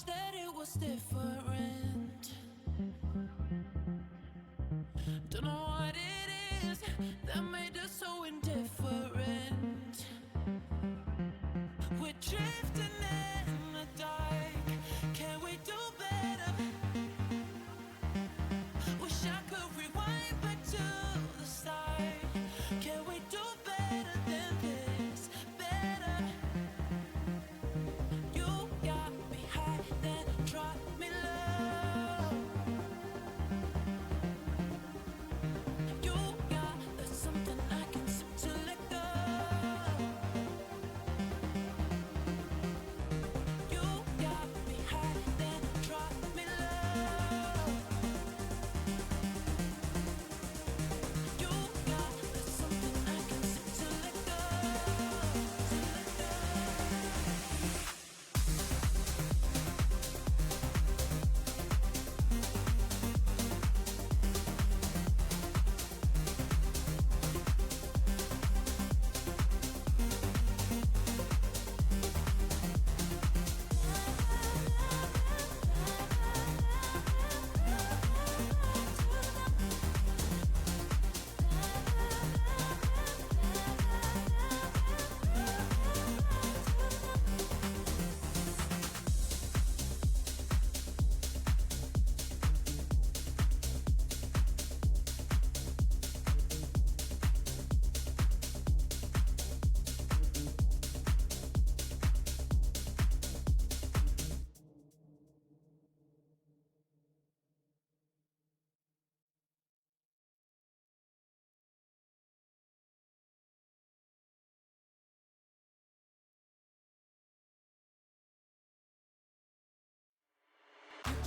wish that it was different. Don't know what it is that made us so indifferent. We're drifting in the dark. Can we do better? Wish I could rewind back to the start. Can we do better than this? Better. You got me high, then drop me low. You got there's something I can seem to let go. You got me high, then drop me low. You got there's something I can seem to let go.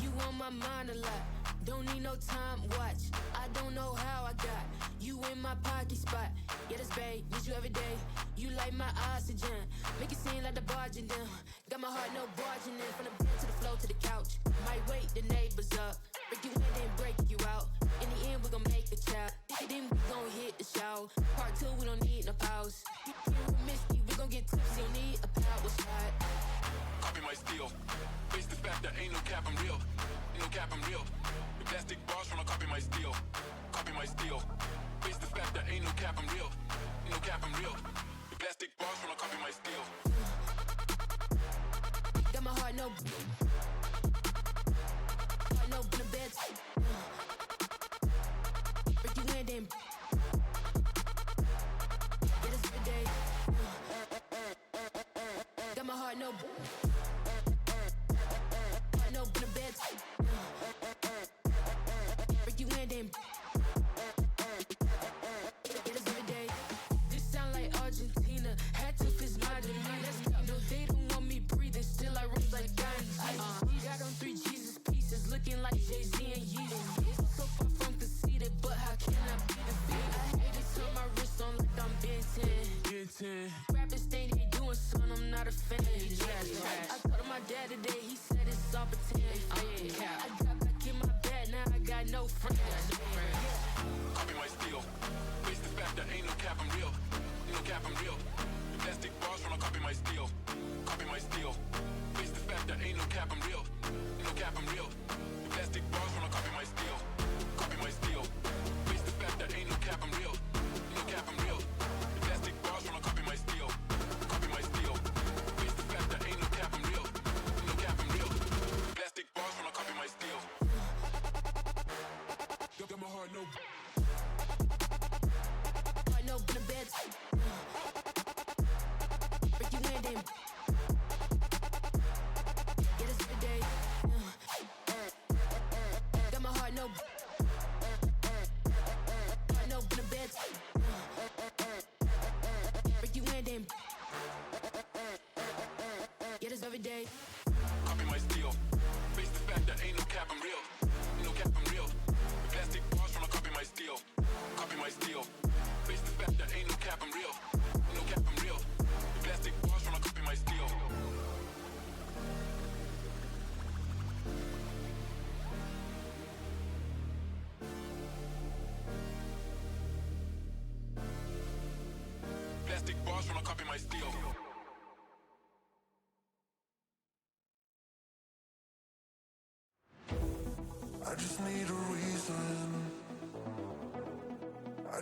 You on my mind a lot. Don't need no time watch. I don't know how I got you in my pocket spot. Yeah, that's babe, need you every day. You like my oxygen. Make it seem like the barging down. Got my heart no barging in. From the bed to the floor to the couch. Might wake the neighbors up. Break you in, then break you out. In the end, we gon' make the child. Then we gon' hit the shower. Part 2, we don't need no pause. You miss me, we gon' get tipsy. Don't need a power shot. Copy my steel. Face the fact that ain't no cap, I'm real. Ain't no cap, I'm real. The plastic bars tryna copy my steel. Copy my steel. Face the fact that ain't no cap, I'm real. Ain't no cap, I'm real. The plastic bars tryna copy my steel. Got my heart no in the bed. Break you in, then get us every day. Got my heart no in the bed. Break you in, then get us every day. This sound like Argentina. Had to fist my demeanor. No, they don't want me breathing. Still I rose like Gandhi. Got on 3 Jesus pieces, looking like Jay-Z and Yeezy. So far from conceited, but how can I be defeated? I hate it, turn my wrist on like I'm Ben 10. Rappers think they doing something, I'm not a fan. I told my dad today, he said it's all pretend. I got back in my bed, now I got no friends. Copy my steel. Face the fact that ain't no cap, I'm real. Ain't no cap, I'm real. The plastic bars tryna copy my steel. Copy my steel. Face the fact that ain't no cap, I'm real. Ain't no cap, I'm real. The plastic bars tryna copy my steel. Copy my steel. Face the fact that ain't no cap, I'm real. Ain't no cap, I'm real. The plastic bars tryna copy my steel. Copy my steel. Face the fact that ain't no cap, I'm real. Ain't no cap, I'm real. The plastic bars tryna copy my steel. Got my heart no. Heart no in the bed. Break you in, then get us every day. Got my heart no in the bed. Break you in, then get us every day. Copy my steel. Face the fact that ain't no cap, I'm real. Ain't no cap, I'm real. The plastic bars tryna copy my steel. Copy my steel. Face the fact that ain't no cap, I'm real. Ain't no cap, I'm real. The plastic bars tryna copy my steel. Plastic bars tryna copy my steel.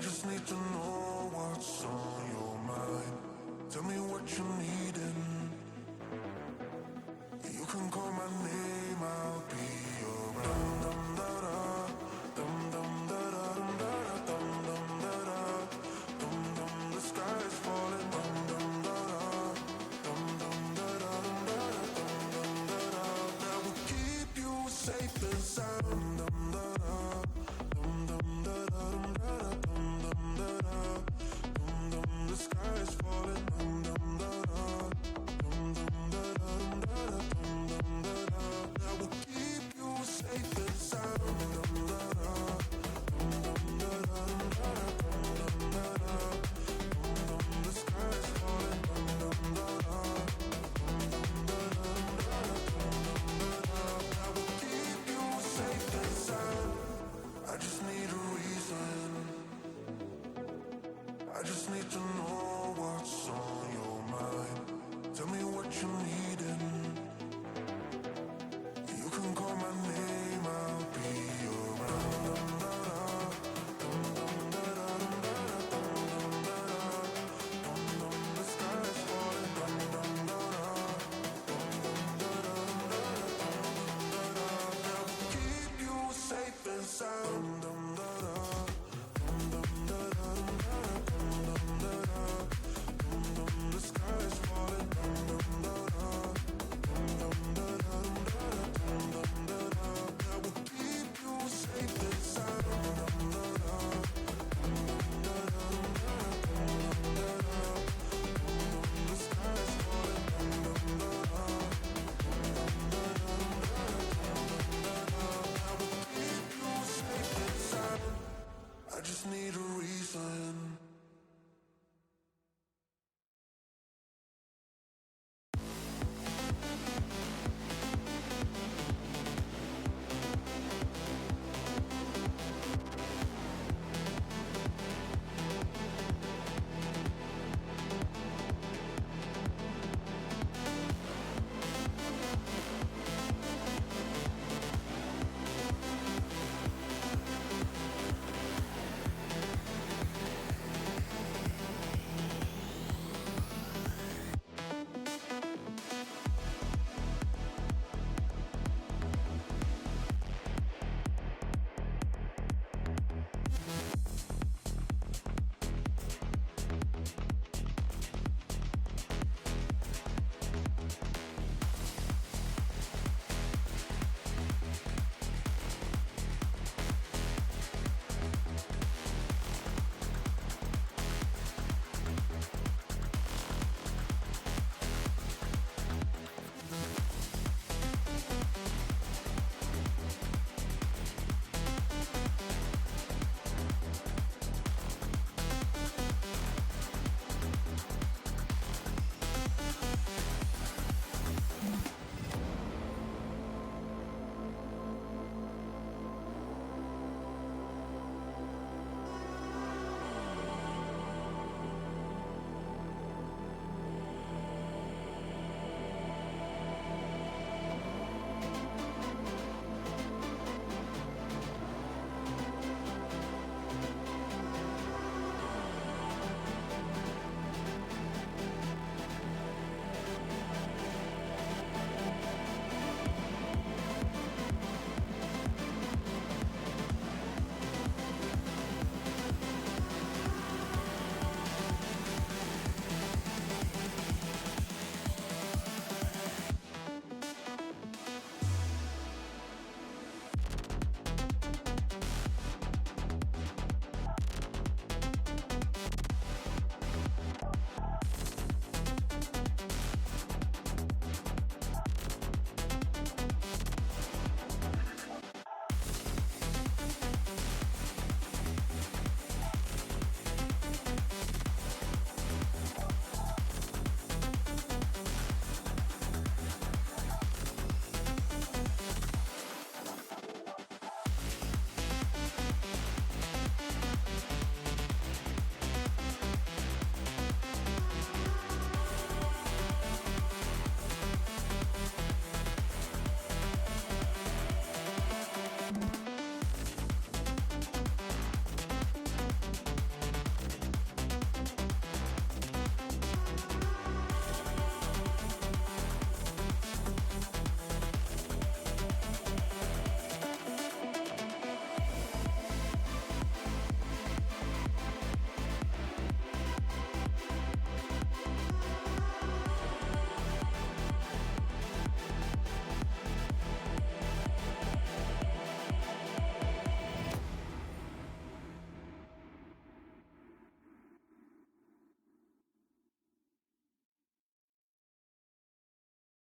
just need to know what's on your mind. Tell me what you're needing. You can call my name, I'll be around. Dum da da, dum dum da da, dum da da, dum dum da da, dum dum. The sky is falling. Dum dum da da, dum dum da da, dum da da, dum dum da da. That will keep you safe and sound. Dum da da, dum dum da da, dum da da, dum dum da da, dum dum. The sky is falling. Dum dum da da, dum dum da da, dum da da, dum dum da da.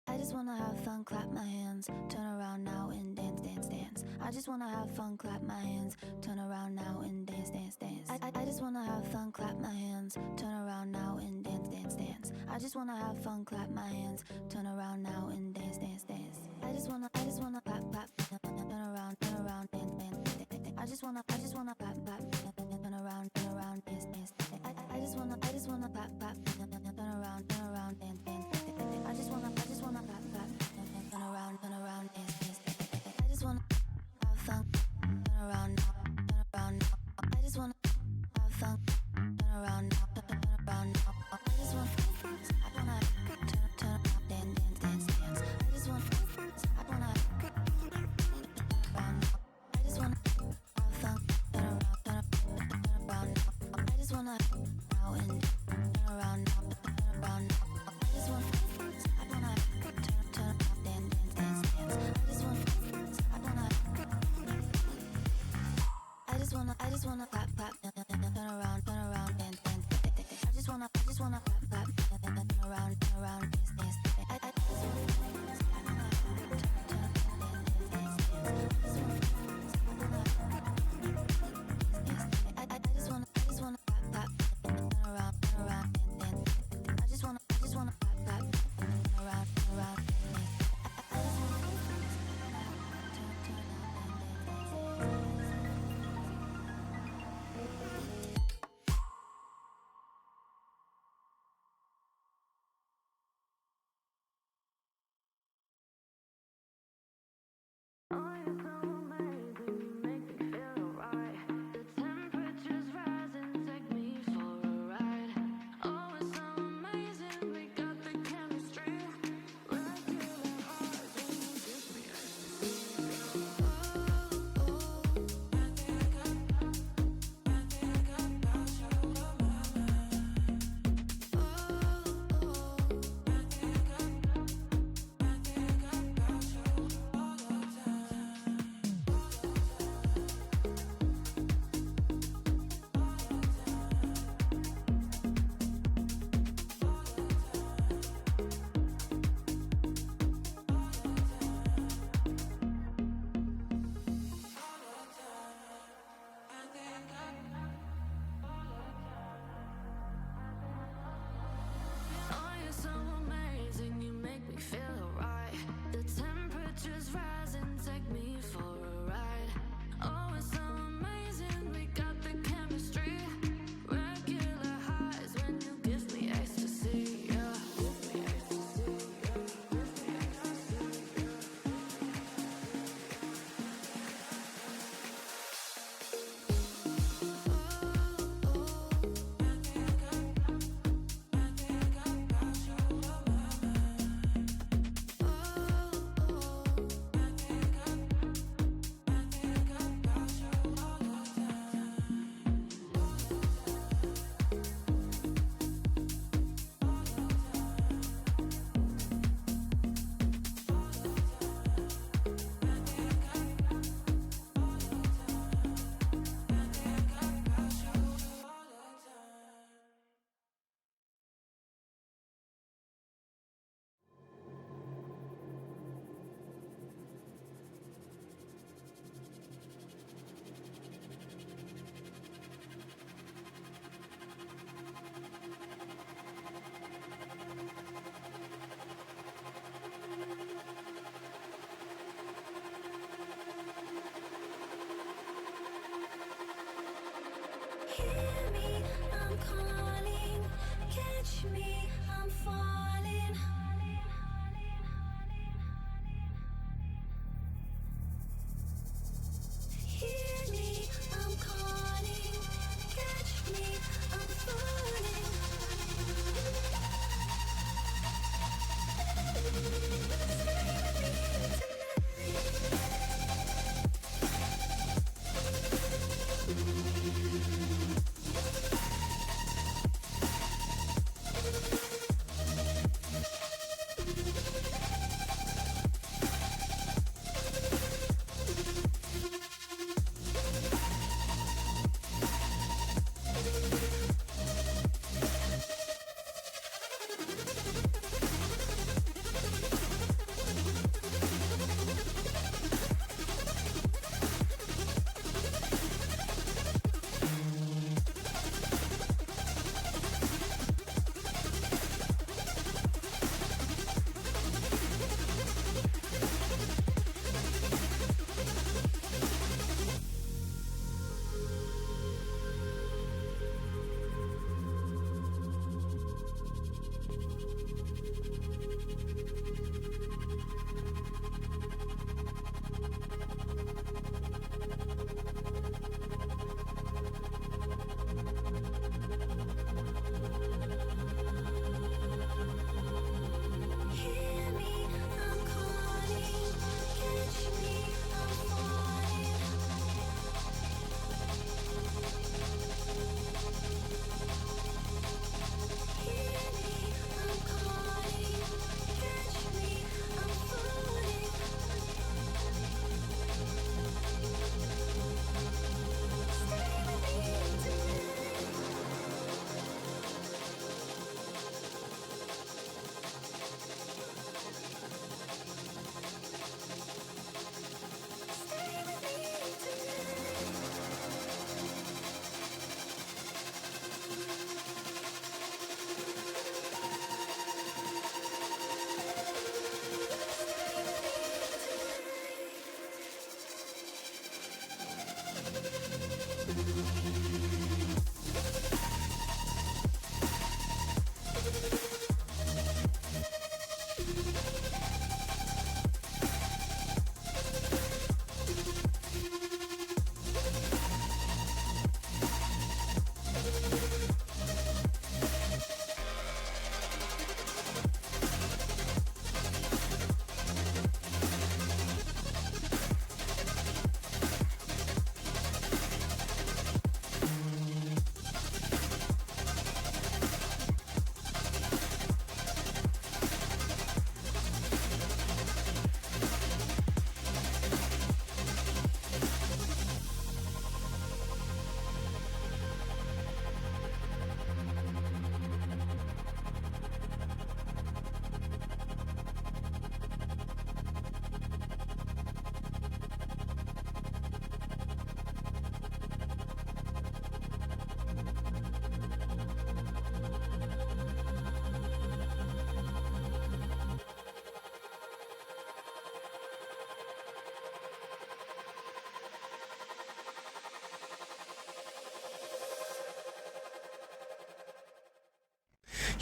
I just wanna have fun, clap my hands, turn around now and dance, dance, dance. I just wanna have fun, clap my hands, turn around now and dance, dance, dance. I just wanna have fun, clap my hands, turn around now and dance, dance, dance. I just wanna have fun, clap my hands, turn around now and dance, dance, dance. I just wanna clap, clap, turn around, dance, dance, dance. I just wanna clap, clap, turn around, dance, dance, dance. I just wanna clap, clap, turn around, dance, dance, dance. I just wanna clap, clap, turn around, dance, dance, dance. I just wanna have fun, turn around now, turn around now. I just wanna have fun, turn around now, turn around now. I just wanna turn around, dance, dance, dance. I just wanna turn around now. I just wanna have fun, turn around now. I just wanna now and turn around now, turn around now. I just wanna turn around, dance, dance, dance. I just wanna clap, clap, turn around, dance, dance, dance. I just wanna clap, clap, turn around, dance, dance, dance. I just wanna clap, clap, turn around, dance, dance. I just wanna clap, clap, turn around, dance, dance. Hear me, I'm calling. Catch me, I'm falling. Hear me, I'm calling. Catch me, I'm falling. Scream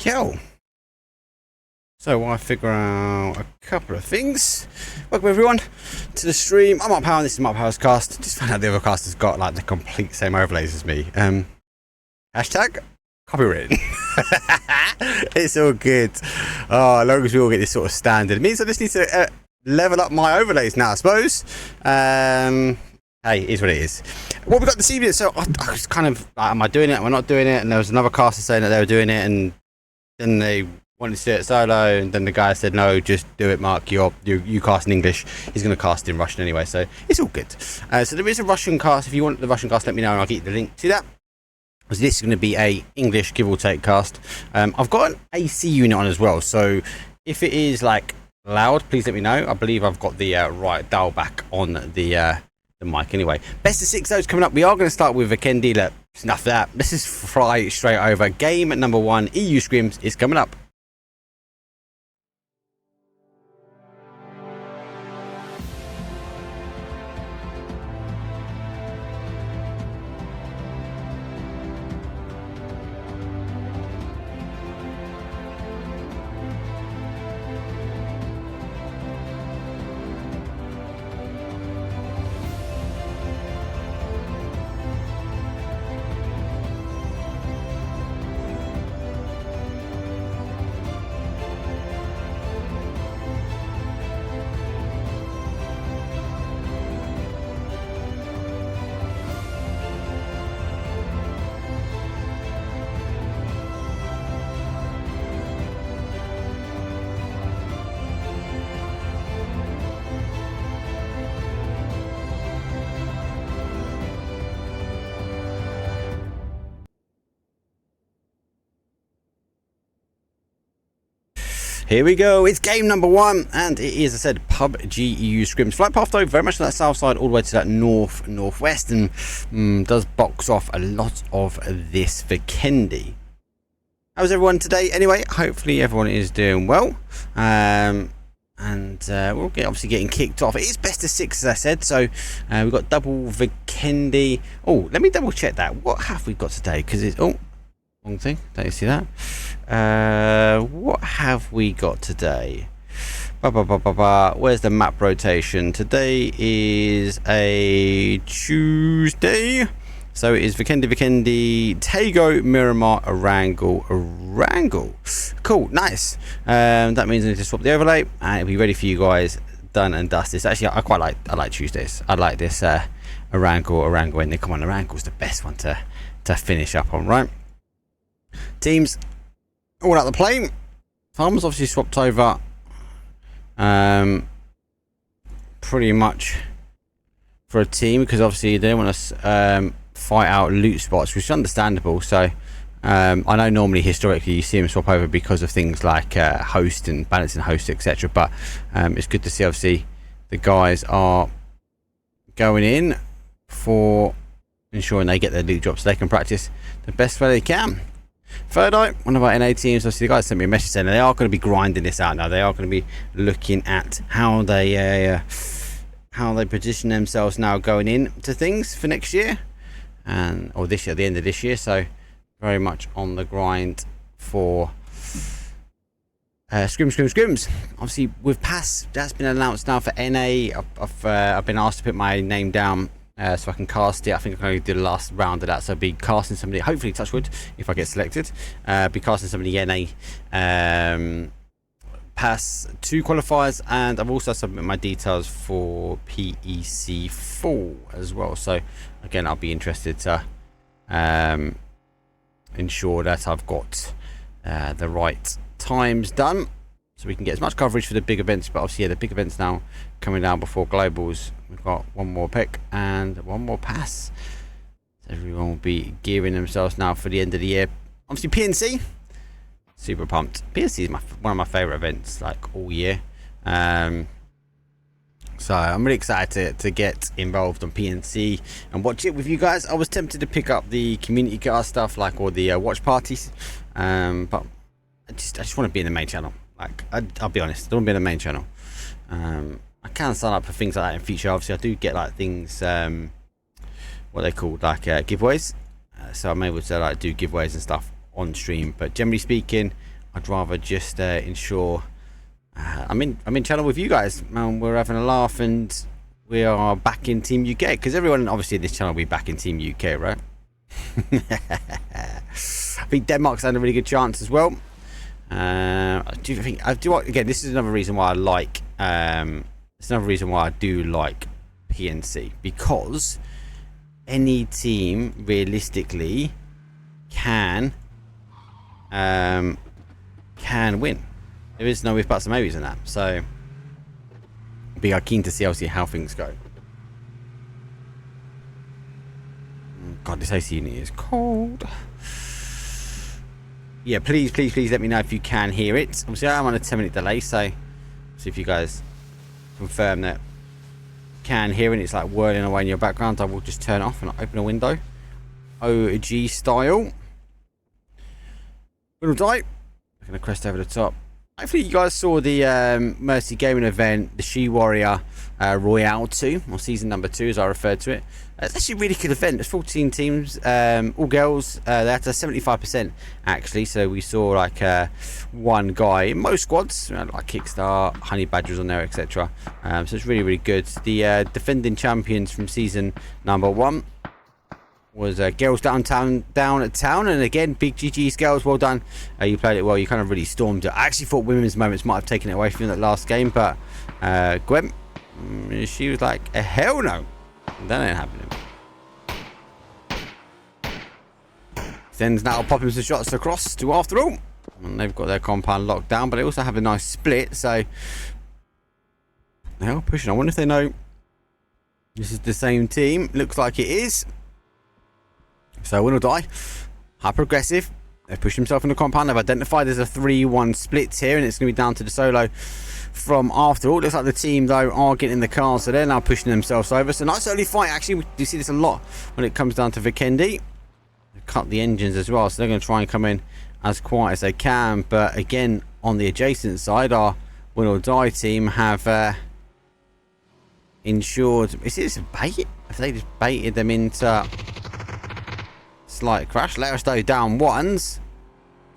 Yo. So I figure out a couple of things. Welcome everyone to the stream. I'm Mark Power and this is Mark Power's cast. Just found out the other cast has got like the complete same overlays as me. Hashtag copywritten. It's all good. Oh, as long as we all get this sort of standard. It means I just need to level up my overlays now, I suppose. Hey, it is what it is. What we got this evening, so I was kind of like, am I doing it? Am I not doing it? And there was another caster saying that they were doing it, and then they wanted to do it solo, and then the guy said, no, just do it, Mark. You cast in English. He's going to cast in Russian anyway, so it's all good. So there is a Russian cast. If you want the Russian cast, let me know, and I'll get you the link to that. So this is going to be a English give or take cast. I've got an AC unit on as well, so if it is like loud, please let me know. I believe I've got the right dial back on the mic anyway. Best of 6 those coming up. We are going to start with Vikendi. Look, enough of that. Let's just fly straight over. Game number 1, EU Scrims, is coming up. Here we go, it's game number 1, and it is, as I said, Pubg EU Scrims. Flight path though, very much to that south side, all the way to that northwest, and does box off a lot of this Vikendi. How's everyone today? Anyway, hopefully everyone is doing well. We're obviously getting kicked off. It is best of 6, as I said, so we've got double Vikendi. Oh, let me double check that. What have we got today? Because it's... Oh, wrong thing. Don't you see that? What have we got today? Where's the map rotation? Today is a Tuesday, so it is Vikendi, Tago, Miramar, Erangel. Cool, nice. That means I need to swap the overlay, and it'll be ready for you guys, done and dusted. Actually, I like Tuesdays. I like this Erangel ending. Come on, Erangel's the best one to finish up on, right? Teams all out the plane. Farmers obviously swapped over pretty much for a team because obviously they don't want to fight out loot spots, which is understandable. So I know normally historically you see them swap over because of things like host and balancing host, etc. But it's good to see obviously the guys are going in for ensuring they get their loot drops so they can practice the best way they can. Third eye, one of our NA teams, obviously the guys sent me a message saying they are going to be grinding this out now. They are going to be looking at how they position themselves now going in to things for next year or this year, at the end of this year. So very much on the grind for Scrims. Obviously with pass, that's been announced now for NA. I've been asked to put my name down so I can cast it. I think I can only do the last round of that, so I'll be casting somebody, hopefully touchwood if I get selected, be casting somebody NA pass 2 qualifiers, and I've also submitted my details for PEC 4 as well. So again, I'll be interested to ensure that I've got the right times done so we can get as much coverage for the big events. But obviously, yeah, the big events now coming down before globals. We've got one more pick and one more pass. So everyone will be gearing themselves now for the end of the year. Obviously, PNC, super pumped. PNC is one of my favorite events like all year. So I'm really excited to get involved on PNC and watch it with you guys. I was tempted to pick up the community cast stuff, like, or the watch parties, but I just want to be in the main channel. Like, I'll be honest, I don't want to be in the main channel. I can sign up for things like that in future. Obviously, I do get like things, what they call like giveaways. So I'm able to like do giveaways and stuff on stream. But generally speaking, I'd rather just ensure I'm in channel with you guys, and we're having a laugh, and we are back in Team UK, because everyone obviously in this channel will be back in Team UK, right? I think Denmark's had a really good chance as well. Again, this is another reason why I like it's another reason why I do like PNC, because any team realistically can win. There is no if, buts, and maybes in that. So be keen to see obviously how things go. God, this AC unit is cold. Yeah, please let me know if you can hear it. Obviously, I'm on a 10-minute delay, so see if you guys confirm that you can hear it. It's like whirling away in your background. I will just turn it off and open a window. OG style. Little die. I'm going to crest over the top. Hopefully you guys saw the Mercy Gaming event, the She Warrior Royale 2, or season number 2 as I referred to it. It's actually a really good event. There's 14 teams, all girls. They're at 75% actually. So we saw like one guy in most squads, like Kickstart, Honey Badgers on there, etc. So it's really, really good. The defending champions from season number 1 was girls down at town, and again, big GG's girls, well done. You played it well. You kind of really stormed it. I actually thought women's moments might have taken it away from you in that last game, but Gwen, she was like, hell no, that ain't happening. Zen's now popping some shots across to after all, and they've got their compound locked down, but they also have a nice split, so they're pushing. I wonder if they know this is the same team. Looks like it is. So win or die, hyper aggressive. They've pushed themselves in the compound. They've identified there's a 3-1 split here, and it's going to be down to the solo from after all. Looks like the team though are getting in the car, so they're now pushing themselves over. So nice early fight actually. We do see this a lot when it comes down to Vikendi. They've cut the engines as well, so they're going to try and come in as quiet as they can. But again, on the adjacent side, our win or die team have ensured. Is this a bait? Have they just baited them into slight crash? Let us go down ones.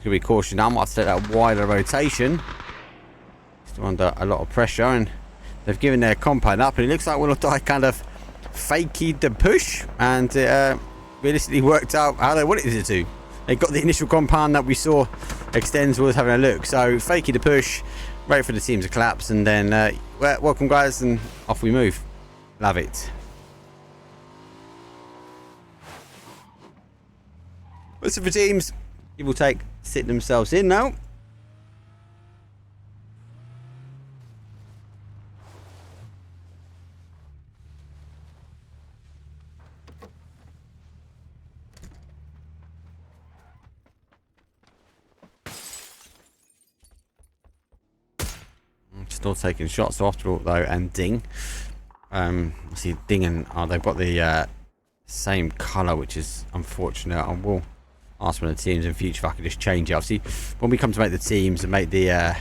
Could be caution now. Might have to take that wider rotation. Still under a lot of pressure, and they've given their compound up, and it looks like Will or Die kind of faked the push, and it realistically worked out how they wanted it to. They got the initial compound that we saw extends, was having a look, so fakey the push, wait for the team to collapse, and then welcome guys, and off we move. Love it. Most of the teams, give or take, sit themselves in now. Still taking shots after all though, and Ding. See Ding and they've got the same colour, which is unfortunate. I will ask one of the teams in future if I can just change it. Obviously, when we come to make the teams and make the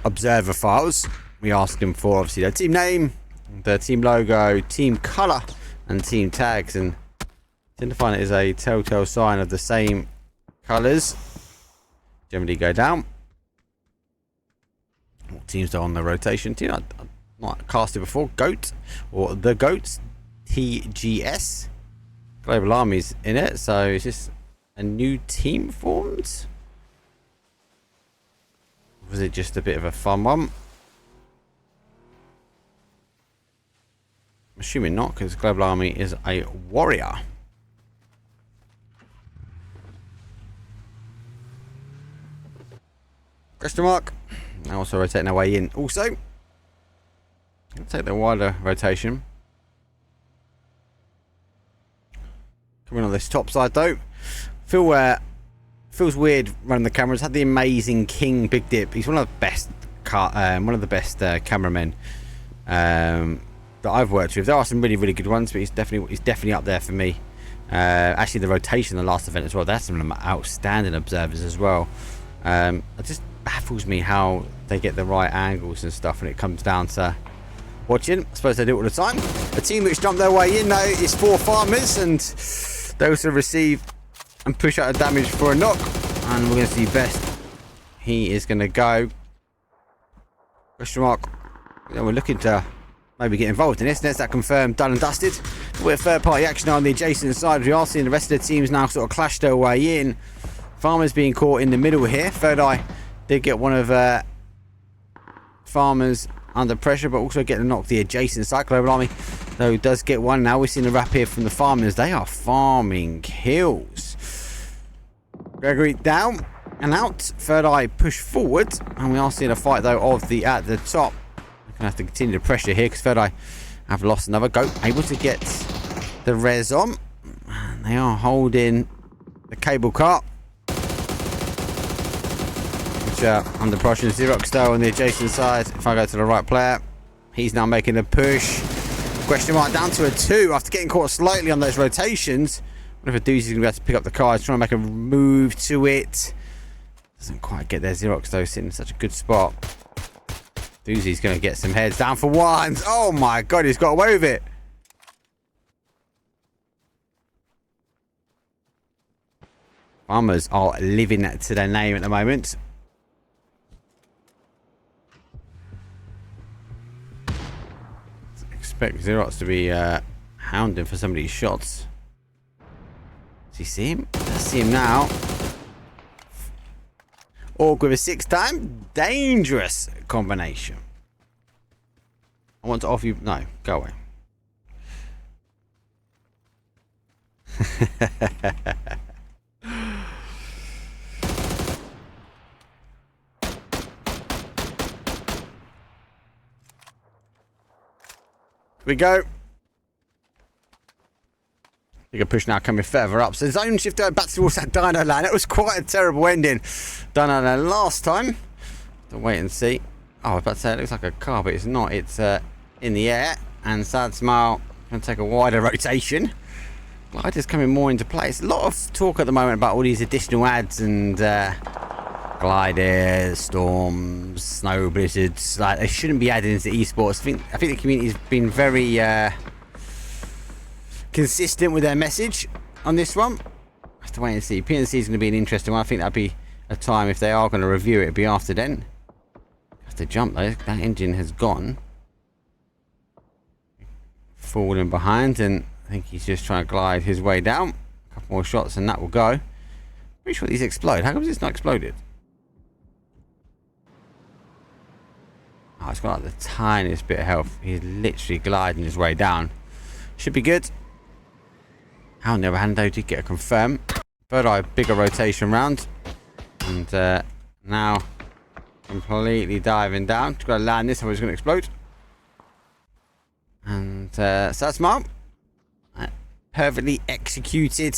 observer files, we ask them for obviously their team name, the team logo, team colour, and team tags, and tend to find it is a telltale sign of the same colours generally go down. What teams are on the rotation? Team I've not cast it before. Goat or the Goats, TGS. Global Army's in it, so is this a new team formed? Was it just a bit of a fun one? I'm assuming not, because Global Army is a warrior. Question mark. Now also rotating our way in. Also, I'll take the wider rotation. Coming on this top side though, feels weird running the cameras. Had the amazing King Big Dip. He's one of the best cameramen that I've worked with. There are some really, really good ones, but he's definitely up there for me. Actually, the rotation in the last event as well. That's some outstanding observers as well. It just baffles me how they get the right angles and stuff when it comes down to watching. I suppose they do it all the time. A team which jumped their way in though is 4 farmers, and they also receive and push out the damage for a knock. And we're going to see Best. He is going to go. Question mark. We're looking to maybe get involved in this. There's that confirmed, done and dusted. With third party action on the adjacent side, we are seeing the rest of the teams now sort of clash their way in. Farmers being caught in the middle here. Third Eye did get one of Farmers under pressure, but also getting knocked the adjacent side. Global Army, though, does get one. Now we're seeing a wrap here from the Farmers. They are farming kills. Gregory down and out. Third Eye push forward, and we are seeing a fight though of the at the top. We're gonna have to continue the pressure here because Third Eye have lost another go. Able to get the res on. And they are holding the cable car. Which under pressure. Xerox though on the adjacent side. If I go to the right player, he's now making a push. Question mark down to a 2 after getting caught slightly on those rotations. What if a Doozy's gonna be able to pick up the car? He's trying to make a move to it. Doesn't quite get there. Xerox though sitting in such a good spot. Doozy's going to get some heads down for ones. Oh my god, he's got away with it. Farmers are living to their name at the moment. Expect Xerox to be hounding for some of these shots. Does he see him? Let's see him now. Orc with a 6-time. Dangerous combination. I want to offer you... No, go away. We go. Bigger push now coming further up. So zone shift back towards that Dino Land. That was quite a terrible ending. Dino Land last time. To wait and see. Oh, I was about to say it looks like a car, but it's not. It's in the air. And Sad Smile going to take a wider rotation. Glider's coming more into play. It's a lot of talk at the moment about all these additional ads and gliders, storms, snow blizzards. Like they shouldn't be added into esports. I think the community's been very consistent with their message on this one. I have to wait and see. PNC is going to be an interesting one. I think that'd be a time if they are going to review it. It'd be after then. Have to jump though. That engine has gone forward and behind, and I think he's just trying to glide his way down. A couple more shots and that will go. Pretty sure these explode. How come this not exploded? Oh, it's got like the tiniest bit of health. He's literally gliding his way down. Should be good. On the other hand, though, did get a confirm. Third Eye, bigger rotation round. And now completely diving down. Just got to land this, or it's going to explode. And so that's smart. Perfectly executed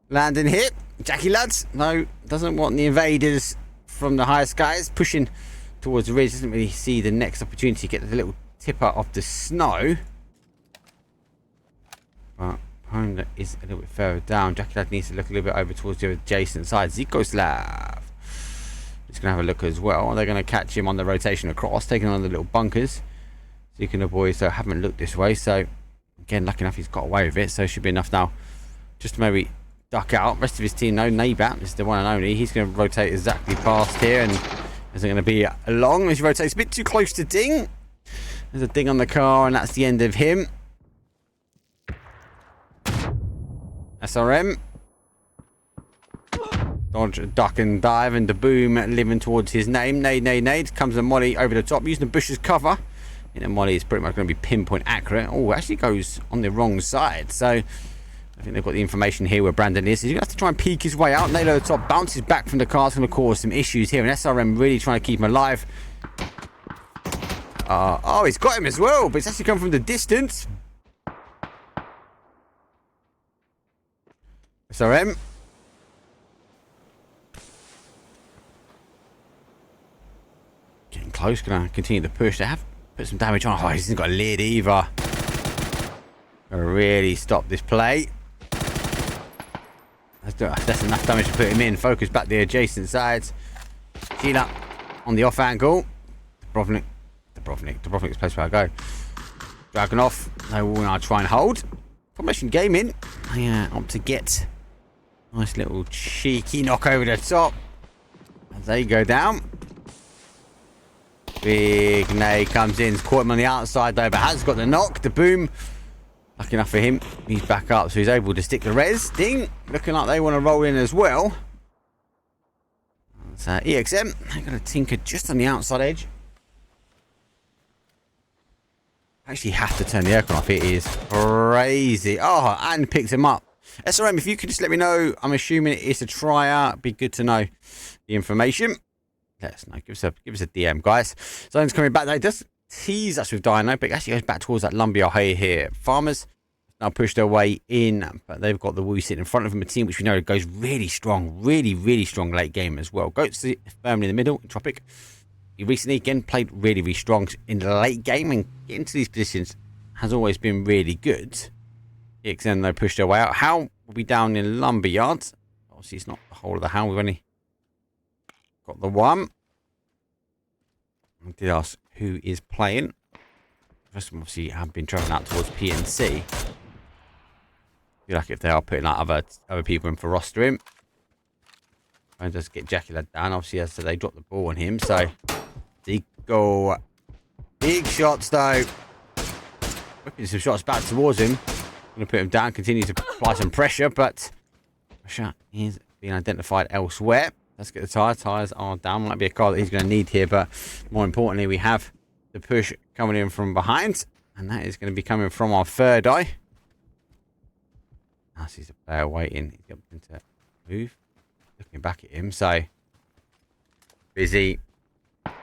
landing hit. Jackie lads, no, doesn't want the invaders from the higher skies pushing towards the ridge. Doesn't really see the next opportunity to get the little tipper of the snow. But Honda is a little bit further down. Jackie lad needs to look a little bit over towards the adjacent side. Zikoslav is going to have a look as well. They're going to catch him on the rotation across, taking on the little bunkers. So you can avoid, so haven't looked this way. So again, lucky enough he's got away with it. So it should be enough now just to maybe duck out. Rest of his team, no, Nabat is the one and only. He's going to rotate exactly past here and isn't going to be long as he rotates a bit too close to Ding. There's a ding on the car and that's the end of him. SRM. Dodge, duck and dive, and the boom living towards his name. Nade. Comes a molly over the top using the bush as cover. And the molly is pretty much going to be pinpoint accurate. Oh, actually goes on the wrong side. So I think they've got the information here where Brandon is. He's going to have to try and peek his way out. Nail over the top, bounces back from the car. It's going to cause some issues here. And SRM really trying to keep him alive. Oh, he's got him as well, but it's actually come from the distance. SRM. Getting close. Going to continue the push. They have put some damage on. Oh, he hasn't got a lid either. Gonna really stop this play. That's enough damage to put him in. Focus back the adjacent sides. Sheila on the off angle. Dubrovnik's the place where I go. Dragon off. They will now try and hold. Formation game in. Yeah, opt to get Nice little cheeky knock over the top. As they go down. Big nade comes in. Caught him on the outside though, but has got the knock. The boom. Lucky enough for him. He's back up, so he's able to stick the res. Ding. Looking like they want to roll in as well. So EXM. They're going to tinker just on the outside edge. Actually have to turn the aircon off. It is crazy. Oh, and picked him up. SRM, if you could just let me know. I'm assuming it's a tryout. Be good to know the information. Let us know. Give us a DM, guys. Zone's coming back. They just tease us with Dino, but it actually goes back towards that lumberyard here. Farmers now push their way in, but they've got the Woo sitting in front of them. A team which we know goes really strong, really strong late game as well. Goats firmly in the middle in Tropic. He recently again played really strong in the late game, and getting to these positions has always been really good. EXN they push their way out. How will be down in lumberyard. Obviously it's not the whole of the how. We've only got the one. I did ask who is playing. First of all, obviously have been travelling out towards PNC. Feel like if they are putting like other people in for rostering. And just get Jackie led down. Obviously, as they drop the ball on him. So they go big shots though. Whipping some shots back towards him. Going to put him down. Continue to apply some pressure, but pressure is being identified elsewhere. Let's get the tyres. Tyres are down. Might be a car that he's going to need here, but more importantly, we have the push coming in from behind, and that is going to be coming from our third eye. Now sees a player waiting. He's going to move. Looking back at him, so busy,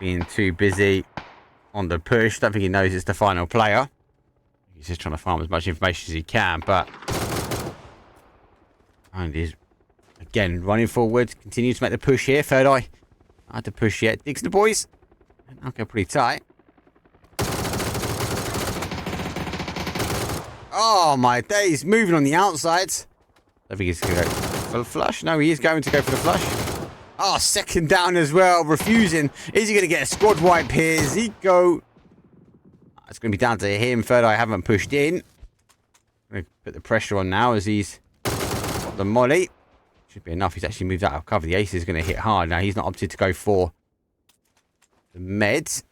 being too busy on the push. Don't think he knows it's the final player. He's just trying to farm as much information as he can, but and he's again running forward. Continues to make the push here. Third eye, not had to push yet. Digs the boys. Okay, pretty tight. Oh my days! Moving on the outside. I think he's going to go for the flush. No, he is going to go for the flush. Oh, second down as well. Refusing. Is he going to get a squad wipe here? Does he go? It's going to be down to him. Third eye haven't pushed in. Going to put the pressure on now as he's got the molly. Should be enough. He's actually moved out of cover. The ace is going to hit hard. Now he's not opted to go for the meds.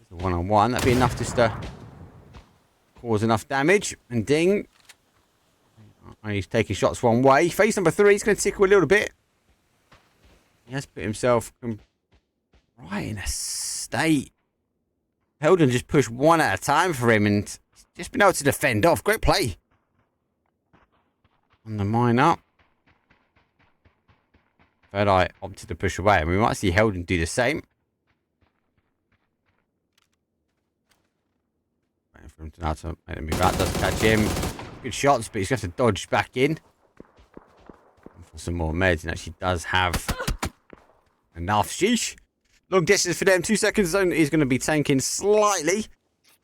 There's a one-on-one. That'd be enough just to cause enough damage. And ding. And he's taking shots one way. Phase number 3. He's going to tickle a little bit. He has put himself right in a state. Helden just pushed one at a time for him and just been able to defend off. Great play. On the mine up. Third eye opted to push away. And we might see Helden do the same. Waiting for him to now to make him move out. Doesn't catch him. Good shots, but he's going to have to dodge back in. For some more meds. And actually does have enough. Sheesh. Long distance for them. 2 seconds zone is going to be tanking slightly.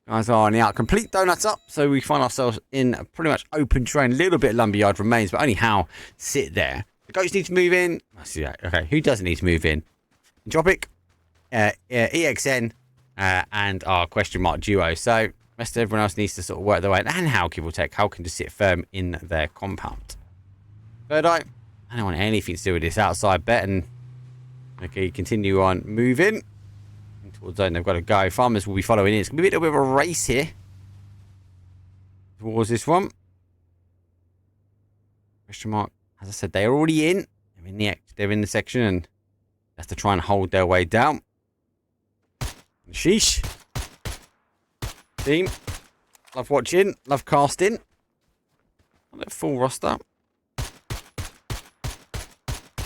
Guys are on the out. Complete donuts up. So we find ourselves in a pretty much open terrain. A little bit of lumberyard remains, but only how sit there. The goats need to move in. I see that. Okay, who doesn't need to move in? Tropic, EXN, and our question mark duo. So rest of everyone else needs to sort of work their way. And how give or take, how can just sit firm in their compound. Third eye. I don't want anything to do with this outside bet. And okay, continue on moving towards zone. They've got to go. Farmers will be following in. It's going to be a little bit of a race here towards this one. Question mark. As I said, they're already in. They're in the section and have to try and hold their way down. Sheesh. Team. Love watching. Love casting. Not a full roster.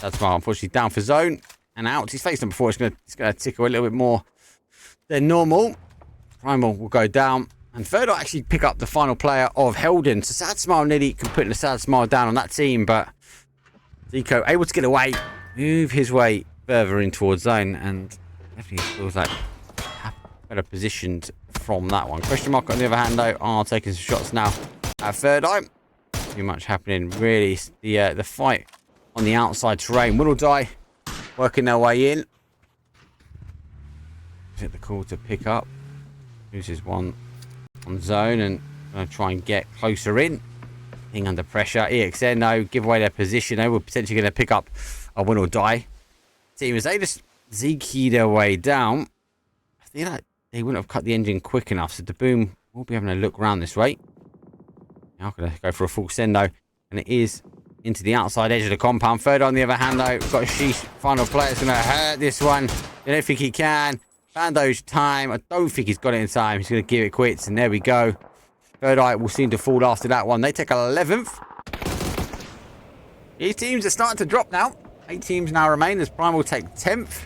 That's why unfortunately down for zone. And out. He's faced them before. It's going to tickle a little bit more than normal. Primal will go down. And third will actually pick up the final player of Helden. So Sad Smile nearly can put a Sad Smile down on that team. But Zico able to get away. Move his way further in towards zone. And definitely feels like better positioned from that one. Question mark on the other hand though are taking some shots now at third eye. Too much happening. Really the fight on the outside terrain. Will die. Working their way in. Is it the call to pick up? Loses one on zone and going to try and get closer in. Being under pressure. EXN, no, give away their position. They were potentially going to pick up a win or die team as they just Zeke their way down. I feel like they wouldn't have cut the engine quick enough, so the boom will be having a look around this way. Now I'm going to go for a full send though, and it is into the outside edge of the compound. Third on the other hand though, we've got a sheesh final player. It's going to hurt this one. I don't think he can. Bando's time. I don't think he's got it in time. He's going to give it quits, and there we go. Third eye will seem to fall after that one. They take 11th. These teams are starting to drop now. 8 teams now remain as Prime will take 10th.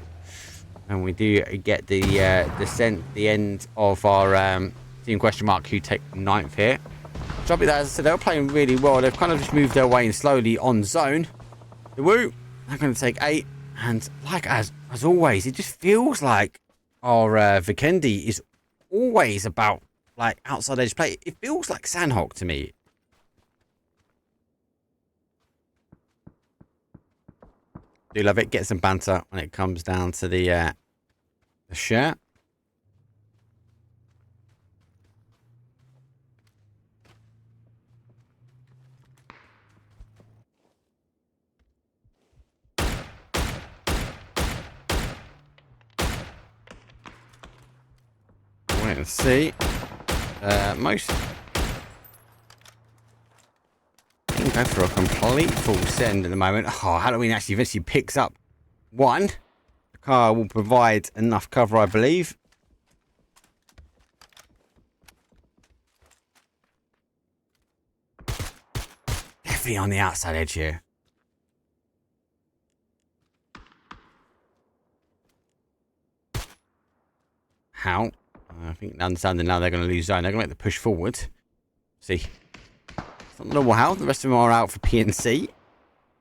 And we do get the descent, the end of our team question mark who take 9th here. Drop it there, as I said, they were playing really well. They've kind of just moved their way in slowly on zone. The Woo, they're going to take 8. And like as always, it just feels like our Vikendi is always about like outside edge play. It feels like Sandhawk to me. Do love it. Get some banter when it comes down to the shirt. Wait and see. Most can go for a complete full send at the moment. Oh, Halloween actually eventually picks up one. The car will provide enough cover, I believe. Definitely on the outside edge here. How? I think understanding now they're going to lose zone. They're going to make the push forward. See. It's not normal how. The rest of them are out for PNC.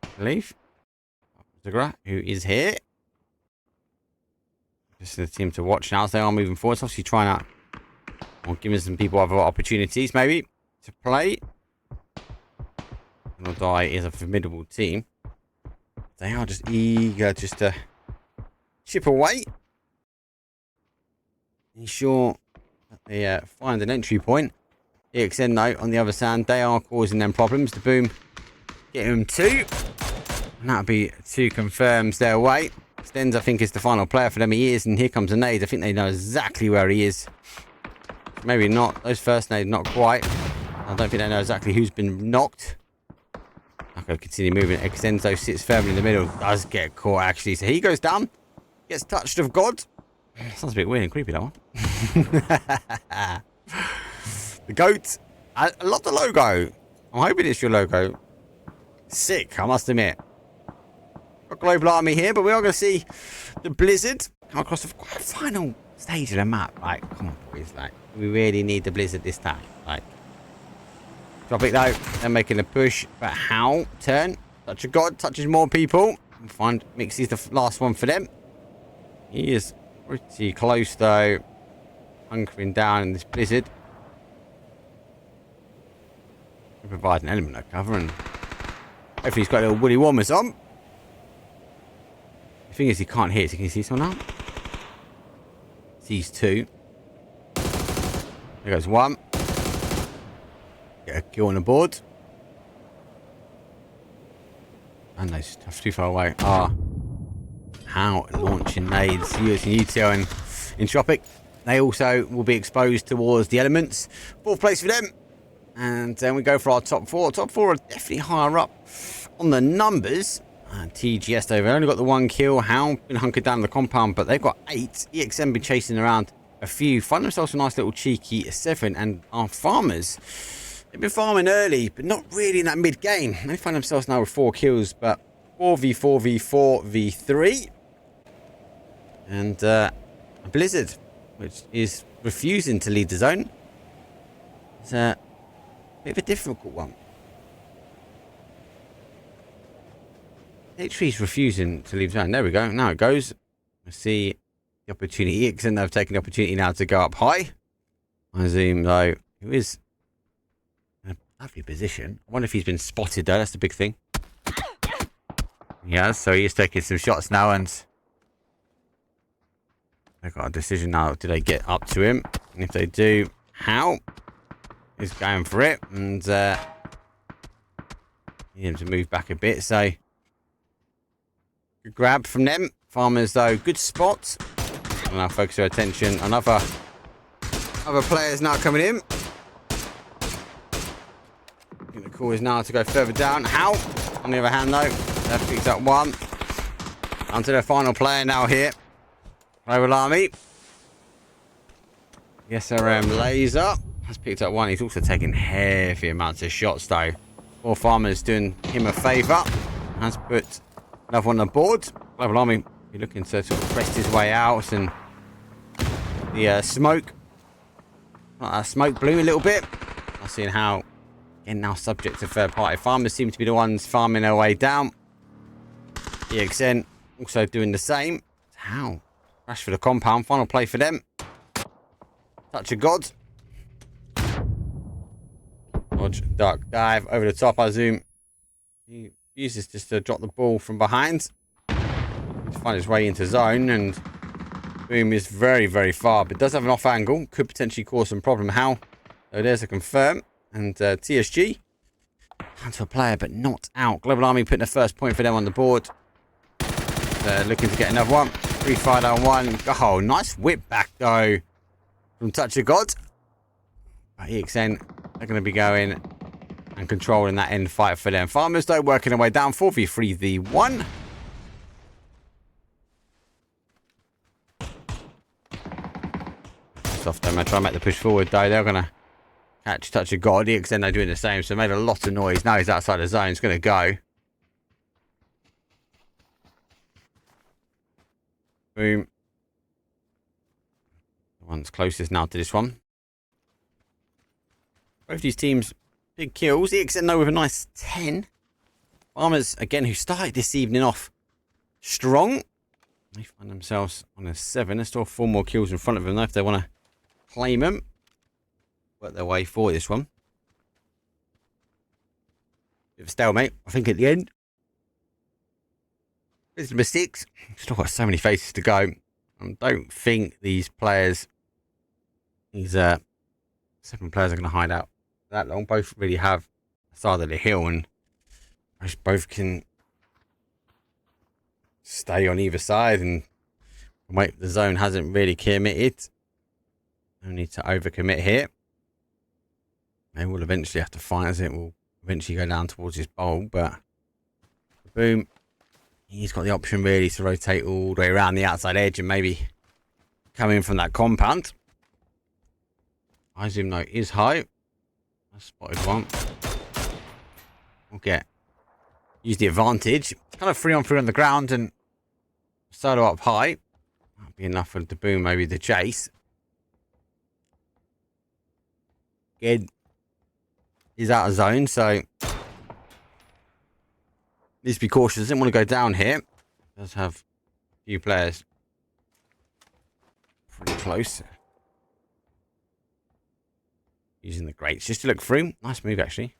I believe. Zagra, who is here. Just the team to watch now as they are moving forward. It's obviously trying out. Or giving some people other opportunities maybe to play. And Die is a formidable team. They are just eager just to chip away. Ensure that they find an entry point. EXN note on the other side, they are causing them problems. The Boom get them 2. And that'll be 2 confirms their way. Stens, I think, is the final player for them. He is, and here comes a nade. I think they know exactly where he is. Maybe not. Those first nades, not quite. I don't think they know exactly who's been knocked. I'm going to continue moving. Exenzo sits firmly in the middle. Does get caught, actually. So he goes down. Gets touched of God. Sounds a bit weird and creepy, that one. The goat. I love the logo. I'm hoping it's your logo. Sick, I must admit. Got Global Army here, but we are going to see the Blizzard come across the final stage of the map. Like, come on, boys. Like, we really need the Blizzard this time. Like, drop it though. They're making a push. But how? Turn. Touch of God. Touches more people. Find Mixie's the last one for them. He is pretty close though. Hunkering down in this Blizzard. We provide an element of cover, and hopefully he's got a little woolly warmers on. The thing is, he can't hit. So can you see someone now? Sees 2. There goes 1. Get a kill on the board. And they're too far away. How launching nades using UTL and Entropic. They also will be exposed towards the elements. 4th place for them. And then we go for our top 4. Top 4 are definitely higher up on the numbers. And TGS, they've only got the 1 kill. How been hunkered down in the compound, but they've got 8. EXM been chasing around a few. Find themselves a nice little cheeky 7. And our farmers, they've been farming early, but not really in that mid game. They find themselves now with 4 kills, but 4v4 v4 v3. And a Blizzard, which is refusing to lead the zone. It's a bit of a difficult one. Literally, he's refusing to leave zone. There we go. Now it goes. I see the opportunity. And they've taken the opportunity now to go up high. I zoom though. Who is in a lovely position. I wonder if he's been spotted though. That's the big thing. Yeah, so he is taking some shots now, and they've got a decision now. Do they get up to him? And if they do, how? He's going for it, and Need him to move back a bit, so good grab from them. Farmers, though, good spot. And now focus our attention on other players now coming in. I think the call is now to go further down. How? On the other hand, though, they've picked up one. Onto the final player now here. Global Army. SRM Laser has picked up one. He's also taking heavy amounts of shots, though. Four Farmers doing him a favour. Has put another one on the board. Global Army be looking to sort of rest his way out, and the smoke blew a little bit. I'm seeing how, again, now subject to third party. Farmers seem to be the ones farming their way down. EXN also doing the same. How? Crash for the compound. Final play for them. Touch of God. Dodge, duck, dive over the top. I zoom. He uses just to drop the ball from behind. To find his way into zone, and boom is very, very far, but does have an off angle. Could potentially cause some problem. How? So there's a confirm. And TSG onto a player, but not out. Global Army putting the first point for them on the board. They're looking to get another one. 3-5 down one. Oh, nice whip back though from Touch of God. But EXN, they're going to be going and controlling that end fight for them. Farmers though working their way down. 4v3v1. Soft them. I try and make the push forward though. They're going to catch Touch of God. EXN, they're doing the same. So made a lot of noise. Now he's outside the zone. He's going to go. Boom. The one's closest now to this one. Both these teams, big kills. EXN though with a nice 10. Farmers, again, who started this evening off strong. They find themselves on a 7. There's still 4 more kills in front of them though if they want to claim them. Work their way for this one. Bit of a stalemate, I think, at the end. There's number 6. Still got so many faces to go. I don't think these players, these 7 players, are going to hide out that long. Both really have a side of the hill, and both can stay on either side and wait. The zone hasn't really committed. No need to overcommit here. They will eventually have to fight, as it will eventually go down towards his bowl, but boom. He's got the option really to rotate all the way around the outside edge and maybe come in from that compound. I zoom though is high. I spotted one. Okay. Use the advantage. It's kind of 3-on-3 on the ground and solo up high. That'll be enough for the boom, maybe the chase. Again, he's out of zone, so needs to be cautious. Doesn't want to go down here. Does have a few players pretty close. Using the grates just to look through. Nice move, actually.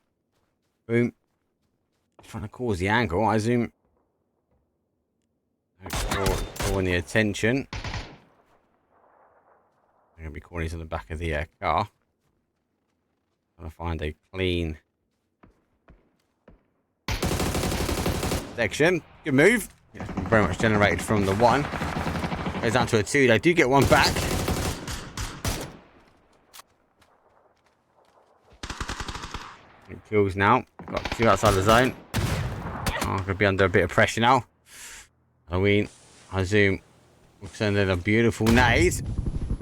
Boom. Trying to cause the angle. I zoom. Drawing the attention. I'm going to be corners on the back of the car. Trying to find a clean section. Good move. Yeah, very much generated from the 1. Goes down to a 2. They do get one back. It kills now. Got 2 outside the zone. Oh, going to be under a bit of pressure now. Halloween. I zoom. We'll send in a beautiful nade.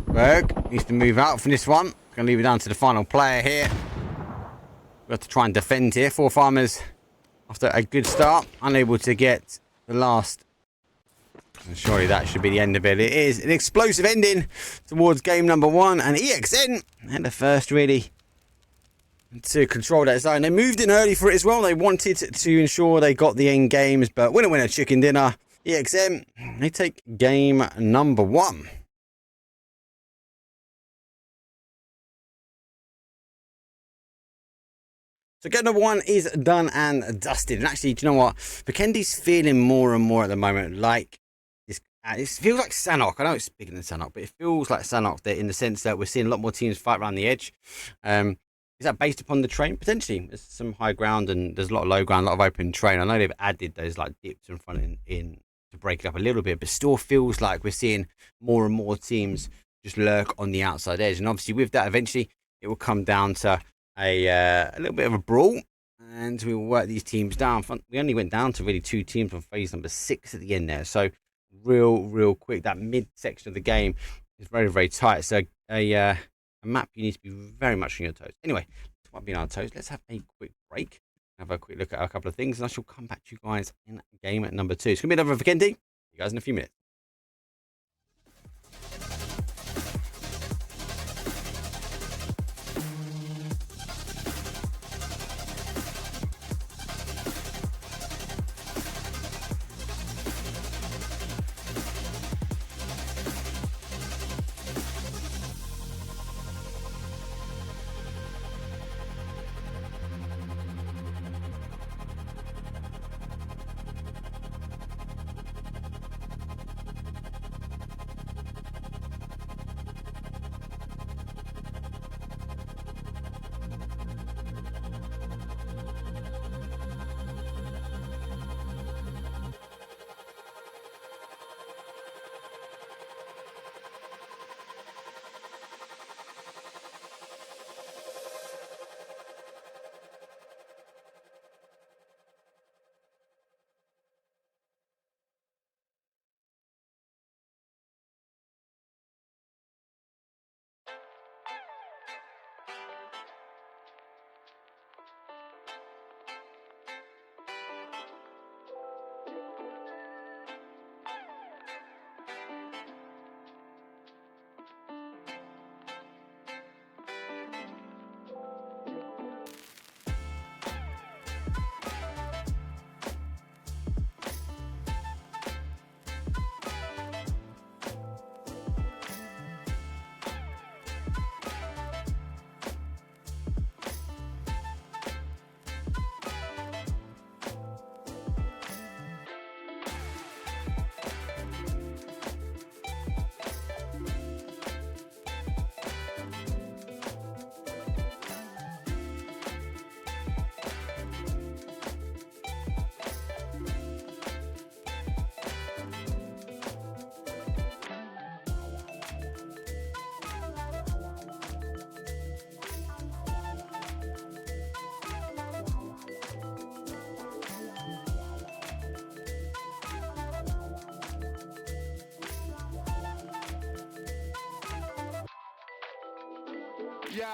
Berg needs to move out from this one. Going to leave it down to the final player here. We've got to try and defend here. 4 Farmers, after a good start, unable to get the last. And surely that should be the end of it. It is an explosive ending towards game number 1. And EXN had the first really to control that zone. They moved in early for it as well. They wanted to ensure they got the end games. But winner, chicken dinner. EXN, they take game number 1. So game number 1 is done and dusted. And actually, do you know what? Vikendi's feeling more and more at the moment like this. It feels like Sanok. I know it's bigger than Sanok, but it feels like Sanok in the sense that we're seeing a lot more teams fight around the edge. Is that based upon the terrain? Potentially. There's some high ground and there's a lot of low ground, a lot of open terrain. I know they've added those like dips in front in to break it up a little bit, but still feels like we're seeing more and more teams just lurk on the outside edge. And obviously with that, eventually it will come down to a little bit of a brawl, and we will work these teams down. We only went down to really 2 teams on phase number 6 at the end there. So real quick. That mid section of the game is very, very tight. So a map you need to be very much on your toes. Anyway, about being on our toes, let's have a quick break. Have a quick look at a couple of things, and I shall come back to you guys in game at number 2. It's going to be another Vikendi. See you guys in a few minutes. Yo.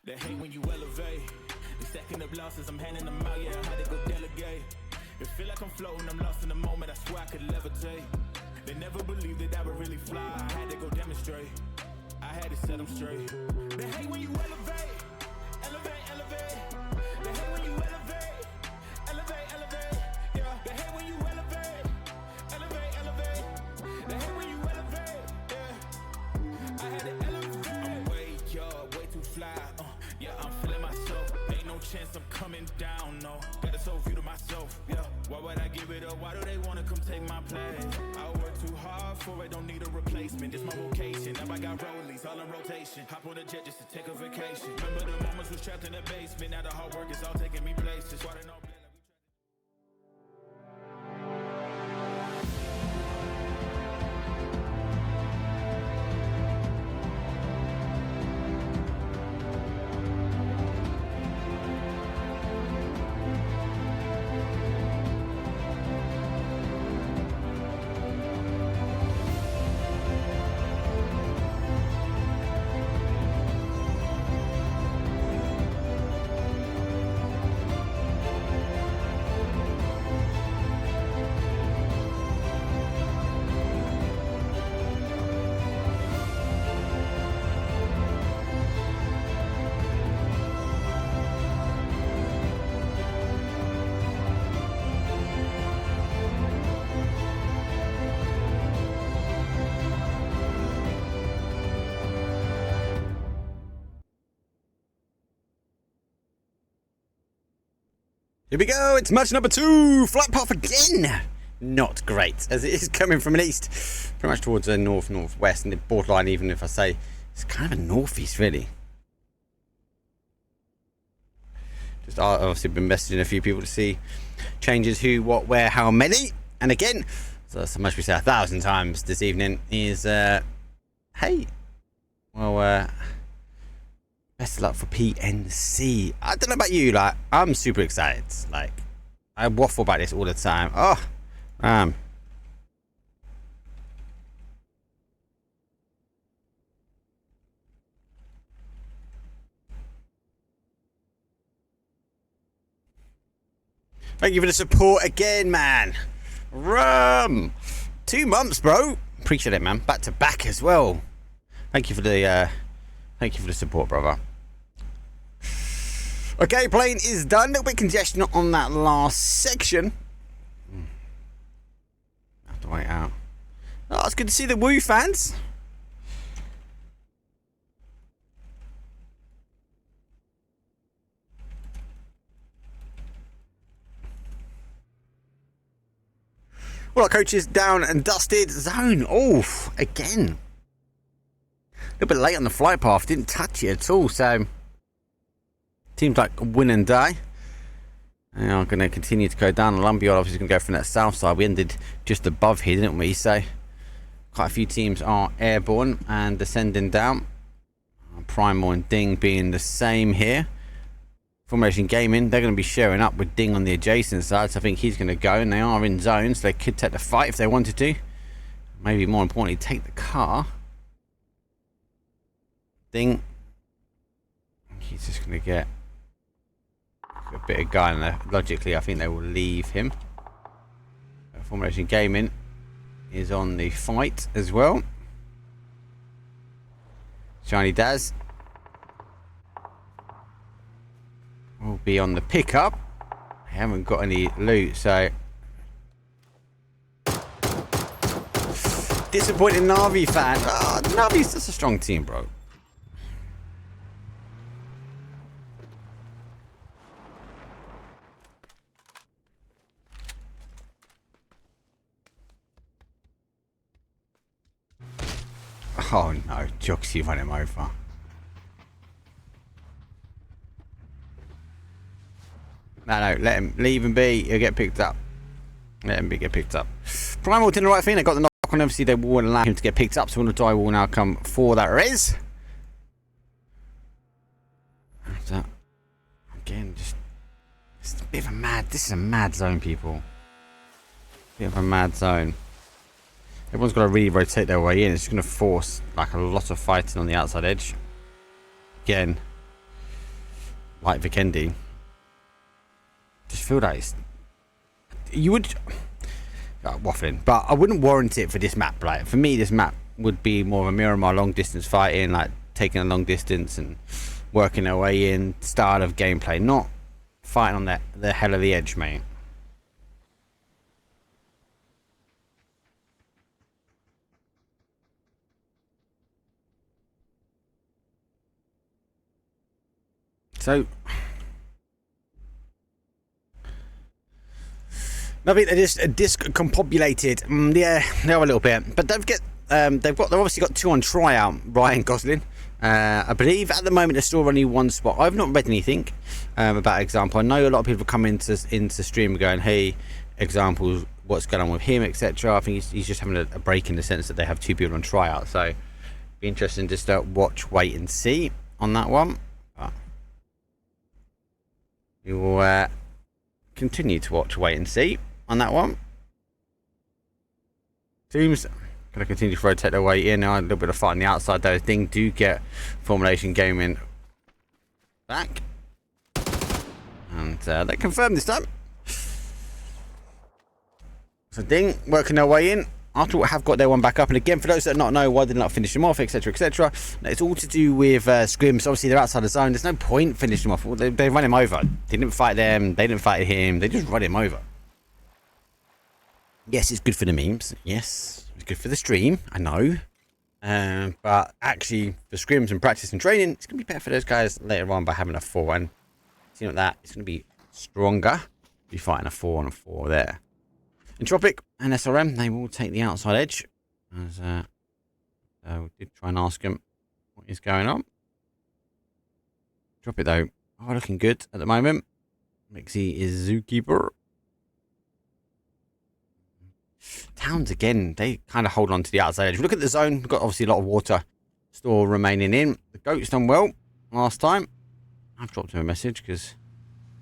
They hate when you elevate. They stacking up losses, I'm handing them out, yeah, I had to go delegate. It feel like I'm floating, I'm lost in the moment, I swear I could levitate. They never believed that I would really fly, I had to go demonstrate. I had to set them straight. They hate when you elevate, elevate, elevate. They hate when you elevate, elevate, elevate. Yeah, they hate when you elevate, elevate, elevate. They hate when you elevate, yeah. I had to elevate. I'm way up, way too fly. Yeah, I'm feeling myself. Ain't no chance I'm coming down, no. Got a soul view to myself, yeah. Why would I give it up? Why do they wanna come take my place? I work too hard for it, don't need a replacement. This my vocation. Now I got rollies all in rotation. Hop on a jet just to take a vacation. Remember the moments was trapped in the basement. Now the hard work is all taking me places. Why they know Here we go, it's match number 2, flight path again. Not great, as it is coming from an east, pretty much towards the north-northwest, and the borderline, even if I say, it's kind of a northeast, really. Just obviously been messaging a few people to see changes, who, what, where, how many. And again, so much we say 1,000 times this evening, is, hey, well, best of luck for PNC. I don't know about you, like, I'm super excited. Like, I waffle about this all the time. Oh, thank you for the support again, man. 2 months, bro. Appreciate it, man. Back to back as well. Thank you for the support, brother. Okay, plane is done. A little bit congestion on that last section. Have to wait out. Oh, it's good to see the Woo fans. Well, our coach is down and dusted. Zone. Oh, again. A little bit late on the flight path. Didn't touch it at all, so seems like a win and die. And I'm going to continue to go down. Lumbiod obviously going to go from that south side. We ended just above here, didn't we? So quite a few teams are airborne and descending down. Primal and Ding being the same here. Formation Gaming, they're going to be showing up with Ding on the adjacent side. So I think he's going to go, and they are in zone, so they could take the fight if they wanted to. Maybe more importantly, take the car. Ding. He's just going to get a bit of guy in there. Logically, I think they will leave him. Formation Gaming is on the fight as well. Shiny Daz will be on the pickup. I haven't got any loot, so disappointing Navi fan. Oh, Navi's such a strong team, bro. Oh no, Joxy run him over. No, let him leave him be. He'll get picked up. Let him get picked up. Primal did the right thing. They got the knock on. Obviously, they will allow him to get picked up. So, the die will now come for that Rez. So, again, just a bit of a mad. This is a mad zone, people. Bit of a mad zone. Everyone's got to really rotate their way in. It's going to force like a lot of fighting on the outside edge. Again, like Vikendi. Just feel that it's, you would waffling, but I wouldn't warrant it for this map. Like for me, this map would be more of a Miramar long distance fighting, like taking a long distance and working their way in style of gameplay, not fighting on the hell of the edge, mate. So maybe they're just discombobulated. Yeah, they are a little bit, but don't forget they've obviously got 2 on tryout. Ryan Gosling, I believe at the moment there's still only 1 spot. I've not read anything about example. I know a lot of people come into stream going, hey, examples, what's going on with him, etc. I think he's just having a break in the sense that they have 2 people on tryout. So be interesting just to watch, wait and see on that one. You will continue to watch, wait and see on that one. Teams going to continue to rotate their way in. A little bit of fight on the outside though. Thing do get Formulation Gaming back. And they confirmed this time. So Ding working their way in. After all, have got their one back up. And again, for those that not know why they did not finish them off, etc, etc, it's all to do with Scrims. Obviously, they're outside the zone. There's no point finishing them off. They run him over. They didn't fight them. They didn't fight him. They just run him over. Yes, it's good for the memes. Yes, it's good for the stream. I know. But actually, for Scrims and practice and training, it's going to be better for those guys later on by having a 4-1. See what that? It's going to be stronger. Be fighting a 4 on a 4 there. Entropic and SRM, they will take the outside edge. As we did try and ask him what is going on. Drop it though. Oh, looking good at the moment. Mixie is zookeeper. Towns again, they kind of hold on to the outside edge. Look at the zone. We've got obviously a lot of water still remaining in. The goat's done well last time. I've dropped him a message because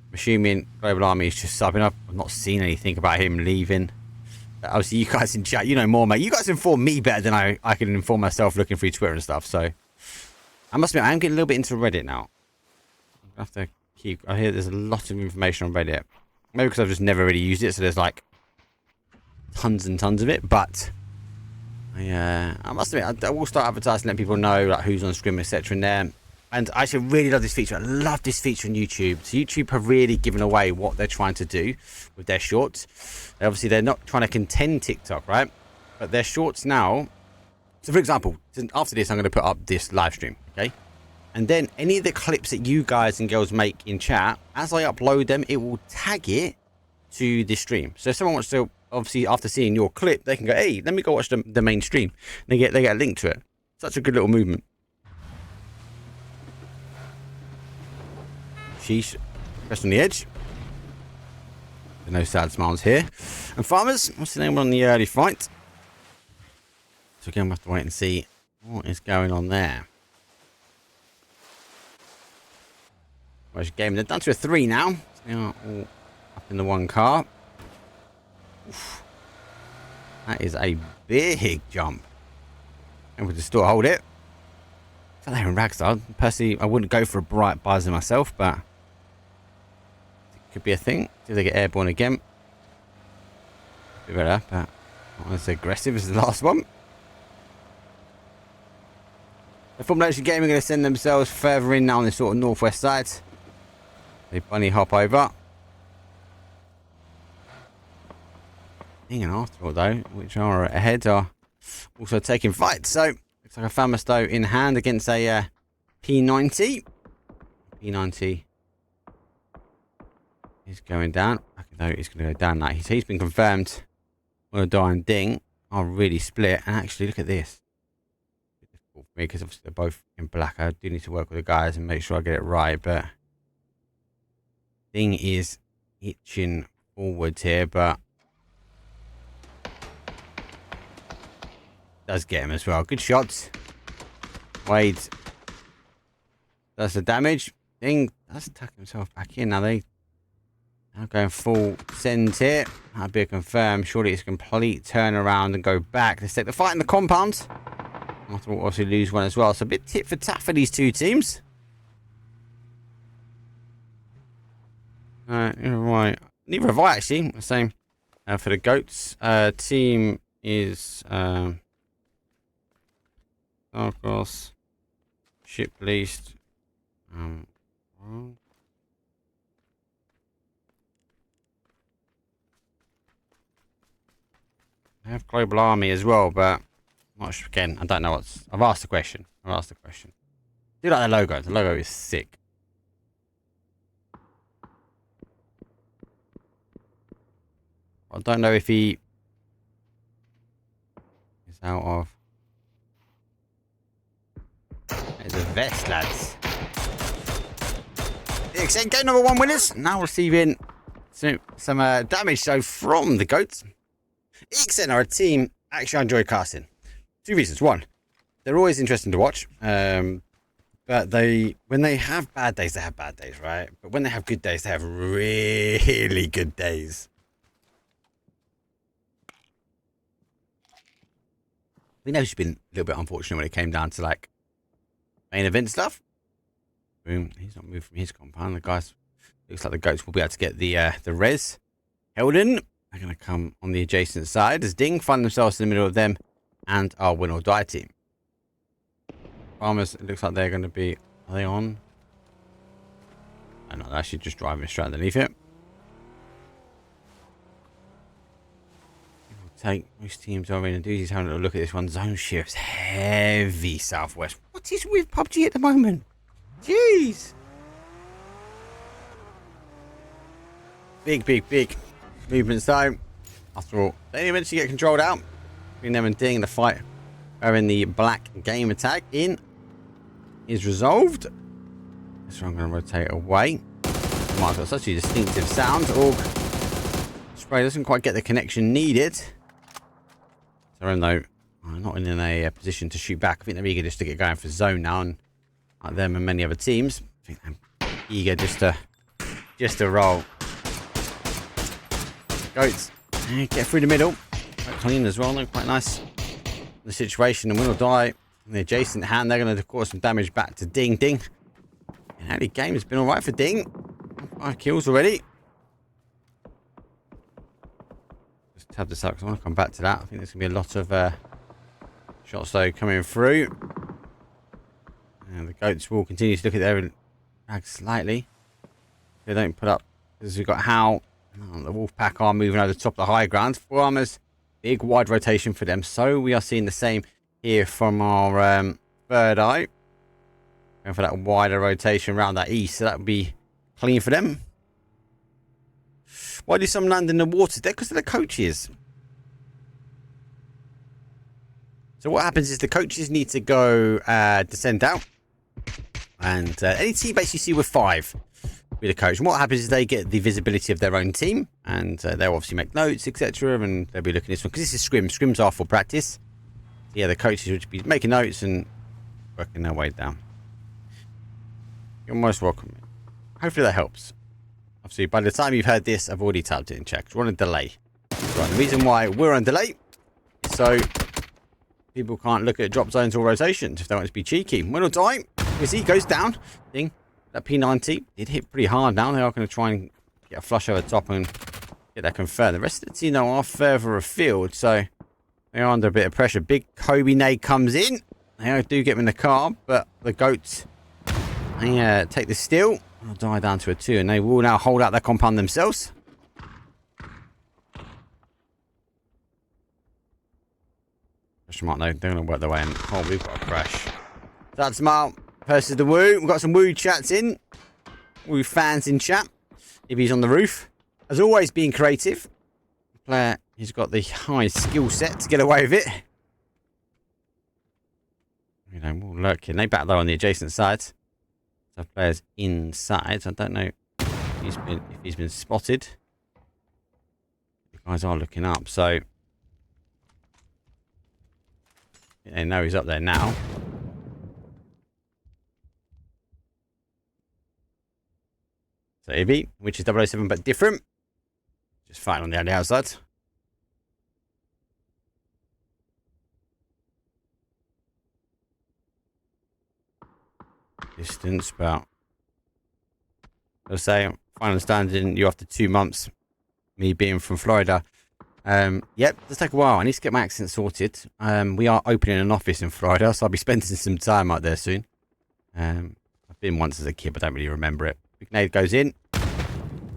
I'm assuming Global Army is just subbing up. I've not seen anything about him leaving. But obviously, you guys in chat, you know more, mate. You guys inform me better than I can inform myself looking through Twitter and stuff. So, I must admit, I am getting a little bit into Reddit now. I have to keep. I hear there's a lot of information on Reddit. Maybe because I've just never really used it, so there's like tons and tons of it. But I must admit, I will start advertising, letting people know like who's on Scrim, etc. in there. And I actually really love this feature. I love this feature on YouTube. So YouTube have really given away what they're trying to do with their shorts. Obviously, they're not trying to contend TikTok, right? But their shorts now. So, for example, after this, I'm going to put up this live stream, okay? And then any of the clips that you guys and girls make in chat, as I upload them, it will tag it to the stream. So if someone wants to, obviously, after seeing your clip, they can go, hey, let me go watch the main stream. They get a link to it. Such a good little movement. Sheesh. Pressed on the edge. No sad smiles here. And Farmers, what's the name on the early fight? So again, we'll have to wait and see what is going on there. Where's game? They're down to a 3 now. So they are all up in the 1 car. Oof. That is a big jump. And we'll just still hold it. I feel like they're in Ragstar. Personally, I wouldn't go for a bright buzzer myself, but could be a thing. See if they get airborne again. Be better, but not as aggressive as the last one. The Formulation Gaming are going to send themselves further in now on the sort of northwest side. They bunny hop over. Hanging after all though, which are ahead, are also taking fights. So looks like a Famasto in hand against a P90. P90. He's going down. No, he's going to go down now. He's been confirmed on a dying Ding. I'll really split. And actually, look at this. It's difficult for me because obviously they're both in black. I do need to work with the guys and make sure I get it right. But Ding is itching forwards here, but does get him as well. Good shots. Wade does the damage. Ding does tuck himself back in. Now they are going full send here. That'll be a confirm. Surely it's a complete turnaround and go back. Let's take the fight in the compound. After all, obviously lose one as well. So a bit tit for tat for these two teams. Right. Neither have I actually. The same for the goats. Team is Of course. Ship leased. They have global army as well, but not sure. Again, I don't know what's. I've asked the question. I do like the logo. The logo is sick. I don't know if he is out of. There's a vest, lads. Excellent. Game number 1 winners. Now receiving some damage so from the goats. EXN are a team actually I enjoy casting. 2 reasons. 1, they're always interesting to watch. But when they have bad days, they have bad days, right? But when they have good days, they have really good days. We know she's been a little bit unfortunate when it came down to like main event stuff. Boom. He's not moved from his compound. The guys, looks like the goats will be able to get the res held in. They're going to come on the adjacent side as Ding find themselves in the middle of them and our win or die team. Farmers, it looks like they're going to be. Are they on? No, they're actually just driving straight underneath it. Take most teams over and do is having a look at this one. Zone shifts heavy southwest. What is with PUBG at the moment? Jeez. Big movements though. After all, they eventually get controlled out. Between them and Ding, the fight in the black game attack in is resolved. So I'm going to rotate away. Mark's got such a distinctive sound. Org spray doesn't quite get the connection needed. So though, I'm not in a position to shoot back. I think they're eager just to get going for zone now, and like them and many other teams, I think they're eager just to roll. Goats get through the middle, quite clean as well. They're quite nice. The situation and win or die in the adjacent hand. They're going to cause some damage back to Ding. And early game has been all right for Ding. 5 kills already. Tab this up because I want to come back to that. I think there's going to be a lot of shots though coming through. And the goats will continue to look at their bag slightly. They don't put up because we've got Howl. The wolf pack are moving over the top of the high ground. 4 armors, big wide rotation for them. So we are seeing the same here from our third eye. Going for that wider rotation around that east. So that would be clean for them. Why do some land in the water? They're because of the coaches. So what happens is the coaches need to go descend out. And any team base you see with 5 with a coach. And what happens is they get the visibility of their own team. And they'll obviously make notes, etc. And they'll be looking at this one. Because this is Scrims. Scrims are for practice. So yeah, the coaches would be making notes and working their way down. You're most welcome. Hopefully that helps. Obviously, by the time you've heard this, I've already tapped it in check. We're on a delay. Right, the reason why we're on delay is so people can't look at drop zones or rotations if they want to be cheeky. Win or die. You see, goes down. Thing. That P90 did hit pretty hard now. They are going to try and get a flush over the top and get that confirmed. The rest of the team now are further afield, so they are under a bit of pressure. Big Kobe nade comes in. They do get them in the car, but the goats they take the steal. They'll die down to a 2, and they will now hold out their compound themselves. Question mark, though. They're going to work their way in. Oh, we've got a crash. That's Smart versus the Woo. We've got some Woo chats in. Woo fans in chat. If he's on the roof. As always, being creative. The player, he's got the high skill set to get away with it. You know, we'll lurk in. They back though on the adjacent sides. Players inside. I don't know if he's been spotted. The guys are looking up, so they know he's up there now. So Ibby, which is 007 but different. Just fighting on the outside. Distance, but I'll say, final understanding you after 2 months, me being from Florida, Yep, does take a while. I need to get my accent sorted. We are opening an office in Florida, so I'll be spending some time out there soon. I've been once as a kid, but I don't really remember it. Big nade goes in.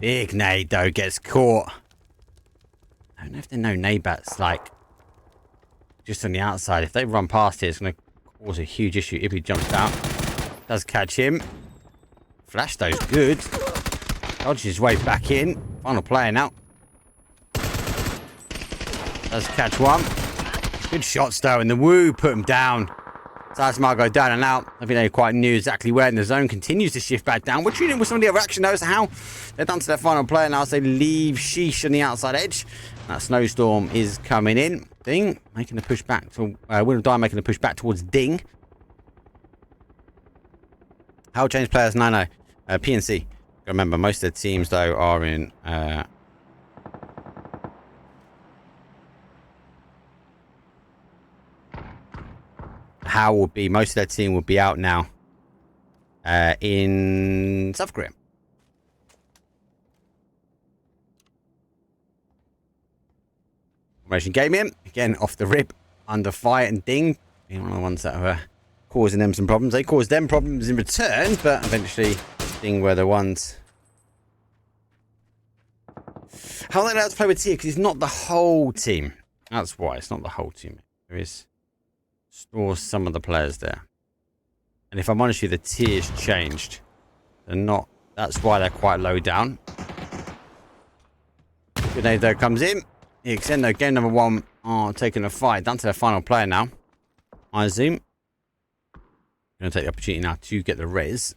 Big nade, though, gets caught. I don't know if they know nade bats, like, just on the outside. If they run past here, it's going to cause a huge issue if he jumps down. Does catch him. Flash, though's good. Dodges his way back in. Final player now. Does catch one. Good shots, though, and the woo put him down. Sizemar go down and out. I think they quite knew exactly where, and the zone continues to shift back down. We're treating with some of the other action, though, as to how they're down to their final player now, so they leave Sheesh on the outside edge. That snowstorm is coming in. Ding making the push back to Will Die making the push back towards Ding. How change players? No. PNC. Remember, most of their teams though are in. How will be most of their team will be out now. In South Korea. Formation Gaming, again off the rip, under fire, and Ding being one of the ones that are causing them some problems. They caused them problems in return, but eventually Ding were the ones. How they allowed to play with Tia? Because it's not the whole team. That's why it's not the whole team. There is stores some of the players there, and if I'm honest with you, the tiers changed. They're not. That's why they're quite low down. Grenade though comes in. The Extendo game number 1 are taking a fight. Down to their final player now. I zoom. Going to take the opportunity now to get the res.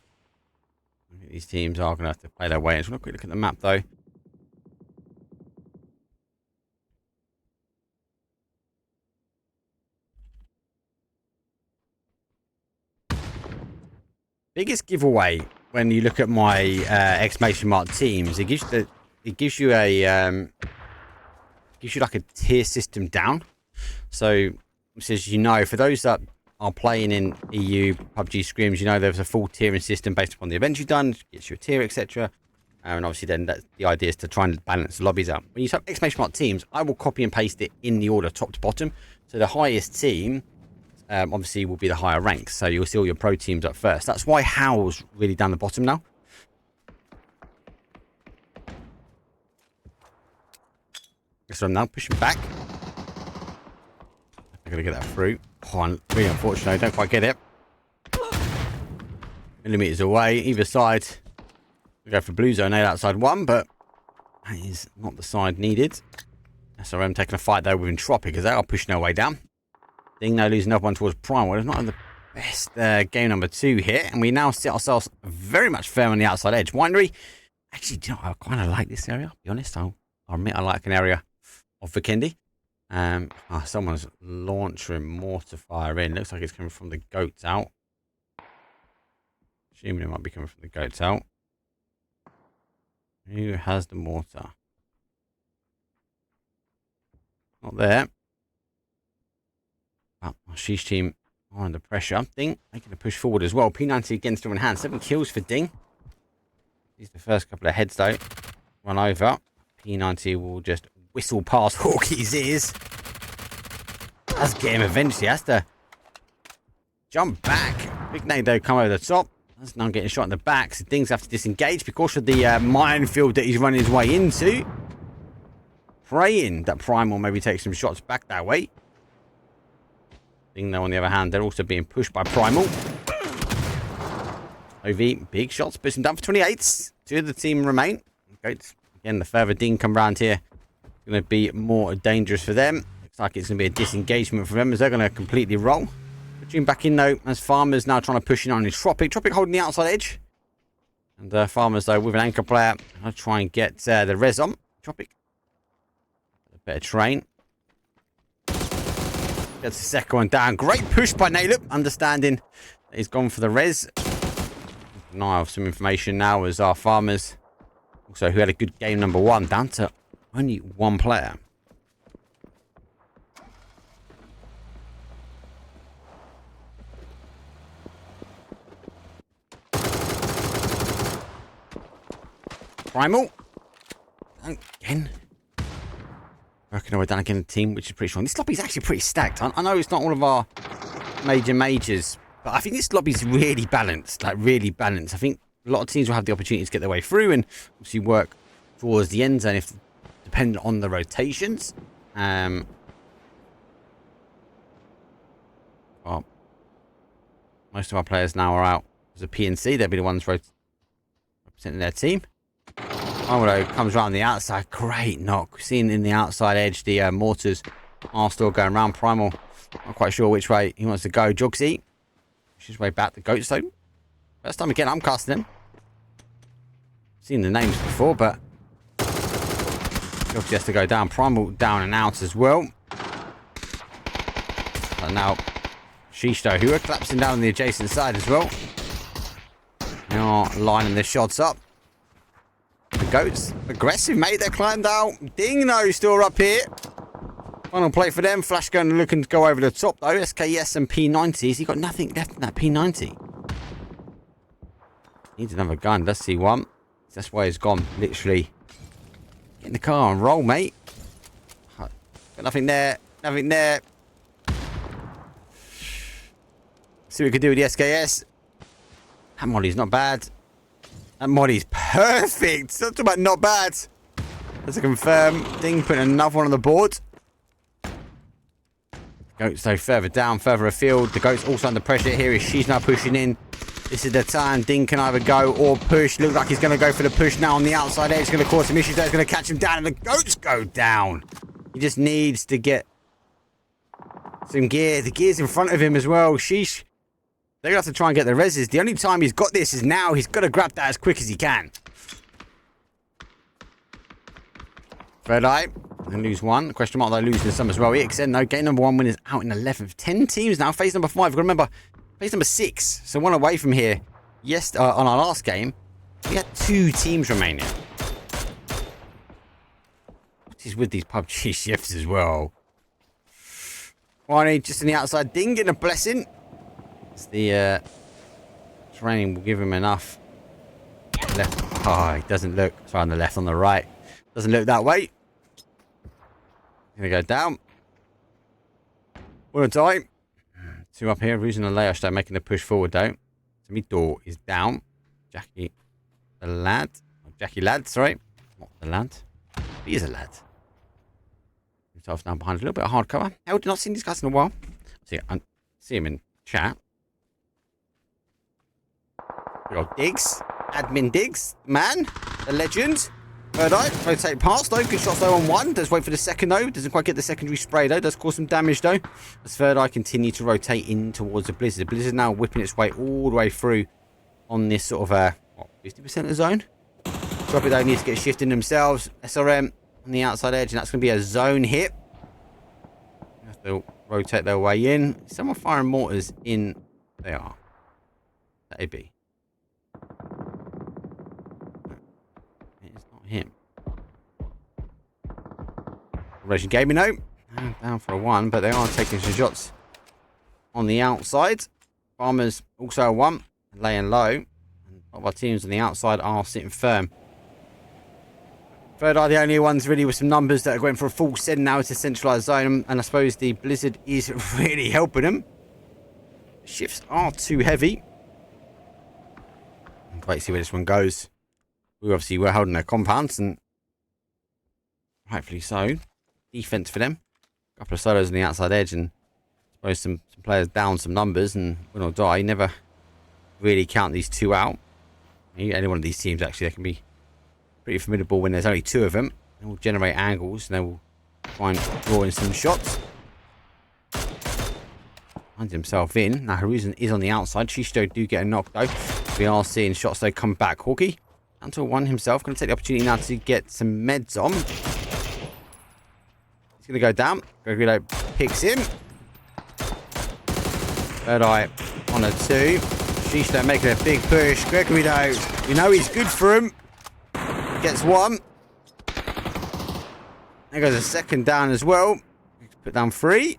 I think these teams are going to have to play their way. Just want a quick look at the map though. Biggest giveaway when you look at my exclamation mark teams, it gives you like a tier system down. So it says, you know, for those that are playing in EU PUBG Scrims, you know there's a full tiering system based upon the events you've done, gets you a tier, etc. And obviously then the idea is to try and balance the lobbies out. When you type exclamation mark teams, I will copy and paste it in the order top to bottom. So the highest team obviously will be the higher ranks. So you'll see all your pro teams up first. That's why Howl's really down the bottom now. So I'm now pushing back. I'm going to get that through. Oh, really unfortunate. I don't quite get it. Millimeters away, either side. We go for blue zone, outside 1, but that is not the side needed. SRM taking a fight there with Entropic as they are pushing their way down. Ding now losing another one towards Prime. Well, it's not the best game number 2 here, and we now sit ourselves very much firm on the outside edge. Winery, actually, do you know, I kind of like this area, I'll be honest. I'll admit I like an area of Vikendi. Someone's launching mortar fire in. Looks like it's coming from the goats out. Assuming it might be coming from the goats out. Who has the mortar? Not there. Oh, Sheesh team are under pressure. Ding making a push forward as well. P90 again still in hand. 7 kills for Ding. These are the first couple of heads though. Run over. P90 will just whistle past Hawkey's ears. That's get him eventually. Has to jump back. Big nade though come over the top. That's now getting shot in the back. So Dings have to disengage because of the minefield that he's running his way into. Praying that Prime will maybe take some shots back that way. Ding though on the other hand, they're also being pushed by Primal. OV, big shots, puts him down for 28s. 2 of the team remain. Goats. Again, the further Ding come round here, going to be more dangerous for them. Looks like it's going to be a disengagement for them as they're going to completely roll. Pushing back in though, as Farmers now trying to push in on his Tropic. Tropic holding the outside edge. And Farmers though with an anchor player. I'll try and get the res on. Tropic. A better train. Gets the second one down. Great push by Naylup. Understanding that he's gone for the res. Now I have some information now as our Farmers. Also who had a good game number 1. Down to only 1 player. Primal. Again. Working our way down again the team, which is pretty strong. This lobby's actually pretty stacked. I know it's not all of our majors, but I think this lobby's really balanced. Like, really balanced. I think a lot of teams will have the opportunity to get their way through and obviously work towards the end zone if dependent on the rotations. Well, most of our players now are out as a PNC. They'll be the ones representing their team. Armado comes around the outside. Great knock. Seen in the outside edge, the mortars are still going around. Primal, not quite sure which way he wants to go. Jogsy, his way back. The Goats, though. First time again, I'm casting him. Seen the names before, but Jogsy has to go down. Primal down and out as well. But now, Shisto, who are collapsing down on the adjacent side as well. They are lining the shots up. The Goats, aggressive, mate. They're climbed out. Dingno still up here. Final play for them. Flash gun looking to go over the top, though. SKS and P90s. He got nothing left in that P90. Needs another gun. Let's see one. That's why he's gone. Literally. Get in the car and roll, mate. Got nothing there. Nothing there. See what we can do with the SKS. That Molly's not bad. That Molly's perfect. Talk about not bad. Let's confirm. Ding putting another one on the board. Goats, though, further down, further afield. The Goats also under pressure here. She's now pushing in. This is the time. Ding can either go or push. Looks like he's going to go for the push now on the outside edge. It's going to cause some issues there. It's going to catch him down, and the Goats go down. He just needs to get some gear. The gear's in front of him as well. Sheesh. They're going to have to try and get the reses. The only time he's got this is now. He's got to grab that as quick as he can. Third eye. And lose one. Question mark, they're losing some as well. EXN, no. Game number 1 win is out in 11th. 10 teams now. Phase number 5. We've got to remember, phase number 6. So one away from here. Yes, on our last game, we had 2 teams remaining. He's with these PUBG shifts as well. Ronnie just in the outside. Ding getting a blessing. It's the training will give him enough. Left. Oh, he doesn't look. Sorry, on the left, on the right. Doesn't look that way. Gonna go down. Wanna die. 2 up here. Losing the layout. Start making a push forward though. So door is down. Jackie the lad. Oh, Jackie lad, sorry. Not the lad. He is a lad. Himself down behind a little bit of hard cover. Hell, not seen these guys in a while. See him in chat. We got Diggs. Admin Diggs. Man. The legend. Third eye. Rotate past though. Good shots though on one. Does wait for the second though. Doesn't quite get the secondary spray though. Does cause some damage though. As third eye continue to rotate in towards the Blizzard. The Blizzard now whipping its way all the way through on this sort of 50% of the zone. Drop it though. Needs to get shifting themselves. SRM on the outside edge, and that's going to be a zone hit. Have to rotate their way in. Someone firing mortars in. They are. That A B. It's not him. Relation gaming though. Down for a 1, but they are taking some shots on the outside. Farmers also a 1, laying low. And a lot of our teams on the outside are sitting firm. Third are the only ones really with some numbers that are going for a full send now to centralised zone, and I suppose the Blizzard is really helping them. Shifts are too heavy. Wait to see where this one goes. We obviously were holding their compounds, and rightfully so. Defense for them. A couple of solos on the outside edge, and I suppose some players down some numbers and win or die. Never really count these 2 out. Any one of these teams actually, they can be pretty formidable when there's only 2 of them. They will generate angles, and they will try and draw in some shots. Finds himself in. Now Haruzen is on the outside. Shisto do get a knock though. We are seeing shots though come back. Hawkeye down to a 1 himself. Going to take the opportunity now to get some meds on. He's going to go down. Gregory picks him. Third eye on a 2. Shisto making a big push. Gregory though, you know he's good for him. Gets 1. There goes a second down as well. Put down 3.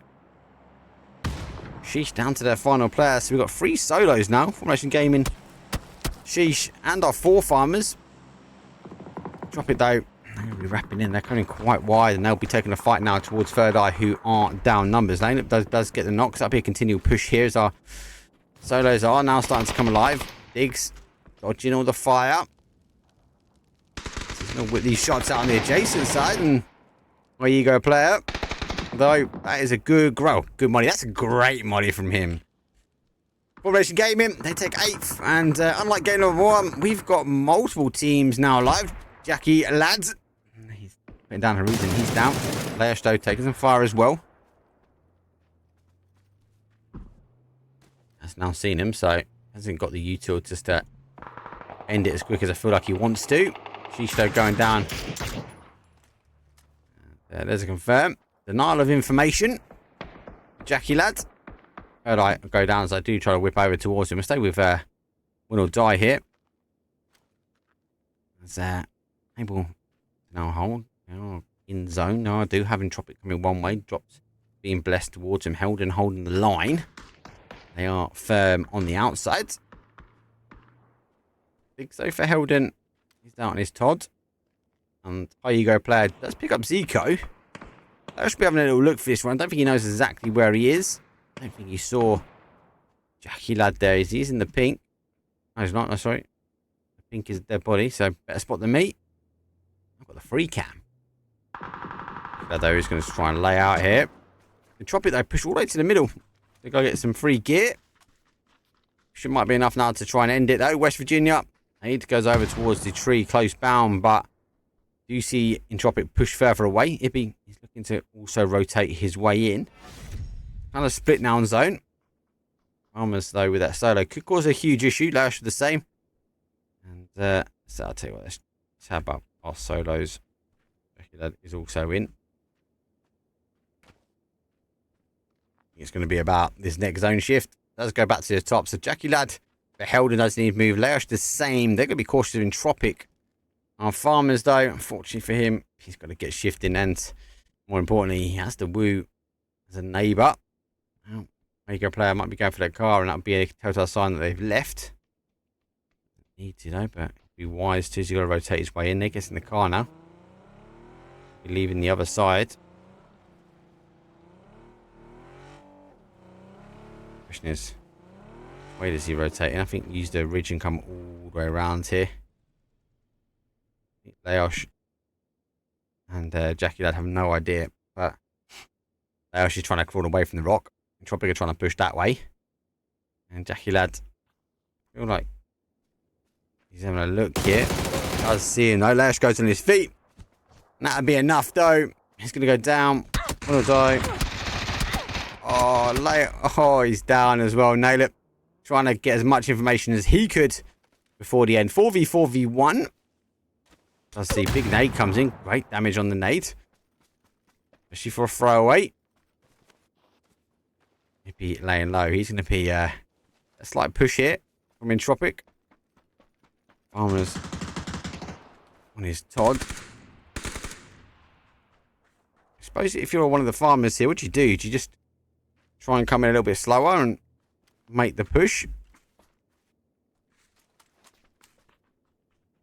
Sheesh down to their final player. So we've got 3 solos now. Formation Gaming, Sheesh, and our 4 farmers. Drop it though. They're going to be wrapping in. They're coming quite wide, and they'll be taking a fight now towards Third Eye, who aren't down numbers. Lineup does get the knocks. That'll be a continual push here as our solos are now starting to come alive. Diggs dodging all the fire. He's going to whip these shots out on the adjacent side, and where you go, player. Though, that is a good grow. Good money. That's a great money from him. Formation Gaming, they take 8th. And unlike game number 1, we've got multiple teams now live. Jackie Lads. He's putting down Haruzen. He's down. Leosto taking some fire as well. Has now seen him, so hasn't got the util just to end it as quick as I feel like he wants to. Shisto going down. There's a confirm. Denial of information. Jackie Lad. Third Eye go down as I do try to whip over towards him. I stay with win or die here. As able to now hold. In zone. No, I do have Entropic coming one way. Drops being blessed towards him. Held and holding the line. They are firm on the outside. Big so for Helden. He's down on his Todd. And Go player does pick up Zico. I should be having a little look for this one. I don't think he knows exactly where he is. I don't think he saw Jackie Lad there. He's in the pink. No, he's not. No, sorry. The pink is a dead body, so better spot than me. I've got the free cam. Though he's going to try and lay out here. Entropic though, push all the way to the middle. They go get some free gear. Should might be enough now to try and end it though. West Virginia. He goes over towards the tree, close bound, but do you see Entropic push further away? Ibby is looking to also rotate his way in. Kind of split now in zone. Farmers though with that solo could cause a huge issue. Lash the same. And so I'll tell you what, let's have about our solos. That is also in. It's going to be about this next zone shift. Let's go back to the top. So Jackie Lad, but Helden doesn't need to move. Laosh the same. They're going to be cautious of Entropic. Our Farmers though, unfortunately for him, he's got to get shifting, and more importantly, he has to woo as a neighbour. Well, Go player might be going for their car, and that'll be a telltale sign that they've left. Need to though, but be wise to. He's got to rotate his way in. They get in the car now. Be leaving the other side. Question is, where does he rotate in? I think use the ridge and come all the way around here. Laosh and Jackie Lad have no idea, but Laosh is trying to crawl away from the rock. Entropic are trying to push that way, and Jackie Lad I feel like he's having a look here. Does see him though. Laosh goes on his feet. And that'll be enough though. He's gonna go down. Will die. Oh, he's down as well. Nail it. Trying to get as much information as he could before the end. 4v1. Let's see, big nade comes in. Great damage on the nade. Especially for a throwaway. He'd be laying low. He's going to be a slight push here from Entropic. Farmers on his Todd. I suppose if you're one of the farmers here, what do? Do you just try and come in a little bit slower and make the push?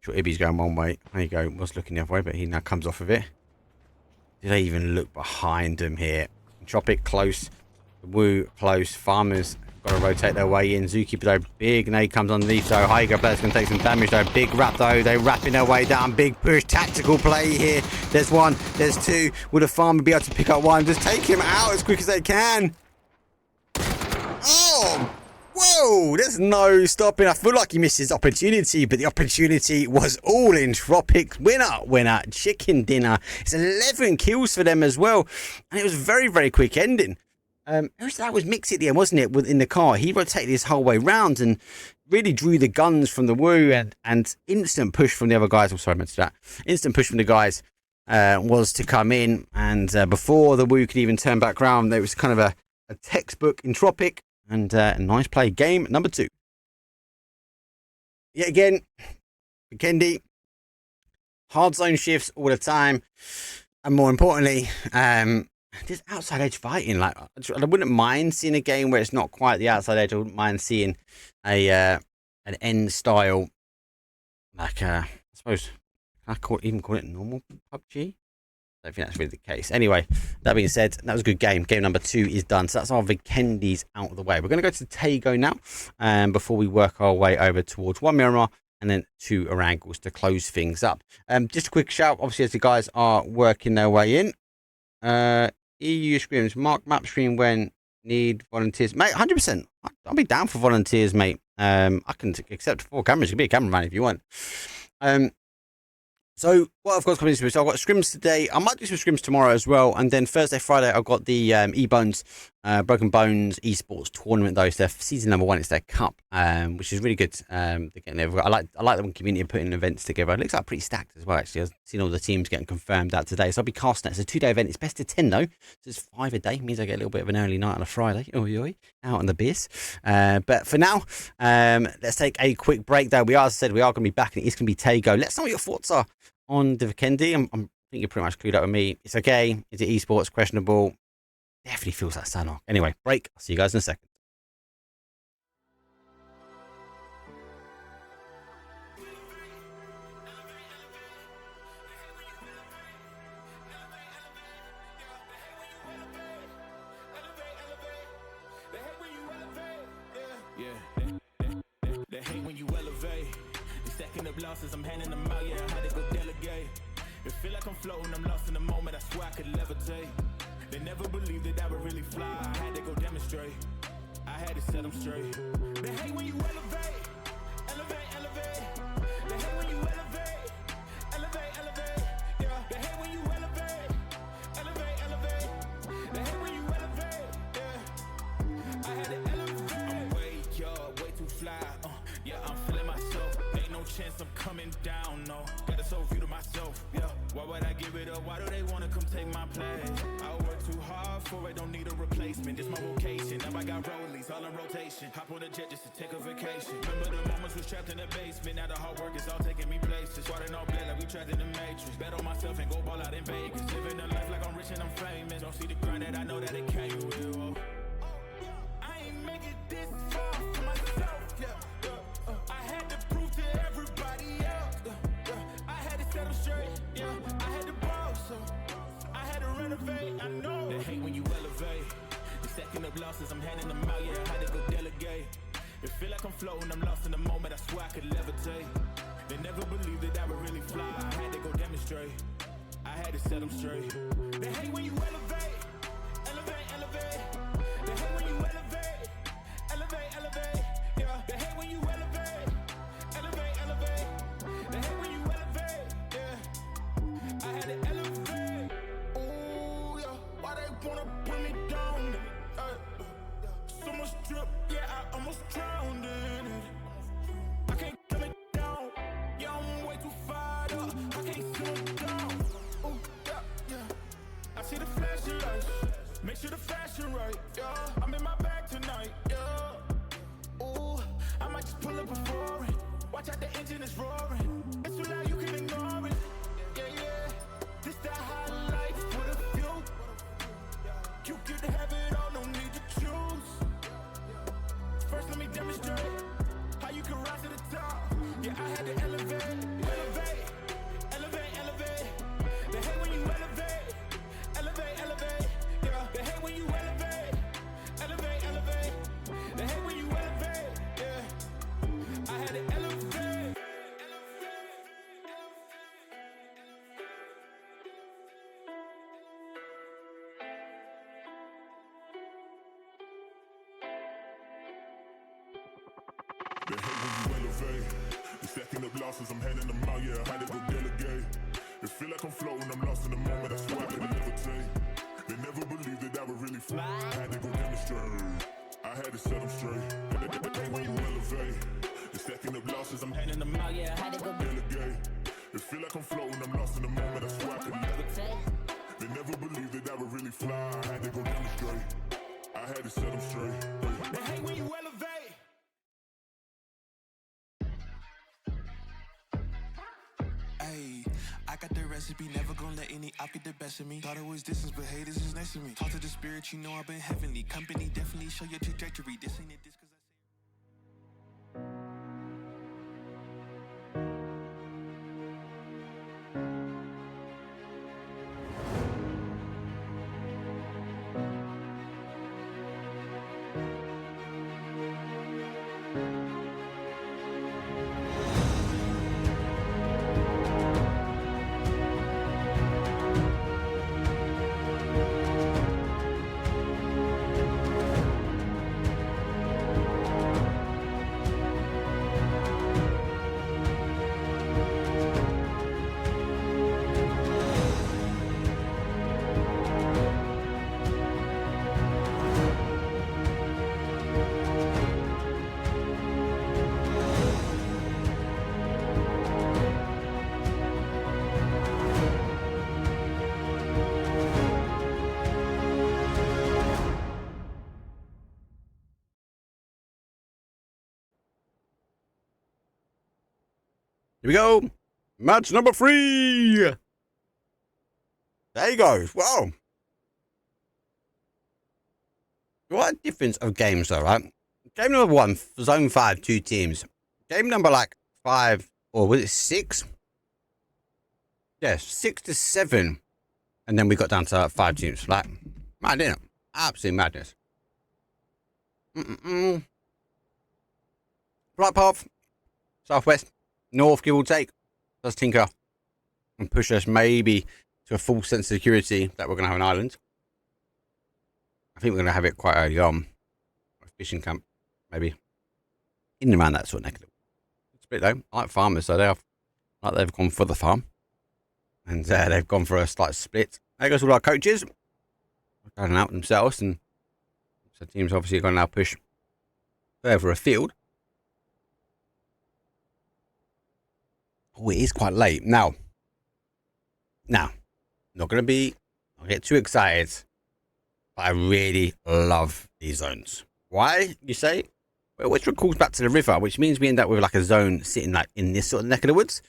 Sure, Ibby's going one way. There you go. Was looking the other way, but he now comes off of it. Did they even look behind him here? Entropic close. Woo close. Farmers got to rotate their way in. Zuki, though, big nade comes underneath. So Hygo player's going to take some damage, though. Big wrap, though. They're wrapping their way down. Big push. Tactical play here. There's one. There's two. Will the farmer be able to pick up one? Just take him out as quick as they can. Oh! Whoa, there's no stopping. I feel like he missed his opportunity, but the opportunity was all Entropic. Winner, chicken dinner. It's 11 kills for them as well. And it was very, very quick ending. That was Mix at the end, wasn't it, within the car? He rotated his whole way round and really drew the guns from the Woo, and instant push from the other guys. I'm sorry, I meant to that. Instant push from the guys was to come in. And before the Woo could even turn back round, there was kind of a textbook Entropic. And a nice play. Game number 2. Yet again, Kendi. Hard zone shifts all the time. And more importantly, just outside edge fighting. Like, I wouldn't mind seeing a game where it's not quite the outside edge. I wouldn't mind seeing an end style, like I suppose I even call it normal PUBG? I don't think that's really the case. Anyway, that being said, that was a good game. Game number 2 is done. So that's our Vikendi out of the way. We're going to go to Tago now before we work our way over towards 1 Miramar and then 2 Orangles to close things up. Just a quick shout, obviously, as the guys are working their way in. EU Scrims, mark map stream when need volunteers. Mate, 100%. I'll be down for volunteers, mate. I can accept 4 cameras. You can be a cameraman if you want. So what I've got coming into this, I've got scrims today. I might do some scrims tomorrow as well, and then Thursday, Friday, I've got the eBones, Broken Bones esports tournament. Though it's their season number 1, it's their cup, which is really good. They're getting there. I like the community putting events together. It looks like pretty stacked as well. Actually, I've seen all the teams getting confirmed out today. So I'll be casting it. It's a 2-day event. It's best of 10 though, so it's 5 a day. Means I get a little bit of an early night on a Friday. Out on the beers. But for now, let's take a quick break. Though we are, as I said, we are going to be back, and it's going to be Tago. Let's know what your thoughts are on the Vikendi. I think you're pretty much clued up with me. It's okay. Is it esports? Questionable. Definitely feels like Sanok. Anyway, break. I'll see you guys in a second. They hate when you elevate. They stacking up losses, I'm handing them out, yeah, I had to go delegate. It feel like I'm floating, I'm lost in the moment, I swear I could levitate. They never believed that I would really fly, I had to go demonstrate. I had to set them straight. They hate when you elevate. Elevate, elevate. They hate when you elevate. Elevate, elevate. Yeah, they hate when you elevate. Elevate, elevate. They hate when you elevate. Yeah, I had to elevate. I'm way too fly. Yeah, I'm feeling myself. Ain't no chance I'm coming down, no. Got a soul view to myself, yeah. Why would I give it up? Why do they wanna come take my place? I work too hard for it, don't need a replacement. This my vocation. Now I got rollies all in rotation. Hop on a jet just to take a vacation. Remember the moments was trapped in the basement. Now the hard work is all taking me places. Water all blood like we trapped in the matrix. Bet on myself and go ball out in Vegas. Living a life like I'm rich and I'm famous. Don't see the grind that I know that it came with. Oh. I ain't make it this far for myself, yeah. I had to prove to everybody else. I had to set them straight, yeah. I had to ball, so I had to renovate. I know they hate when you elevate. They stacking up losses, I'm handing them out, yeah. I had to go delegate. It feel like I'm floating, I'm lost in the moment. I swear I could levitate. They never believed that I would really fly. I had to go demonstrate. I had to set them straight. They hate when you elevate. Elevate, elevate. They hate when you elevate. Elevate, elevate. Yeah, they hate when you elevate. Elevate, elevate. They hate when you elevate. Yeah, I had to elevate. Ooh, yeah, why they wanna put me down? So much drip, yeah, I almost drowned in it. I can't come it down. Yeah, I'm way too fired up. I can't slow down. Ooh, yeah, yeah. I see the flashing lights. Make sure the fashion right, yeah. I'm in my bag tonight, yeah. Ooh, I might just pull up before it. Watch out, the engine is roaring. It's too loud, you can ignore it. Yeah, yeah. This that high life for the few. You get to have it all, no need to choose. First, let me demonstrate how you can rise to the top. Yeah, I had to elevate, elevate, elevate, elevate. They hate when you elevate, elevate, elevate. Yeah, they hate when you elevate, elevate, elevate. They hate when you elevate. Yeah, I had to elevate. They hate when you elevate. They stacking up losses, I'm handing them out, yeah, I had to go delegate. It feel like I'm floating, I'm lost in the moment, I swear I could levitate. They never believed that I would really fly, I had to go demonstrate. I had to set them straight. They hate when you elevate. They stacking up losses, I'm handing them out, yeah, I had to go delegate. It feel like I'm floating, I'm lost in the moment, I swear I could levitate. They never believed that I would really fly, I had to go demonstrate. I had to set them straight. They hate when you elevate. Ayy, I got the recipe, never gonna let any op get the best of me. Thought it was distance, but haters is next to me. Talk to the spirit, you know I've been heavenly. Company definitely show your trajectory. This ain't it, this cause I say. Here we go. Match number 3. There you go. Wow. What a difference of games, though, right? Game number 1, Zone 5, 2 teams. Game number, like, 5, or was it 6? Yeah, 6 to 7. And then we got down to 5 teams. Like, mad, innit? Absolute madness. Right path. Southwest. North, give or take. Does tinker. And push us maybe to a full sense of security that we're going to have an island. I think we're going to have it quite early on. A fishing camp, maybe. In and around that sort of neck. Split though. I like farmers, so they've gone for the farm. And they've gone for a slight split. There goes all our coaches. Going out themselves. And so teams obviously are going to now push further afield. Oh, it is quite late. Now, not going to get too excited, but I really love these zones. Why, you say? Well, which recalls back to the river, which means we end up with like a zone sitting like in this sort of neck of the woods.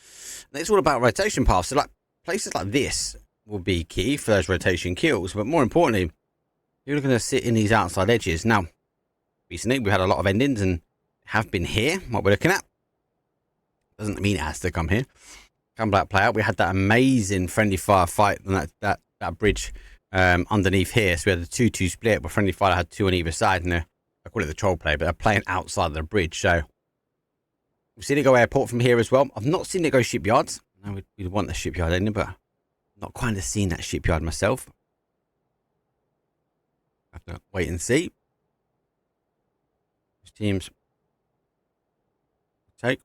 And it's all about rotation paths. So like places like this will be key for those rotation kills, but more importantly, you're going to sit in these outside edges. Now, recently we had a lot of endings and have been here, what we're looking at. Doesn't mean it has to come here. Come back, play out. We had that amazing friendly fire fight on that bridge underneath here. So we had a 2-2 split, but friendly fire had 2 on either side. And I call it the troll play, but they're playing outside of the bridge. So we've seen it go airport from here as well. I've not seen it go shipyards. I know we'd want the shipyard ending, but I'm not kind of seen that shipyard myself. Have to wait and see. These teams take.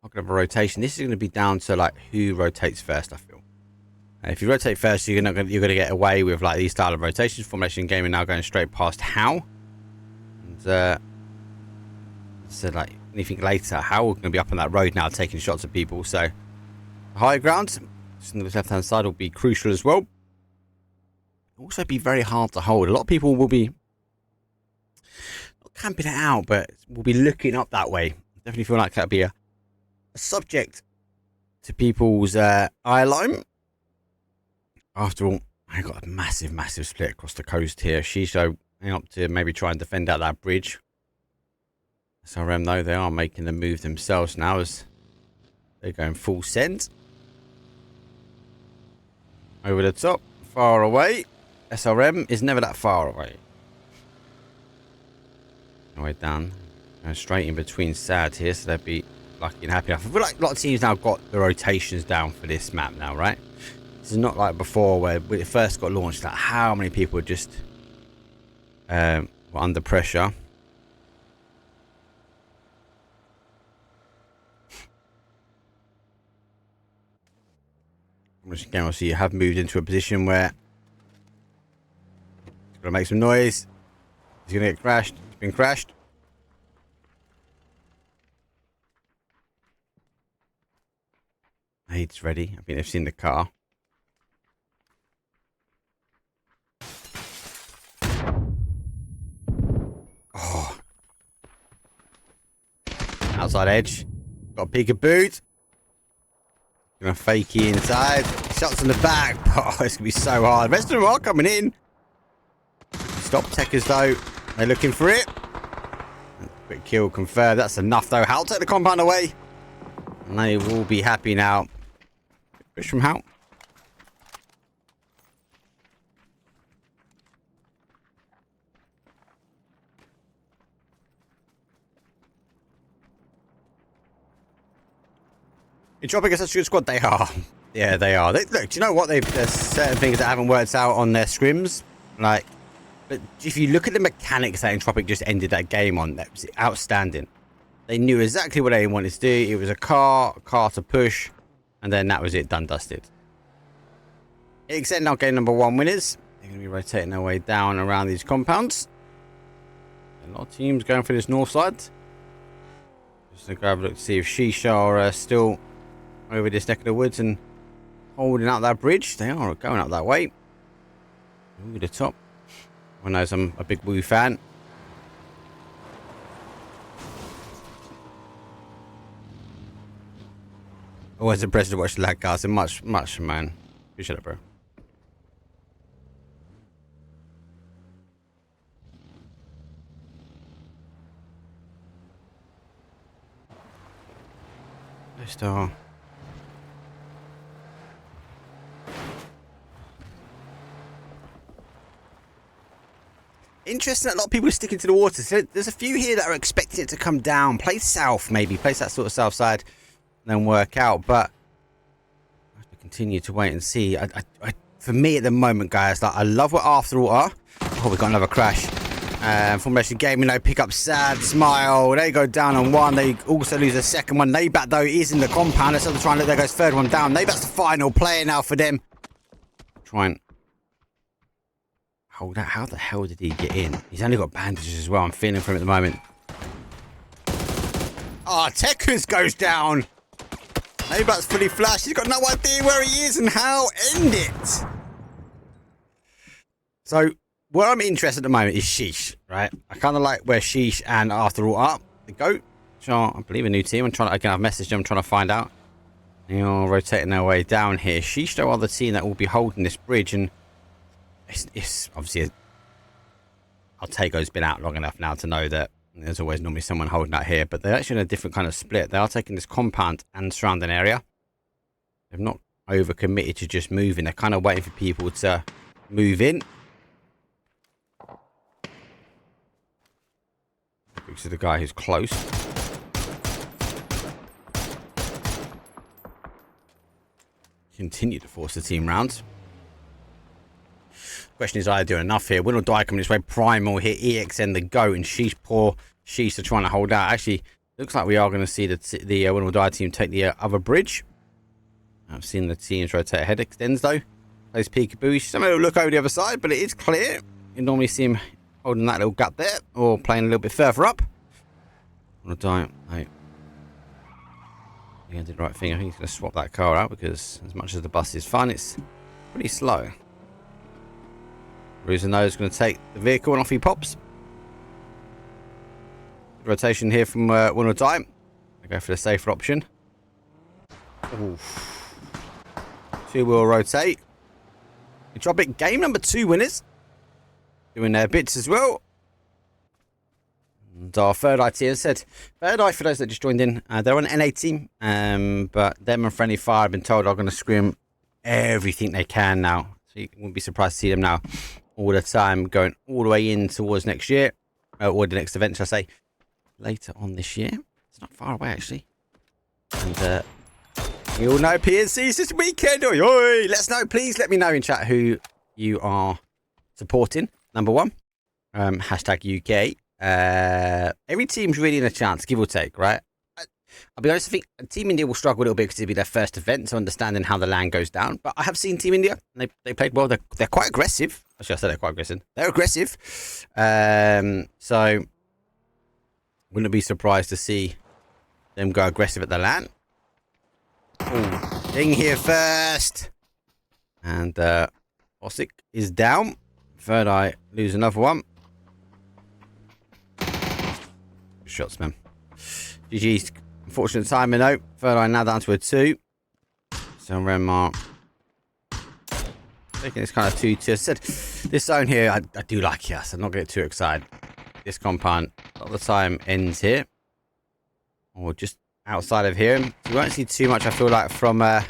Not going to have a rotation. This is going to be down to like who rotates first, I feel. If you rotate first, you're going to get away with like these style of rotations. Formation gaming now going straight past How. And so like anything later, How we're going to be up on that road now, taking shots at people. So high ground, just on the left hand side, will be crucial as well. Also be very hard to hold. A lot of people will be not camping it out, but will be looking up that way. Definitely feel like that'll be a subject to people's eye line. After all, I got a massive split across the coast here. Shisho up to maybe try and defend out that bridge. SRM though, they are making the move themselves now as they're going full send. Over the top, far away. SRM is never that far away. Way down, going straight in between Sad here, so they'd be lucky and happy enough. I feel like a lot of teams now got the rotations down for this map now, right? This is not like before where when it first got launched, like how many people just were under pressure. Again, obviously you have moved into a position where it's going to make some noise. He's going to get crashed. It's been crashed. It's ready. I think they've seen the car. Oh. Outside edge. Got a peekaboo. Gonna fake it inside. Shots in the back. Oh, it's gonna be so hard. The rest of them are coming in. Stop techers though. They're looking for it. Quick kill confirmed. That's enough though. Hal take the compound away. And they will be happy now. Push from Hal. Entropic is such a good squad. They are. Yeah, they are. Look, do you know what? There's certain things that haven't worked out on their scrims. Like, but if you look at the mechanics that Entropic just ended that game on, that was outstanding. They knew exactly what they wanted to do. It was a car to push, and then that was it, done, dusted. Extend our game number 1 winners. They're going to be rotating their way down around these compounds. A lot of teams going for this north side. Just to grab a look to see if Shisha are still over this neck of the woods and holding out that bridge. They are going up that way. Ooh, the top. I know I'm a big Woo fan. Always impressed to watch the lag cast. Much, man. Appreciate it, bro. Star. Interesting that a lot of people are sticking to the water. So there's a few here that are expecting it to come down. Play south, maybe. Place that sort of south side and then work out. But I have to continue to wait and see. For me at the moment, guys, like, I love what After All are. Oh, we got another crash. Formation Gaming, though, pick up Sad, Smile. They go down on one. They also lose a second one. Naybat, though, is in the compound. Let's try and let there goes third one down. Naybat's the final player now for them. Try and hold that. How the hell did he get in? He's only got bandages as well. I'm feeling for him at the moment. Ah, Tekers goes down. Naybat's fully flashed. He's got no idea where he is and how. End it. So, where I'm interested at the moment is Sheesh, right? I kind of like where Sheesh and After All are. The GOAT, I believe a new team. I've messaged them, trying to find out. They're rotating their way down here. Sheesh, though, are the team that will be holding this bridge. And it's obviously... Altego's been out long enough now to know that there's always normally someone holding out here. But they're actually in a different kind of split. They are taking this compound and surrounding area. They've not overcommitted to just moving. They're kind of waiting for people to move in. To the guy who's close. Continue to force the team round. Question is, are they doing enough here? Win or die coming this way. Primal here. EXN the GOAT and Sheesh. Poor Sheesh are trying to hold out. Actually, looks like we are going to see the Win or die team take the other bridge. I've seen the teams rotate ahead. Extends though. Plays Peekaboo. Some will look over the other side, but it is clear. You normally see him holding that little gap there, or playing a little bit further up. I'm gonna die. No. He did the right thing. I think he's gonna swap that car out because, as much as the bus is fun, it's pretty slow. Ruzano is gonna take the vehicle and off he pops. Good rotation here from Win or Die. I go for the safer option. Oof. 2-wheel rotate. Entropic game number 2 winners. Doing their bits as well. And our Third Eye team said, Third Eye, for those that just joined in, they're on an NA team, but them and Friendly Fire have been told are going to scrim everything they can now. So you wouldn't be surprised to see them now all the time, going all the way in towards next year, or the next event, shall I say, later on this year. It's not far away, actually. And you all know PNC's this weekend. Oi, oi. Let us know, please. Let me know in chat who you are supporting. Number 1, hashtag UK. Every team's really in a chance, give or take, right? I'll be honest, I think Team India will struggle a little bit because it'll be their first event, so understanding how the land goes down. But I have seen Team India, and they played well. They're quite aggressive. Actually, I said they're quite aggressive. They're aggressive. So, wouldn't be surprised to see them go aggressive at the land. Ooh, Ding here first. And Osick is down. Third Eye lose another one. Good shots, man. GG's. Unfortunate timing though. Third Eye now down to a 2. So Renmark taking this kind of 2-2. I said this zone here, I do like it. So I'm not getting too excited. This compound a lot of the time ends here, or just outside of here. So you won't see too much, I feel like, from our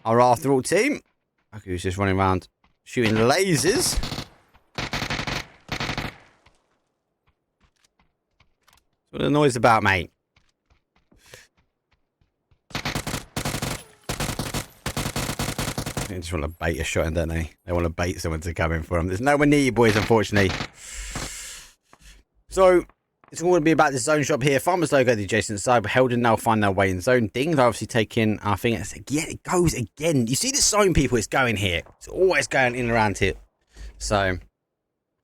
After All team. Who's just running around shooting lasers. What the noise about, mate? They just want to bait a shot in, don't they? They want to bait someone to come in for them. There's no one near you, boys, unfortunately. So, it's all going to be about the zone shop here. Farmers logo, the adjacent side. But Helden now find their way in zone. Ding, they're obviously taking, I think it's, yeah, it goes again. You see the zone, people, it's going here. It's always going in and around here. So,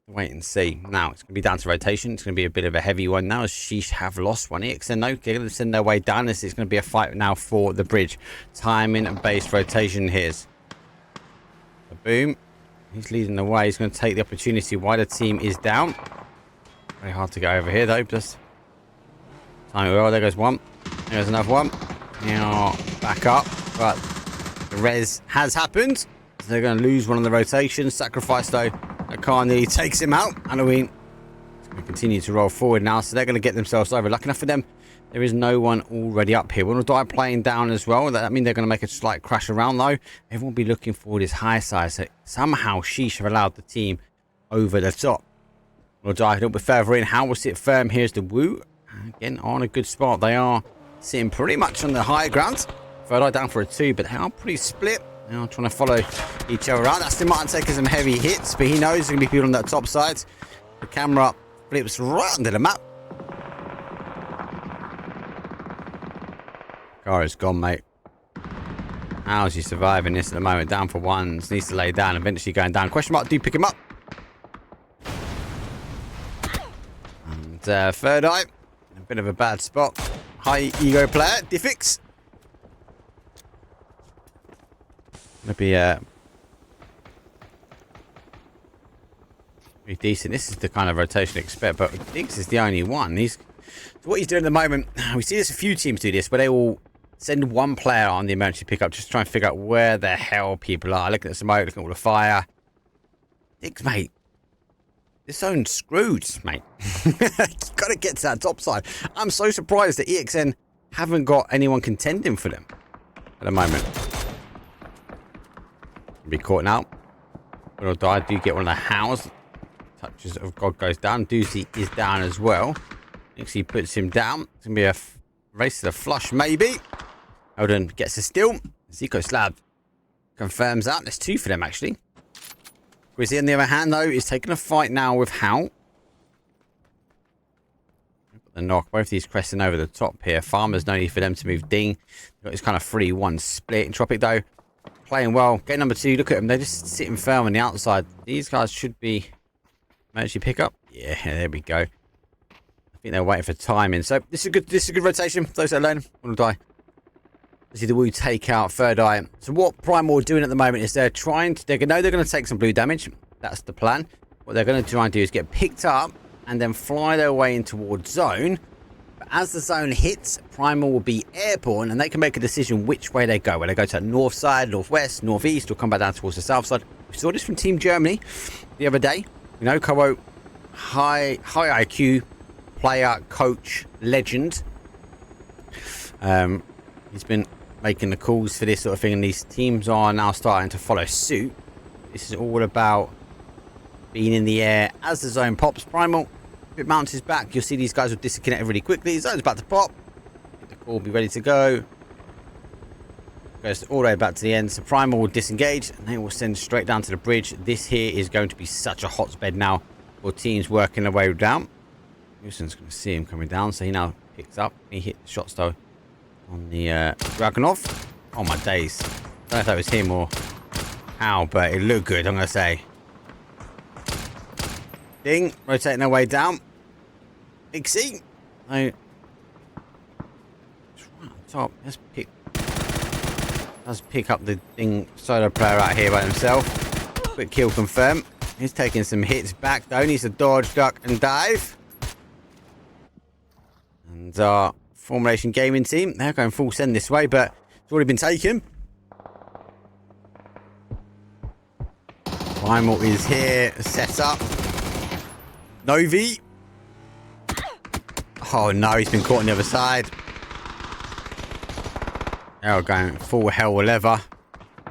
wait and see. Now, it's going to be down to rotation. It's going to be a bit of a heavy one now as Sheesh have lost one. EXN, no, they're going to send their way down. This is going to be a fight now for the bridge. Timing and base rotation here. Boom. He's leading the way. He's going to take the opportunity while the team is down. Very hard to go over here, though. Just time it well. There goes one. There's another one. Now, back up. But the res has happened. So they're going to lose one on the rotation. Sacrifice, though. Car nearly takes him out. Halloween is going to continue to roll forward now, so they're going to get themselves over. Lucky enough for them, there is no one already up here. We'll die playing down as well. That means they're going to make a slight crash around, though. Everyone will be looking for this high side, so somehow Sheesh have allowed the team over the top. We'll dive a little bit further in. How will sit firm? Here's the Woo. Again, on a good spot. They are sitting pretty much on the higher ground. Third eye down for a 2, but they are pretty split. Now trying to follow each other around. Aston Martin taking some heavy hits, but he knows there's going to be people on that top side. The camera flips right under the map. Car is gone, mate. How's he surviving this at the moment? Down for ones. Needs to lay down. Eventually going down. Question mark. Do pick him up. And third eye. A bit of a bad spot. High ego player. Diffix. Gonna be pretty decent. This is the kind of rotation I expect, but Diggs is the only one. So what he's doing at the moment, we see this a few teams do this, where they will send one player on the emergency pickup, just try and figure out where the hell people are. Looking at the smoke, looking at all the fire. Diggs, mate, this zone's screwed, mate. You gotta get to that top side. I'm so surprised that EXN haven't got anyone contending for them at the moment. Be caught now. Will die. Do get one of the house. Touches of God goes down. Doozy is down as well. Nixie puts him down. It's going to be a race to the flush, maybe. Holden gets a steal. Zico Slab confirms that. There's 2 for them, actually. Grizzy, on the other hand, though, is taking a fight now with Hal. The knock. Both these cresting over the top here. Farmers, no need for them to move. Ding. Got this kind of 3-1 split. Entropic, though, playing well. Game number 2, look at them. They're just sitting firm on the outside. These guys should be emergency pick up. Yeah, there we go. I think they're waiting for timing. So this is a good rotation. Those that are alone will die. See the Woo take out third eye. So what Primal are doing at the moment is they're going to take some blue damage. That's the plan. What they're going to try and do is get picked up and then fly their way in towards zone. But as the zone hits, Primal will be airborne and they can make a decision which way they go. Whether they go to the north side, northwest, northeast, or come back down towards the south side. We saw this from Team Germany the other day. You know, Kowo, high IQ player, coach, legend. He's been making the calls for this sort of thing, and these teams are now starting to follow suit. This is all about being in the air as the zone pops. Primal, if it mounts his back, you'll see these guys will disconnect really quickly. The zone's about to pop. Get the call, be ready to go. Goes all the way back to the end. So Primal will disengage, and they will send straight down to the bridge. This here is going to be such a hotbed now for teams working their way down. Newson's going to see him coming down, so he now picks up. He hit the shots, though, on the Dragunov. Oh, my days. I don't know if that was him or how, but it looked good, I'm going to say. Ding. Rotating their way down. Big C. No. It's right on top. Let's pick up the Ding solo player out here by himself. Quick kill confirm. He's taking some hits back, though. Needs to dodge, duck, and dive. And our Formulation Gaming team, they're going full send this way, but it's already been taken. Primal is here, set up. Novi. Oh no, he's been caught on the other side. They're going full hell with leather.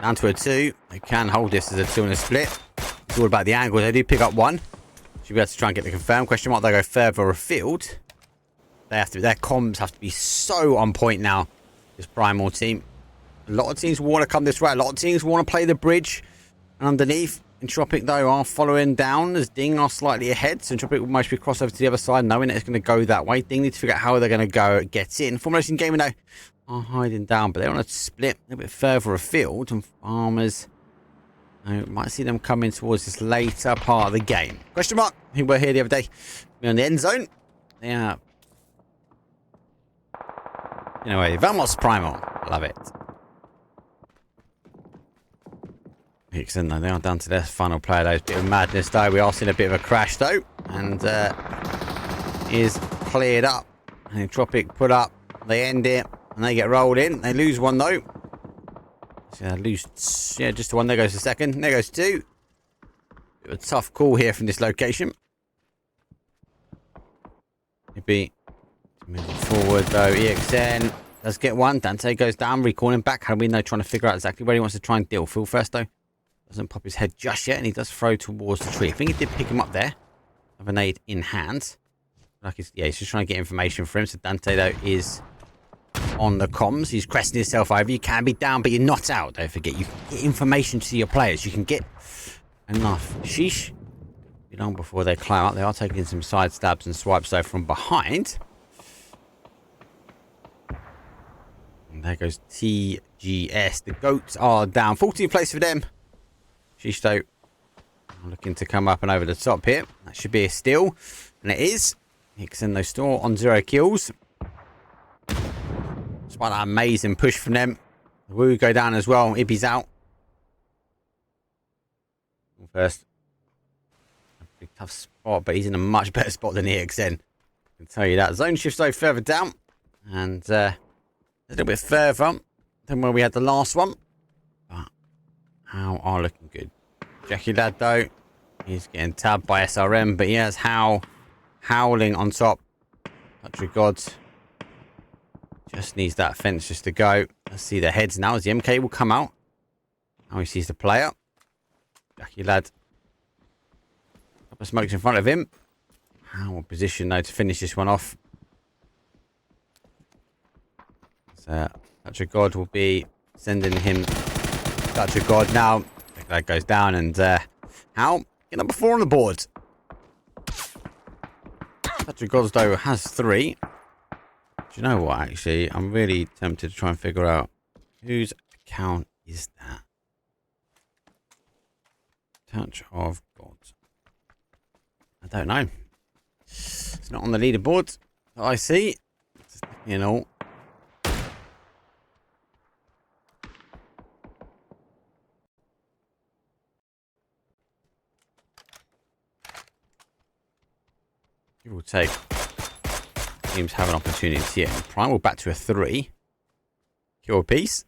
Down to a 2. They can hold this as a 2 and a split. It's all about the angle. They do pick up 1. Should be able to try and get the confirm. Question mark, they go further afield. They have to, their comms have to be so on point now. This Primal team. A lot of teams want to come this way. A lot of teams want to play the bridge. And underneath, Entropic, though, are following down as Ding are slightly ahead. So Entropic will most be cross over to the other side, knowing that it's going to go that way. Ding need to figure out how they're going to go get in. Formulation Gamer, though, are hiding down, but they're on a split a little bit further afield. And Farmers, might see them coming towards this later part of the game. Question mark. Who were here the other day? We're on the end zone. Yeah. Anyway, Vamos Primal. Love it. Excellent, though. They are down to their final player, though. Bit of madness, though. We are seeing a bit of a crash, though. And is cleared up. And Entropic put up. They end it. And they get rolled in. They lose one, though. So they lose, just the one. There goes the second. There goes two. Bit of a tough call here from this location. Maybe moving forward, though. EXN does get one. Dante goes down, recalling back. Halloween, trying to figure out exactly where he wants to try and deal. Phil first, though. Doesn't pop his head just yet, and he does throw towards the tree. I think he did pick him up there. Have a nade in hand. Like he's just trying to get information for him. So Dante, though, is on the comms. He's cresting himself over. You can be down, but you're not out. Don't forget, you can get information to your players. You can get enough. Sheesh. Be long before they climb up. They are taking some side stabs and swipes, though, from behind. And there goes TGS. The goats are down. 14th place for them. Shisto looking to come up and over the top here. That should be a steal. And it is. Hickson, though, still on 0 kills. Despite that amazing push from them. The Woo go down as well. Ibby's out. First. A big tough spot, but he's in a much better spot than EXN. I can tell you that. Zone shifts, though, further down. And a little bit further than where we had the last one. How are looking good. Jackie Lad, though, he's getting tabbed by SRM, but he has howling on top. Touch of God. Just needs that fence just to go. Let's see the heads now as the MK will come out. Now he sees the player. Jackie Lad. Couple of smokes in front of him. How position, though, to finish this one off. So, Touch of God will be sending him Touch of God now. That goes down, and Hal, get number 4 on the board. Touch of God, though, has 3. Do you know what, actually? I'm really tempted to try and figure out whose account is that. Touch of God. I don't know. It's not on the leaderboard that I see. It's, you know. Give or take. Teams have an opportunity here. Primal back to a 3. Kill a piece.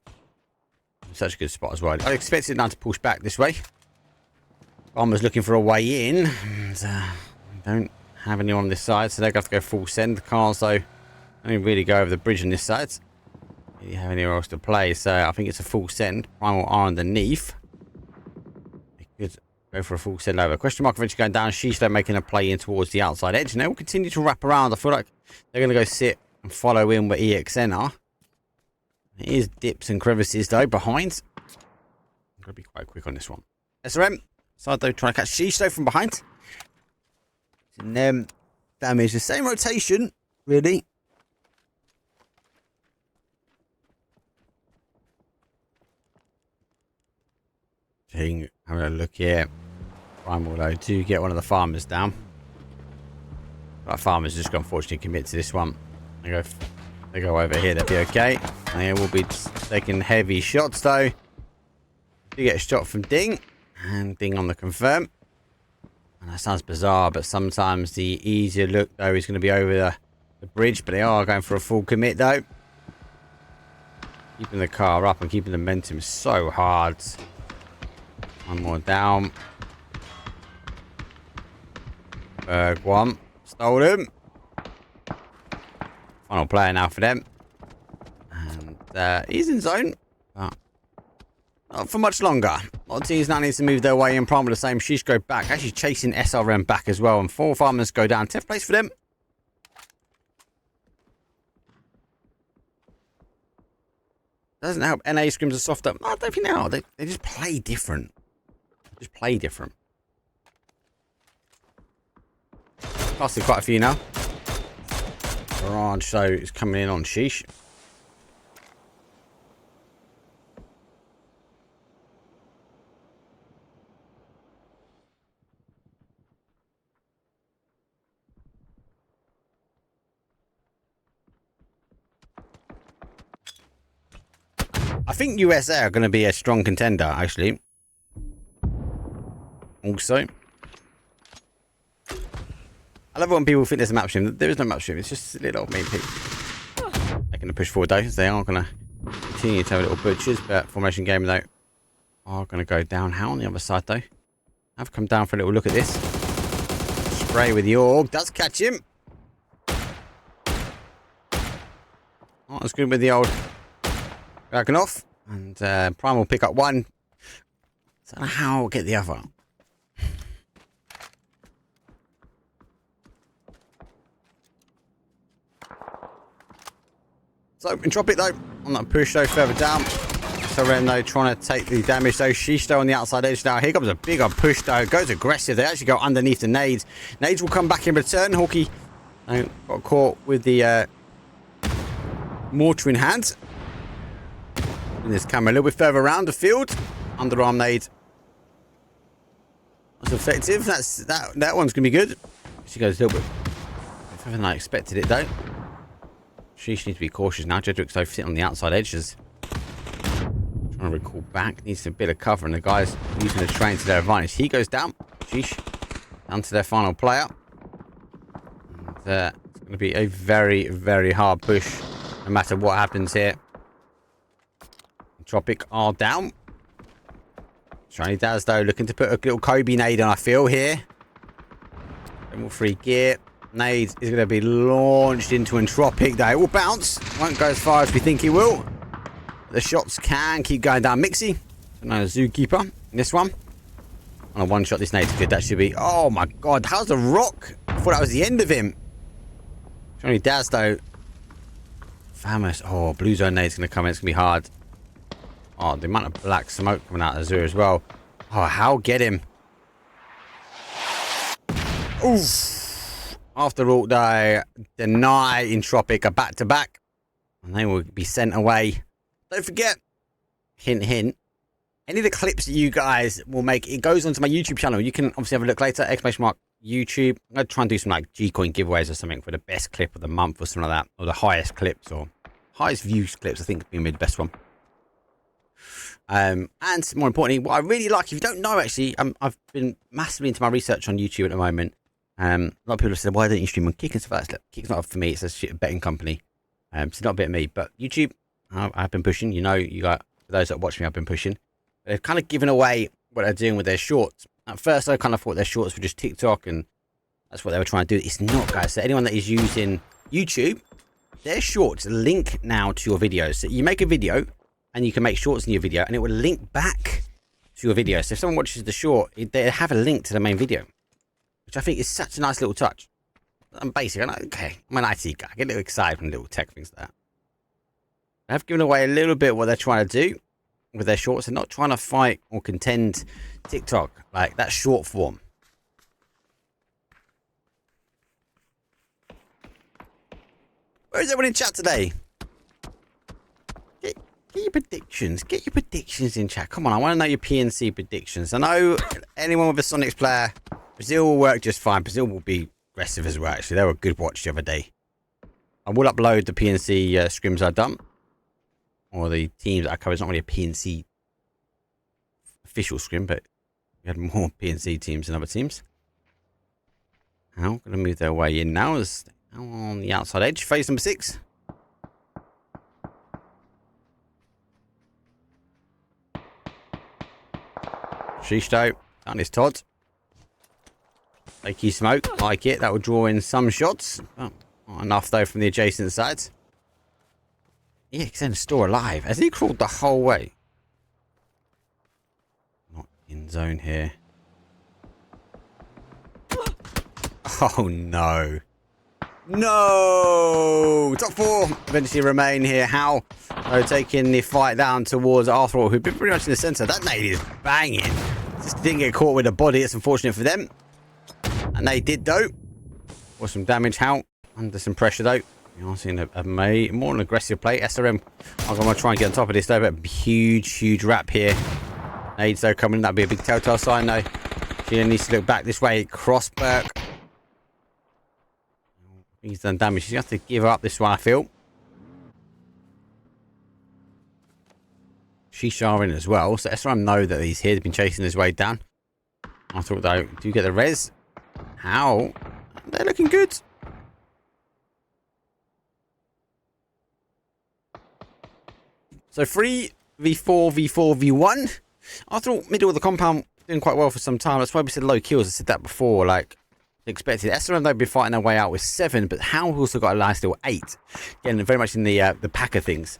Such a good spot as well. I expected now to push back this way. Bomber's looking for a way in. And, don't have anyone on this side, so they're going to have to go full send. The cars, though, only really go over the bridge on this side. Don't really have anywhere else to play, so I think it's a full send. Primal are underneath. They could go for a full send over. Question mark eventually going down. She's making a play in towards the outside edge. And they will continue to wrap around. I feel like they're going to go sit and follow in where EXN are. It is dips and crevices, though, behind. I'm going to be quite quick on this one. SRM. Side, though, trying to catch Shisto from behind. And then damage. The same rotation, really. Having a look here. Primal, though, to get one of the farmers down. But farmers just going to unfortunately commit to this one. They go over here, they'll be okay. They will be taking heavy shots, though. You get a shot from Ding. And Ding on the confirm. And that sounds bizarre, but sometimes the easier look, though, is going to be over the bridge. But they are going for a full commit, though. Keeping the car up and keeping the momentum so hard. One more down. Berg 1. Stole him. Final player now for them. And he's in zone. But not for much longer. A lot of teams now need to move their way in. Primal the same. Sheesh go back. Actually chasing SRM back as well. And 4 farmers go down. 10th place for them. Doesn't help. NA Scrims are softer. I don't think they are. They just play different. Just play different. Lasted quite a few now. Barrage, so it's coming in on Sheesh. I think USA are going to be a strong contender, actually. Also, I love it when people think there's a map stream. There is no map stream. It's just silly little mean people. They're going to push forward, though. They are going to continue to have little butchers, but Formation Game, though, are going to go down. How on the other side, though? I've come down for a little look at this. Spray with the AUG. Does catch him. Not as good with the old backing off. And Prime will pick up one. I don't know how I'll get the other. So, Entropic though, on that push though, further down. Sereno trying to take the damage though. Sheesh though on the outside edge now. Here comes a bigger push though. Goes aggressive. They actually go underneath the nades. Nades will come back in return. Hawkeye got caught with the mortar in hand. And this camera a little bit further around the field. Underarm nade. That's effective. That one's going to be good. She goes a little bit further than I expected it though. She needs to be cautious now. Jedrick's though sitting on the outside edges. Trying to recall back. Needs a bit of cover and the guys using the train to their advantage. He goes down. Sheesh. Down to their final player. And, it's going to be a very, very hard push no matter what happens here. Tropic are down. Shiny Daz though looking to put a little Kobe nade on, I feel, here. Level 3 gear. Nade is going to be launched into Entropic though. It will bounce. Won't go as far as we think it will. The shots can keep going down. Mixie. Another Zookeeper in this one. On a one shot, this nade's good. That should be... Oh my god. How's the rock? I thought that was the end of him. Shiny Daz though. Famous. Oh, Blue Zone nade's going to come in. It's going to be hard. Oh, the amount of black smoke coming out of Azure as well. Oh, how get him? Oof. After all, though, deny Entropic a back-to-back. And they will be sent away. Don't forget, hint, hint, any of the clips that you guys will make, it goes onto my YouTube channel. You can obviously have a look later. !YouTube. I'm going to try and do some like G-Coin giveaways or something for the best clip of the month or something like that. Or the highest clips or highest views clips, I think would be the best one. And more importantly, what I really like, if you don't know actually, I've been massively into my research on YouTube at the moment. A lot of people have said, why don't you stream on Kick and stuff like that? Kick's not for me, it's a shit betting company. So it's not a bit of me, but YouTube, I've been pushing, you know, you got, for those that watch me, I've been pushing. They've kind of given away what they're doing with their shorts. At first, I kind of thought their shorts were just TikTok and that's what they were trying to do. It's not, guys. So anyone that is using YouTube, their shorts link now to your videos. So you make a video, and you can make shorts in your video, and it will link back to your video. So if someone watches the short, they have a link to the main video, which I think is such a nice little touch. I'm basic. Okay, I'm an IT guy. I get a little excited from little tech things like that. They have given away a little bit what they're trying to do with their shorts. They're not trying to fight or contend TikTok. Like, that's short form. Where is everyone in chat today? Get your predictions. Get your predictions in chat. Come on, I want to know your PNC predictions. I know anyone with a Sonics player, Brazil will work just fine. Brazil will be aggressive as well, actually. They were a good watch the other day. I will upload the PNC scrims I've done. Or the teams that I cover. It's not really a PNC official scrim, but we had more PNC teams than other teams. Now, going to move their way in now. As now on the outside edge. Phase number 6. Shisto, down his Todd. Fakey smoke, like it. That will draw in some shots. Oh, not enough though from the adjacent sides. Yeah, he's in the store alive. Has he crawled the whole way? Not in zone here. Oh no. No! Top 4 eventually remain here. How? Taking the fight down towards Arthur, who'd been pretty much in the centre. That nade is banging. Just didn't get caught with a body. It's unfortunate for them. And they did, though. For some damage. How? Under some pressure, though. You are seeing a more an aggressive play. SRM I'm going to try and get on top of this, though. But huge wrap here. Nades, though, coming in. That'd be a big telltale sign, though. She needs to look back this way. Crossberg. He's done damage. She's going to have to give up this one, I feel. She's in as well. So SRM know that he's here. He's been chasing his way down. I thought, though, do you get the res? How? They're looking good. So 3v4, v4, v1. I thought middle of the compound doing quite well for some time. That's why we said low kills. I said that before. Like, expected. SRM, they'd be fighting their way out with 7, but How also got a last still 8. Again, very much in the pack of things.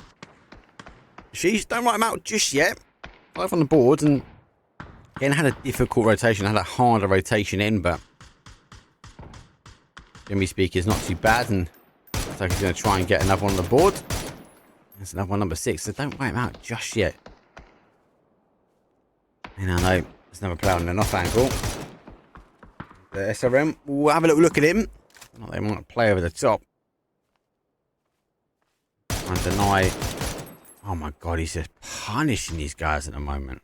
Sheesh, don't write him out just yet. 5 on the board, and again, had a difficult rotation. Had a harder rotation in, but generally speaking, it's not too bad. And so he's going to try and get another one on the board. There's another one, number 6. So don't write him out just yet. And I know there's another player on an off angle. The SRM, we'll have a little look at him. They might play over the top. And deny. Oh my god, he's just punishing these guys at the moment.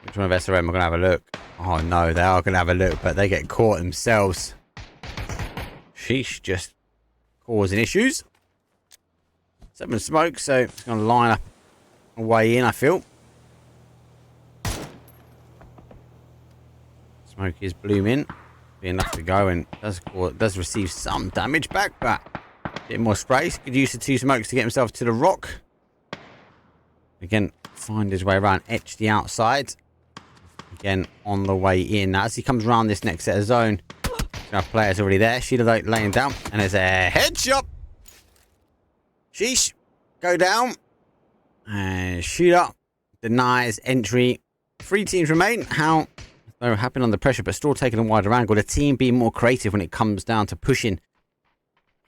Which one of SRM are going to have a look? Oh no, they are going to have a look, but they get caught themselves. Sheesh, just causing issues. 7 smoke, so it's going to line up a way in, I feel. Smoke is blooming. Be enough to go, and does receive some damage back, but a bit more spray. Could use the 2 smokes to get himself to the rock. Again, find his way around, etch the outside. Again, on the way in. Now, as he comes around this next set of zone, our player's already there. Sheila laying down, and there's a headshot. Sheesh. Go down. And Sheila denies entry. 3 teams remain. How? They're happy under pressure, but still taking a wider angle. The team being more creative when it comes down to pushing.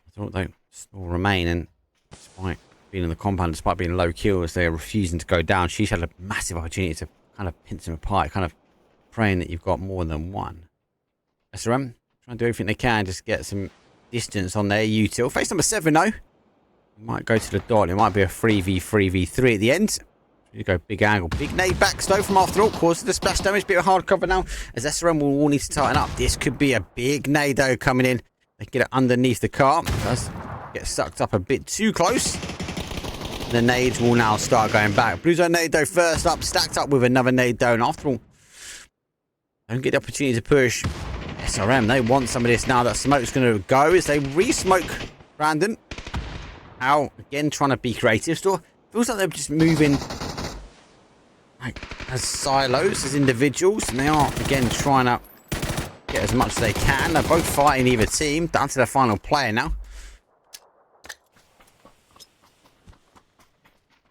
I thought they still remain, and despite being in the compound, despite being low kills, they are refusing to go down. She's had a massive opportunity to kind of pinch them apart, kind of praying that you've got more than one. SRM trying to do everything they can, just get some distance on their util. Face number 7, though. Might go to the dot. It might be a 3v3v3 at the end. You go big angle, big nade back though from after all, causes the splash damage, bit of hard cover now, as SRM will all need to tighten up. This could be a big nade though coming in. They get it underneath the car. It does get sucked up a bit too close. The nades will now start going back. Blue zone nade though first up, stacked up with another nade though, and after all, don't get the opportunity to push. SRM, they want some of this now. That smoke's going to go as they re-smoke Brandon. How, again, trying to be creative still. Feels like they're just moving like as silos, as individuals, and they are again trying to get as much as they can. They're both fighting either team, down to their final player now.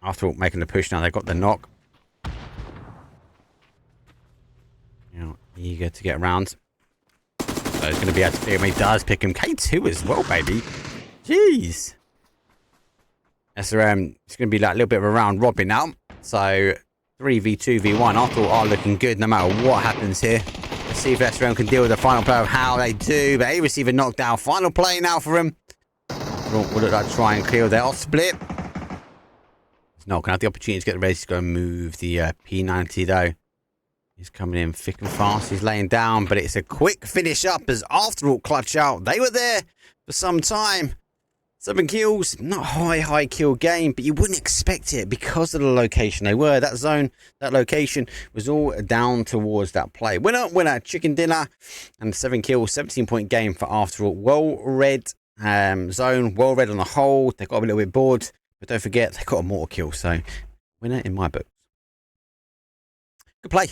After all, making the push now, they got the knock. You know, eager to get around. So he's going to be able to pick him. He does pick him. K2 as well, baby. Jeez. SRM, it's going to be like a little bit of a round robin now. So 3v2, v1, I thought are looking good no matter what happens here. Let's see if SRM can deal with the final player of how they do. But they receive a knockdown. Final play now for him. Would it like try and clear their split? It's not going to have the opportunity to get the ready to go and move the P90 though. He's coming in thick and fast. He's laying down, but it's a quick finish up as after all clutch out. They were there for some time. 7 kills, not a high kill game, but you wouldn't expect it because of the location they were. That zone, that location was all down towards that play. Winner, chicken dinner, and 7 kills, 17-point game for after all. Well-read zone, well-read on the whole. They got a little bit bored, but don't forget, they got a mortar kill, so winner in my book. Good play.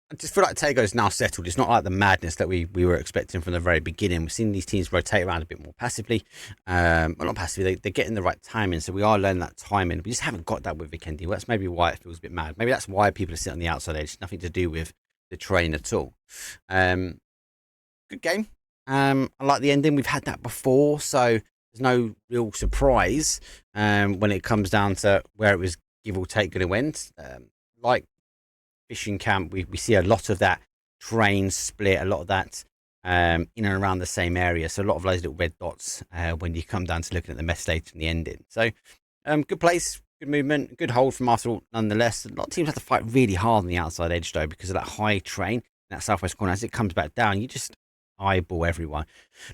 I just feel like Tago's now settled. It's not like the madness that we were expecting from the very beginning. We've seen these teams rotate around a bit more passively. Well, not passively, they're getting the right timing, so we are learning that timing. We just haven't got that with Vikendi. Well, that's maybe why it feels a bit mad. Maybe that's why people are sitting on the outside edge. Nothing to do with the train at all. Good game. I like the ending. We've had that before, so there's no real surprise when it comes down to where it was give or take going to end. Like Fishing Camp, we see a lot of that train split, a lot of that in and around the same area. So a lot of those little red dots when you come down to looking at the mess data and the ending. So good place, good movement, good hold from Arsenal nonetheless. A lot of teams have to fight really hard on the outside edge though because of that high train, that southwest corner. As it comes back down, you just eyeball everyone.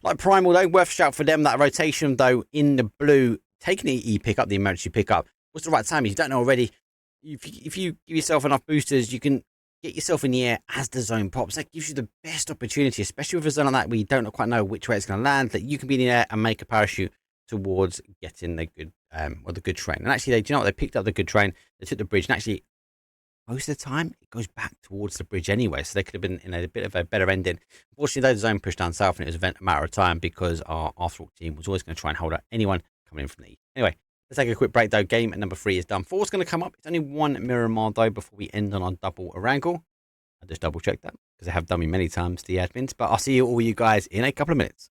Like Primal though, worth a shout for them. That rotation though in the blue, taking the E pick up, the emergency pickup, was the right time. If you don't know already, if you give yourself enough boosters, you can get yourself in the air as the zone pops. That gives you the best opportunity, especially with a zone like that where you don't quite know which way it's going to land, that you can be in the air and make a parachute towards getting the good the good train. And actually, do you know what? They picked up the good train, they took the bridge, and actually, most of the time, it goes back towards the bridge anyway, so they could have been in a bit of a better ending. Unfortunately, though, the zone pushed down south, and it was a matter of time because our Arsenal team was always going to try and hold out anyone coming in from the east. Anyway, let's take a quick break, though. Game number 3 is done. 4's going to come up. It's only 1 Miramar, though, before we end on our double Orangle. I just double-checked that because they have done me many times, the admins. But I'll see you all you guys in a couple of minutes.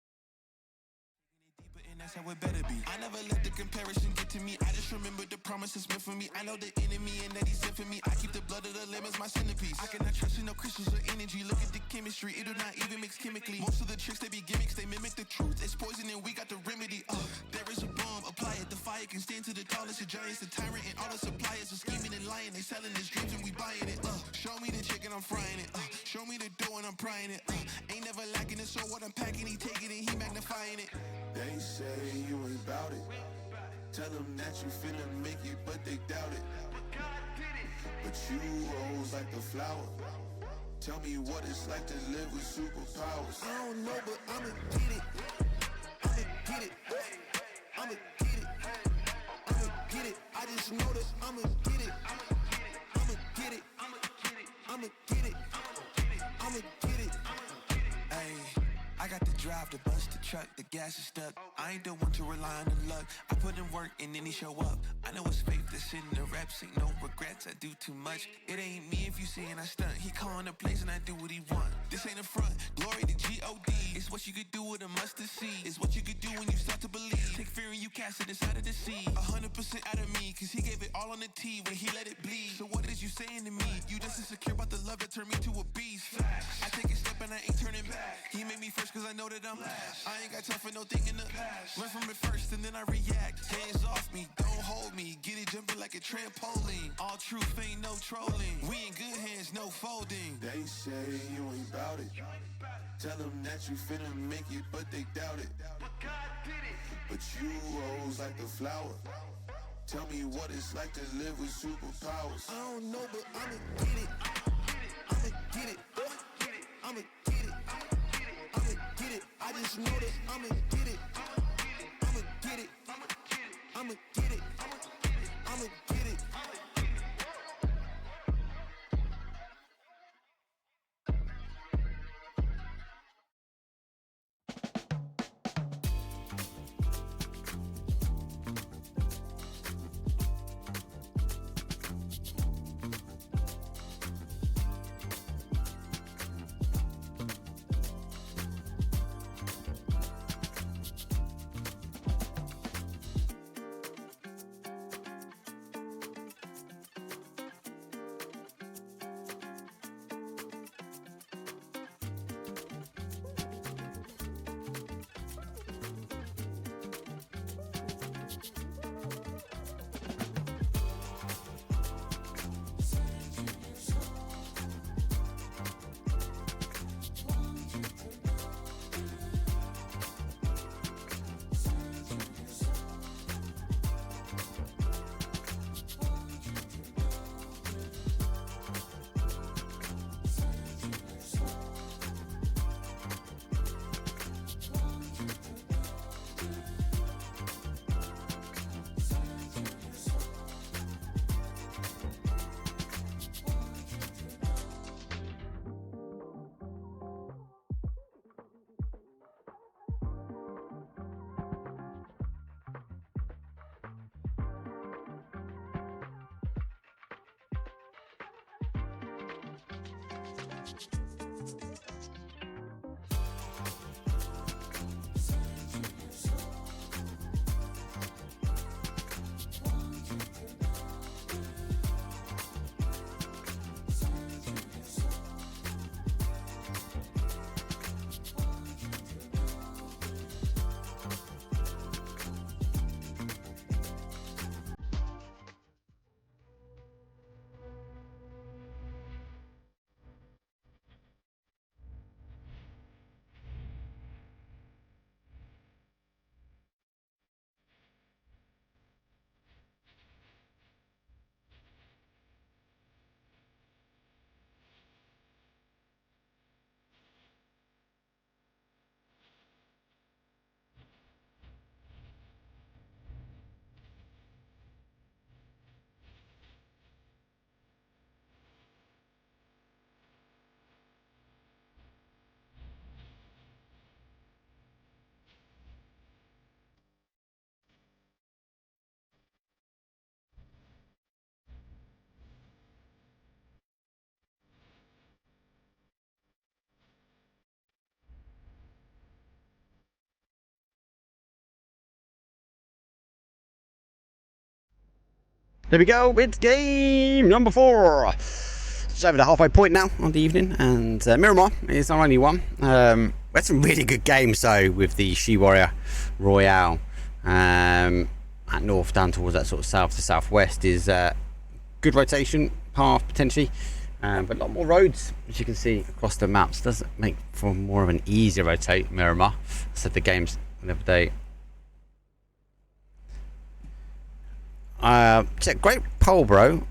I never let the comparison get to me. I just remember the promises meant for me. I know the enemy and that he's sent for me. I keep the blood of the lemons my centerpiece. I cannot trust in no crystals or energy. Look at the chemistry, it do not even mix chemically. Most of the tricks they be gimmicks, they mimic the truth. It's poison and we got the remedy. There is a bomb, apply it. The fire can stand to the tallest of giants. The tyrant and all the suppliers are scheming and lying. They selling his dreams and we buying it. Show me the chicken, I'm frying it. Show me the dough and I'm prying it. Ain't never lacking it, so what I'm packing, he taking it, he magnifying it. They say you ain't bout it. Tell them that you finna make it, but they doubt it. But you rose like the flower. Tell me what it's like to live with superpowers. I don't know, but I'ma get it. I'ma get it. I'ma get it. I'ma get it. I just know that I'ma get it. I'ma get it. I'ma get it. I'ma get it. Ayy. I got the drive to bust the truck, the gas is stuck. I ain't the one to rely on the luck. I put in work and then he show up. I know it's faith that's in the reps, ain't no regrets, I do too much. It ain't me if you saying I stunt. He calling the plays and I do what he want. This ain't a front, glory to G-O-D. It's what you could do with a mustard seed. It's what you could do when you start to believe. Take fear and you cast it inside of the sea. 100% out of me, cause he gave it all on the T when he let it bleed. So what is you saying to me? You just insecure about the love that turned me to a beast. I take a step and I ain't turning back. He made me first cause I know that I'm last. I ain't got time for no thing in the past. Learn from it first and then I react. Hands off me, don't hold me. Get it jumping like a trampoline. All truth ain't no trolling. We in good hands, no folding. They say you ain't bout it. Tell them that you finna make it, but they doubt it. But you rose like the flower. Tell me what it's like to live with superpowers. I don't know, but I'ma get it. I'ma get it. I'ma get it. I'ma get it. I just know that I'ma get it. I'ma get it. I'ma get it. I'ma get it. There we go. It's game number 4. It's over the halfway point now on the evening, and Miramar is our only one. We had some really good games though with the She Warrior Royale. At north down towards that sort of south to southwest is good rotation path potentially, but a lot more roads as you can see across the maps. Does make for more of an easier rotate. Miramar. I said the games the other day. Great poll, bro.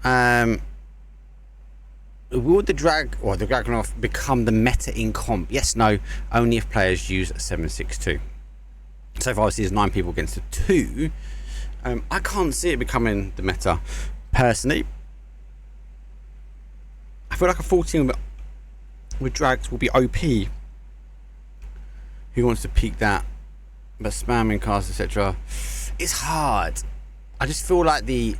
Will the Dragunov become the meta in comp? Yes, no. Only if players use 762. So far, there's 9 people against the 2. I can't see it becoming the meta personally. I feel like a 14 with drags will be OP. Who wants to peak that? But spamming cars, etc. It's hard. I just feel like the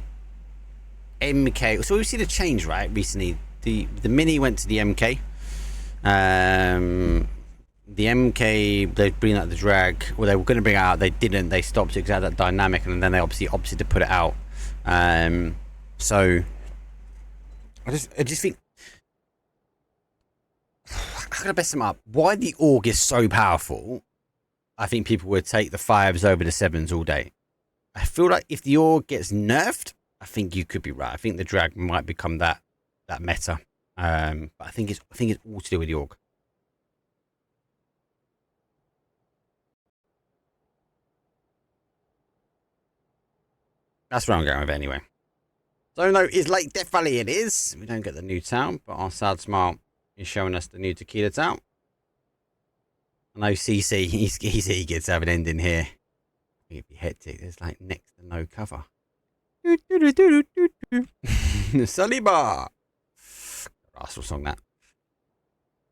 MK. So we've seen a change, right? Recently, the Mini went to the MK. The MK, they bring out the drag. Well, they were going to bring it out. They didn't. They stopped it because it had that dynamic, and then they obviously opted to put it out. So I just think. How can I best them up? Why the Org is so powerful? I think people would take the 5s over the 7s all day. I feel like if the Org gets nerfed, I think you could be right. I think the drag might become that meta. But I think it's all to do with the Org. That's where I'm going with it anyway. So no, is Lake Death Valley it is. We don't get the new town, but our sad smile is showing us the new Tequila town. I know CC, he's eager to have an ending here. It'd be hectic. There's like next to no cover. Saliba. Russell song that.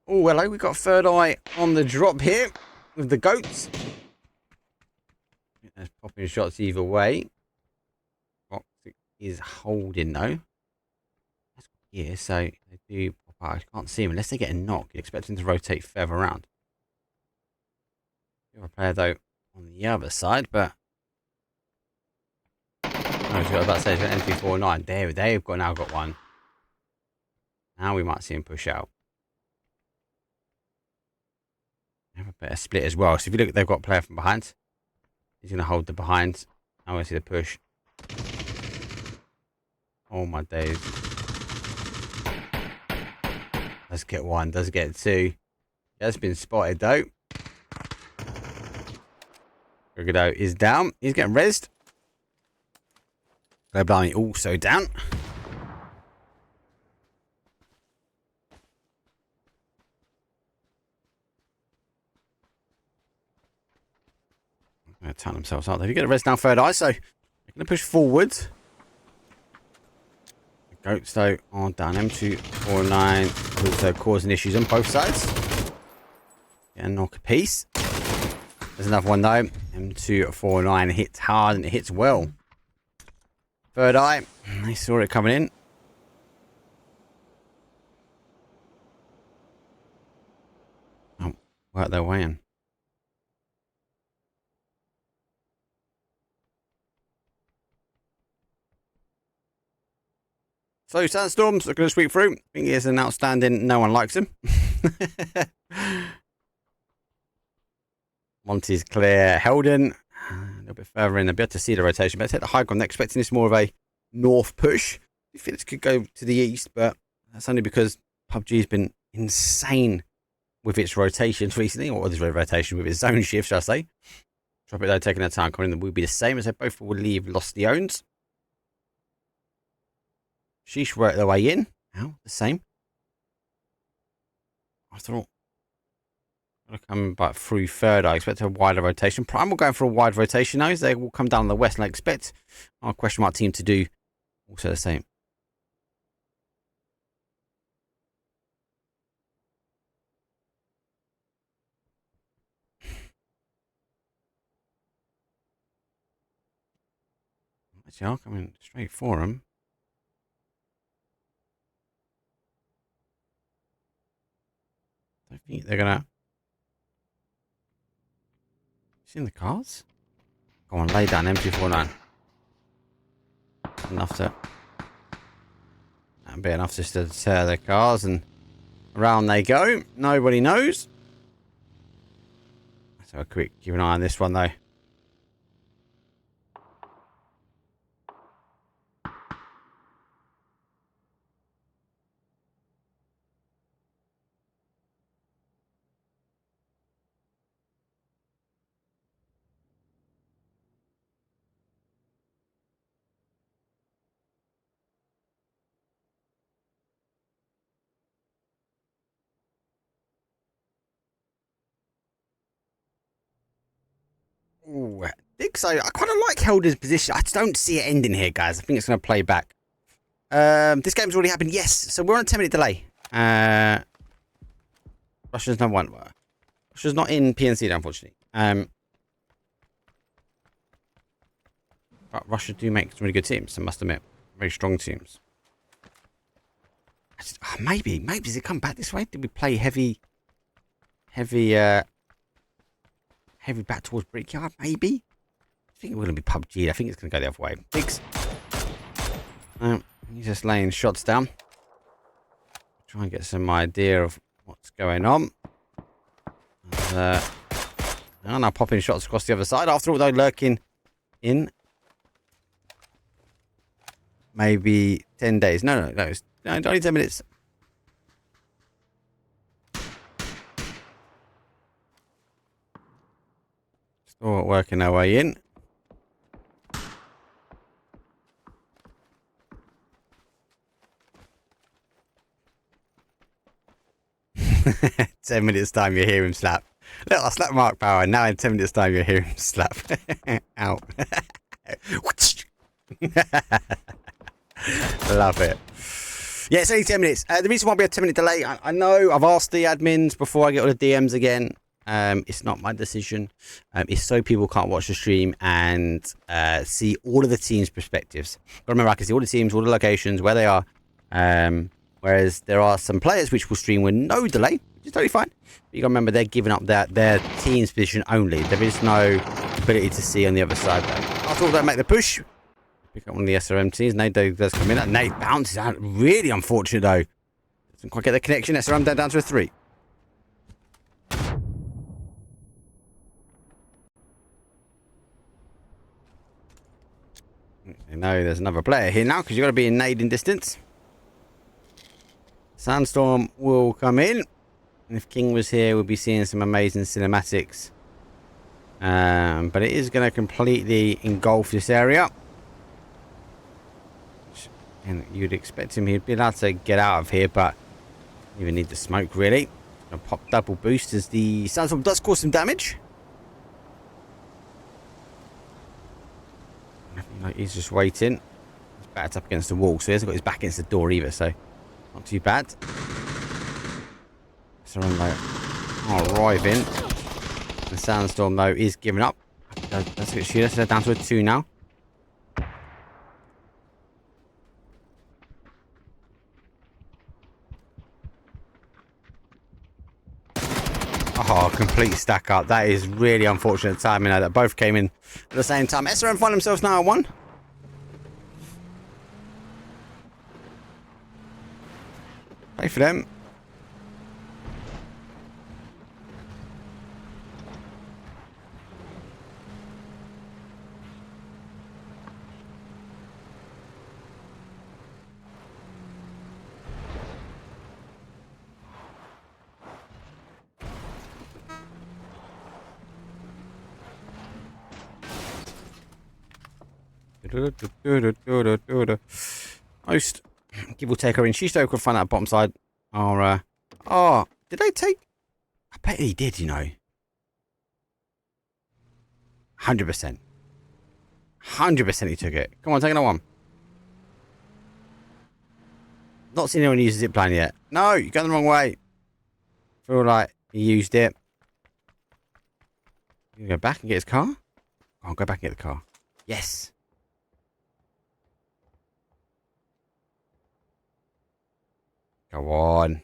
Oh, hello. We got Third Eye on the drop here with the goats. There's popping shots either way. Fox is holding though. Yeah, so they do pop out. I can't see him unless they get a knock. You'd expect him to rotate further around. The other player though on the other side, but I was about to say it's an MP49. They've now got one. Now we might see him push out. They have a better split as well. So if you look, they've got a player from behind. He's going to hold the behind. I want to see the push. Oh my days. Let's get 1. Does get 2. He has been spotted though. Grigodo is down. He's getting rezzed. Blimey also down. I'm going to turn themselves out. They get a res down Third Eye, so they're going to push forward. The goats though are down. M249 also causing issues on both sides. Get a knock a piece. There's another one though. M249 hits hard and it hits well. Third Eye, they saw it coming in. Oh, work their way in. So Sandstorms are going to sweep through. I think he is an outstanding. No one likes him. Monty's clear. Helden a little bit further in. They'll be able to see the rotation. But take the high ground. They're expecting this more of a north push. I think this could go to the east, but that's only because PUBG has been insane with its rotations recently, or this rotation with its zone shift, shall I say. Drop it though, taking their time coming in, will be the same as they both will leave Lost the Owns. Sheesh work their way in. Now, the same. I thought I'll come back through Third Eye. I expect a wider rotation. Primal going for a wide rotation now. They will come down the west, and I expect our question mark team to do also the same. Actually, I'll come in straight for them. I think they're gonna. Seen the cards? Go on, lay down, M249. Enough to That'd be enough just to deter the cars, and around they go. Nobody knows. Let's have a quick keep an eye on this one though. Ooh, I think so. I kind of like Helder's position. I just don't see it ending here, guys. I think it's going to play back. This game's already happened. Yes, so we're on a 10-minute delay. Russia's number one. Russia's not in PNC, unfortunately. But Russia do make some really good teams, I must admit. Very strong teams. Maybe does it come back this way? Did we play heavy back towards Brickyard? Maybe. I think we're going to be Pubg. I think it's going to go the other way. Biggs. He's just laying shots down. Try and get some idea of what's going on. And now popping shots across the other side. After all, though, lurking in maybe 10 days. No, it's only 10 minutes. Still working our way in. Ten minutes time you hear him slap. Look, I slapped Mark Power, and now in 10 minutes time you hear him slap. Out. Love it. Yeah, it's only 10 minutes. The reason why we have a 10-minute delay, I know I've asked the admins before I get all the DMs again. It's not my decision. It's so people can't watch the stream and see all of the teams' perspectives. But remember, I can see all the teams, all the locations, where they are. Whereas there are some players which will stream with no delay, which is totally fine. But you got to remember they're giving up their team's position only. There is no ability to see on the other side. After all, they make the push. Pick up one of the SRM teams. Nate does come in. Nate bounces out. Really unfortunate though. Doesn't quite get the connection. SRM down to a 3. You know there's another player here now because you've got to be in nading distance. Sandstorm will come in. And if King was here, we'll be seeing some amazing cinematics. But it is going to completely engulf this area. And you'd expect him, he'd be allowed to get out of here, but you even need the smoke, really. Gonna pop double boost as the Sandstorm does cause some damage. Like he's just waiting. He's backed up against the wall, so he hasn't got his back against the door either, so not too bad. So I'm like, arriving. The Sandstorm, though, is giving up. That's a good shooter, so they're down to a 2 now. Oh, complete stack up. That is really unfortunate timing that both came in at the same time. SRM find themselves now at 1. Play for them. Most give or take are in. Shisto could find that bottom side. Oh, did they take? I bet he did, you know. 100%. 100% he took it. Come on, take another one. Not seen anyone use a zip line yet. No, you're going the wrong way. Feel like he used it. You go back and get his car? I'll go back and get the car. Yes. Go on.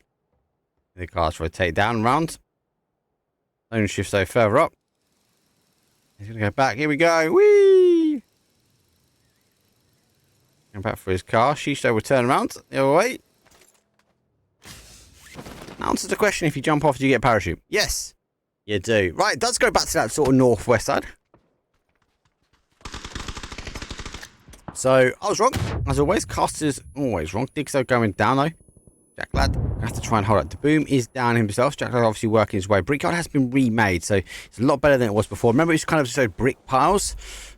The car's for a takedown round. Lone shift so further up. He's going to go back. Here we go. Whee! Going back for his car. Shisho will turn around. The other way. Answer the question, if you jump off, do you get a parachute? Yes, you do. Right, it does go back to that sort of northwest side. So, I was wrong. As always, Caster's always wrong. Digso going down, though. Jack Lad, I have to try and hold up. The Boom is down himself. Jack Lad obviously working his way. Brickyard has been remade, so it's a lot better than it was before. Remember, it was kind of just brick piles.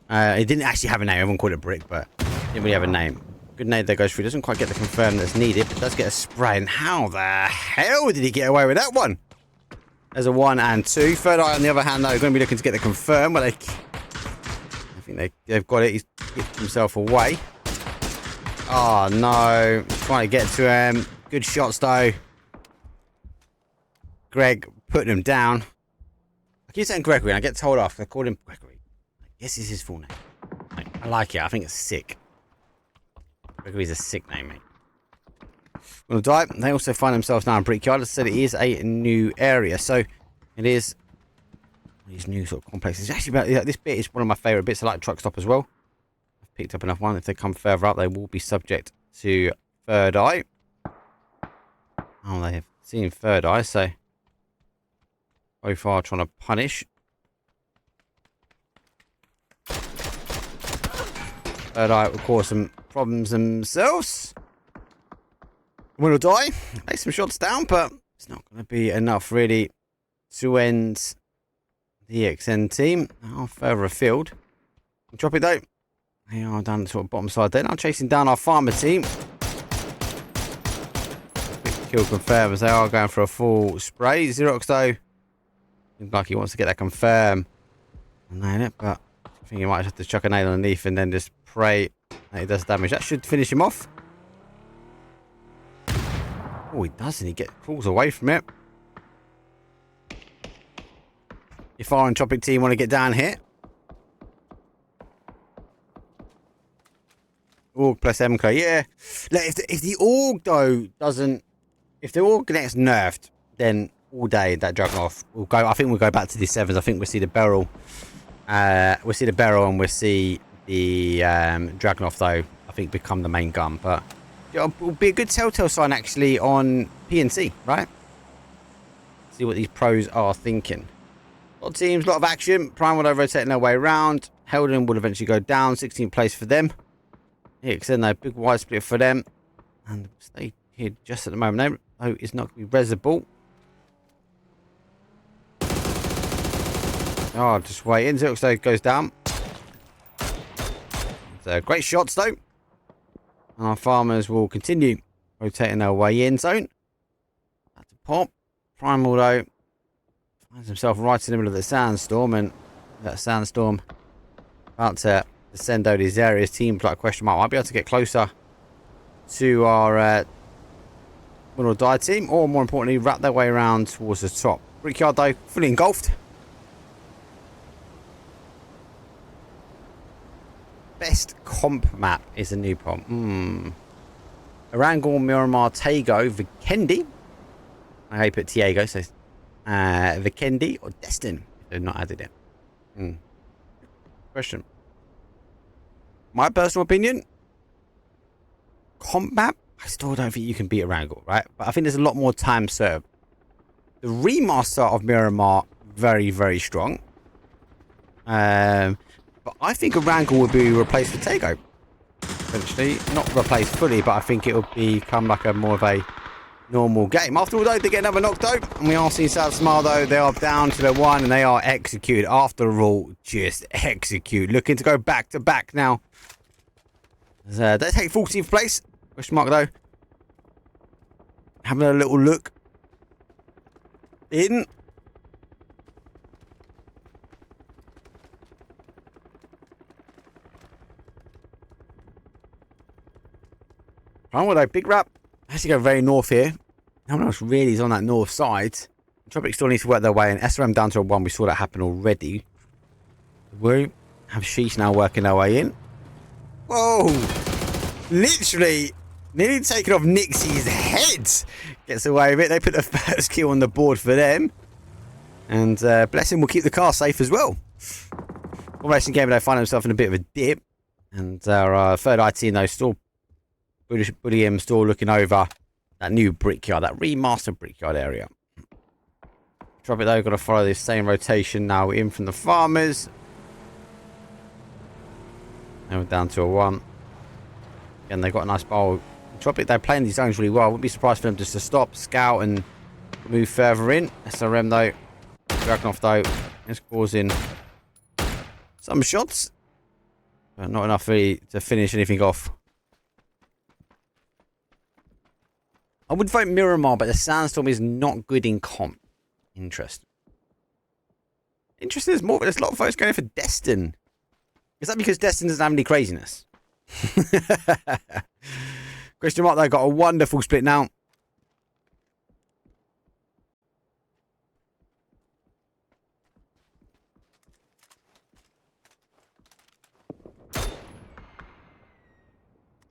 It didn't actually have a name. Everyone called it brick, but it didn't really have a name. Good nade that goes through. Doesn't quite get the confirm that's needed, but does get a spray. And how the hell did he get away with that one? There's a 1 and 2. Third eye, on the other hand, though, going to be looking to get the confirm. But I think they've got it. He's kicked himself away. Oh, no. He's trying to get to him. Good shots, though. Greg putting him down. I keep saying Gregory, and I get told off. I called him Gregory. I guess it's his full name. I like it. I think it's sick. Gregory's a sick name, mate. Gonna die. They also find themselves now in Brickyard. As I said, it is a new area, so it is these new sort of complexes. Actually, this bit is one of my favourite bits. I like truck stop as well. I've picked up enough one. If they come further up, they will be subject to third eye. Oh, they have seen third eye, so far trying to punish. Third eye will cause some problems themselves. Will die. Lay some shots down, but it's not going to be enough really to end the XN team. Oh, further afield. Drop it though. They are down the sort of bottom side there. Now chasing down our farmer team. Quick kill confirm as they are going for a full spray. Xerox though. Looks like he wants to get that confirm. Nail it, but I think he might have to chuck a nail underneath and then just pray that he does damage. That should finish him off. Oh, he doesn't. He crawls away from it. If our Entropic team want to get down here. Org plus MK, yeah. Look, if the Org though doesn't, if the Org gets nerfed, then all day that Dragunov will go. I think we'll go back to the 7s. I think we'll see the barrel. We'll see the barrel and we'll see the Dragunov though. I think become the main gun, but it will be a good telltale sign actually on PNC, right? See what these pros are thinking. A lot of teams, a lot of action. Prime will rotating their way around. Helden will eventually go down. 16th place for them. EXN though, big wide split for them. And stay here just at the moment. Oh, it's not going to be Resable. Oh, just wait. Inzilk though goes down. So great shots though. And our farmers will continue rotating their way in zone. That's a pop. Primal though finds himself right in the middle of the sandstorm, and that sandstorm about to descend over these areas. Teams like question mark might be able to get closer to our win or die team, or more importantly, wrap their way around towards the top. Brickyard though fully engulfed. Best comp map is a new prompt. Arangel, Miramar, Tago, Vikendi. I hope it's Tiago, so Vikendi or Destin. They've not added it. Question. My personal opinion, comp map, I still don't think you can beat Arangel, right? But I think there's a lot more time served. The remaster of Miramar, very, very strong. But I think Arangel will be replaced with Tago. Essentially, not replaced fully, but I think it will become like a more of a normal game. After all, though, they get another knockdown, and we are seeing South Smile though. They are down to the 1, and they are executed. After all, just execute. Looking to go back to back now. They take 14th place. Question mark though. Having a little look in. Right, though, big wrap. Has to go very north here. No one else really is on that north side. Tropic still needs to work their way in. SRM down to a 1. We saw that happen already. We have Sheesh now working their way in. Whoa! Literally, nearly taking off Nixie's head. Gets away with it. They put the first kill on the board for them. And Blessing will keep the car safe as well. All racing game, they find themselves in a bit of a dip. And our third eye team, though, still Bullion store looking over that new brickyard, that remastered brickyard area. Drop it though, got to follow this same rotation now. We're in from the farmers. And we're down to a 1. Again, they've got a nice bowl. Drop it, they're playing these zones really well. I wouldn't be surprised for them just to stop, scout, and move further in. SRM though, Dragunov though, is causing some shots. But not enough really to finish anything off. I would vote Miramar, but the Sandstorm is not good in comp. Interesting. There's a lot of votes going for Destin. Is that because Destin doesn't have any craziness? Question mark though, got a wonderful split now.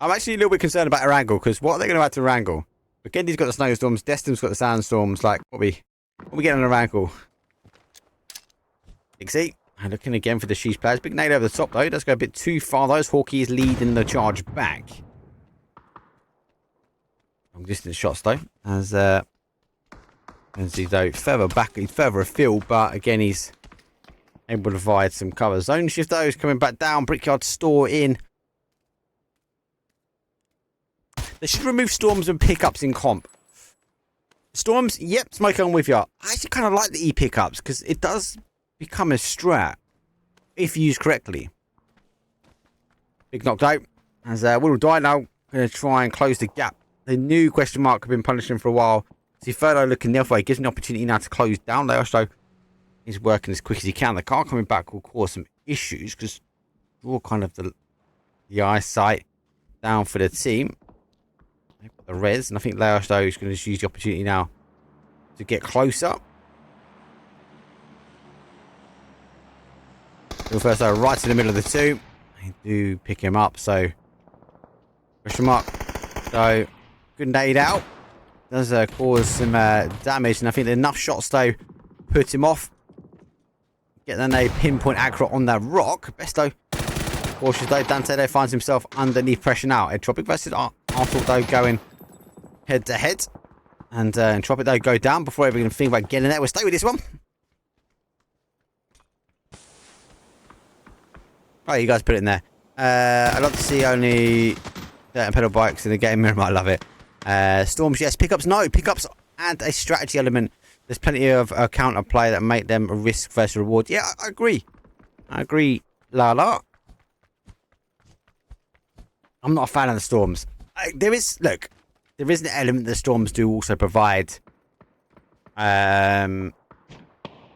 I'm actually a little bit concerned about Erangel, because what are they going to have to wrangle? Gendy's got the snowstorms, Destin's got the sandstorms. Like, what we getting on Erangel? Dixie, looking again for the Sheesh players. Big nade over the top though. Does go a bit too far though. Hawkeye is leading the charge back. Long distance shots though. As he though further back, he's further afield, but again he's able to provide some cover. Zone shift though is coming back down. Brickyard store in. They should remove storms and pickups in comp. Storms, yep, Smoke, I'm with you. I actually kind of like the E pickups because it does become a strat if used correctly. Big knocked out. As Will die now, going to try and close the gap. The new question mark have been punishing for a while. See Ferdo looking the other way, gives him the opportunity now to close down. Leosto is working as quick as he can. The car coming back will cause some issues because all kind of the eyesight down for the team. The res, and I think Leosto is going to just use the opportunity now to get closer. First though, right in the middle of the two. They do pick him up, so question mark. So good nade out. Does cause some damage, and I think enough shots though put him off. Get the nade pinpoint accurate on that rock. Besto cautious though. Dante though finds himself underneath pressure now. Entropic versus Arthur though going head to head, and Entropic though go down before ever going to think about getting there. We'll stay with this one. Oh, you guys put it in there. I'd love to see only pedal bikes in the game. I might love it. Storms, yes. Pickups, no. Pickups add a strategy element. There's plenty of counter play that make them a risk versus reward. Yeah, I agree. I agree, Lala. I'm not a fan of the storms. There is an element that storms do also provide. And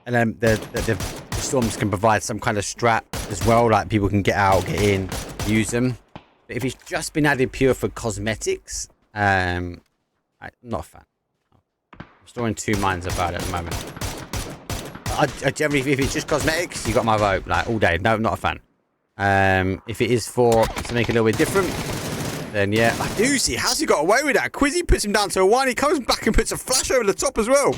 then the storms can provide some kind of strat as well, like people can get out, get in, use them. But if it's just been added pure for cosmetics, I'm not a fan. I'm still in two minds about it at the moment. I generally, if it's just cosmetics, you got my vote, like all day. No, not a fan. If it is for something a little bit different, then yeah. I do see, how's he got away with that? Quizzy puts him down to a 1, he comes back and puts a flash over the top as well.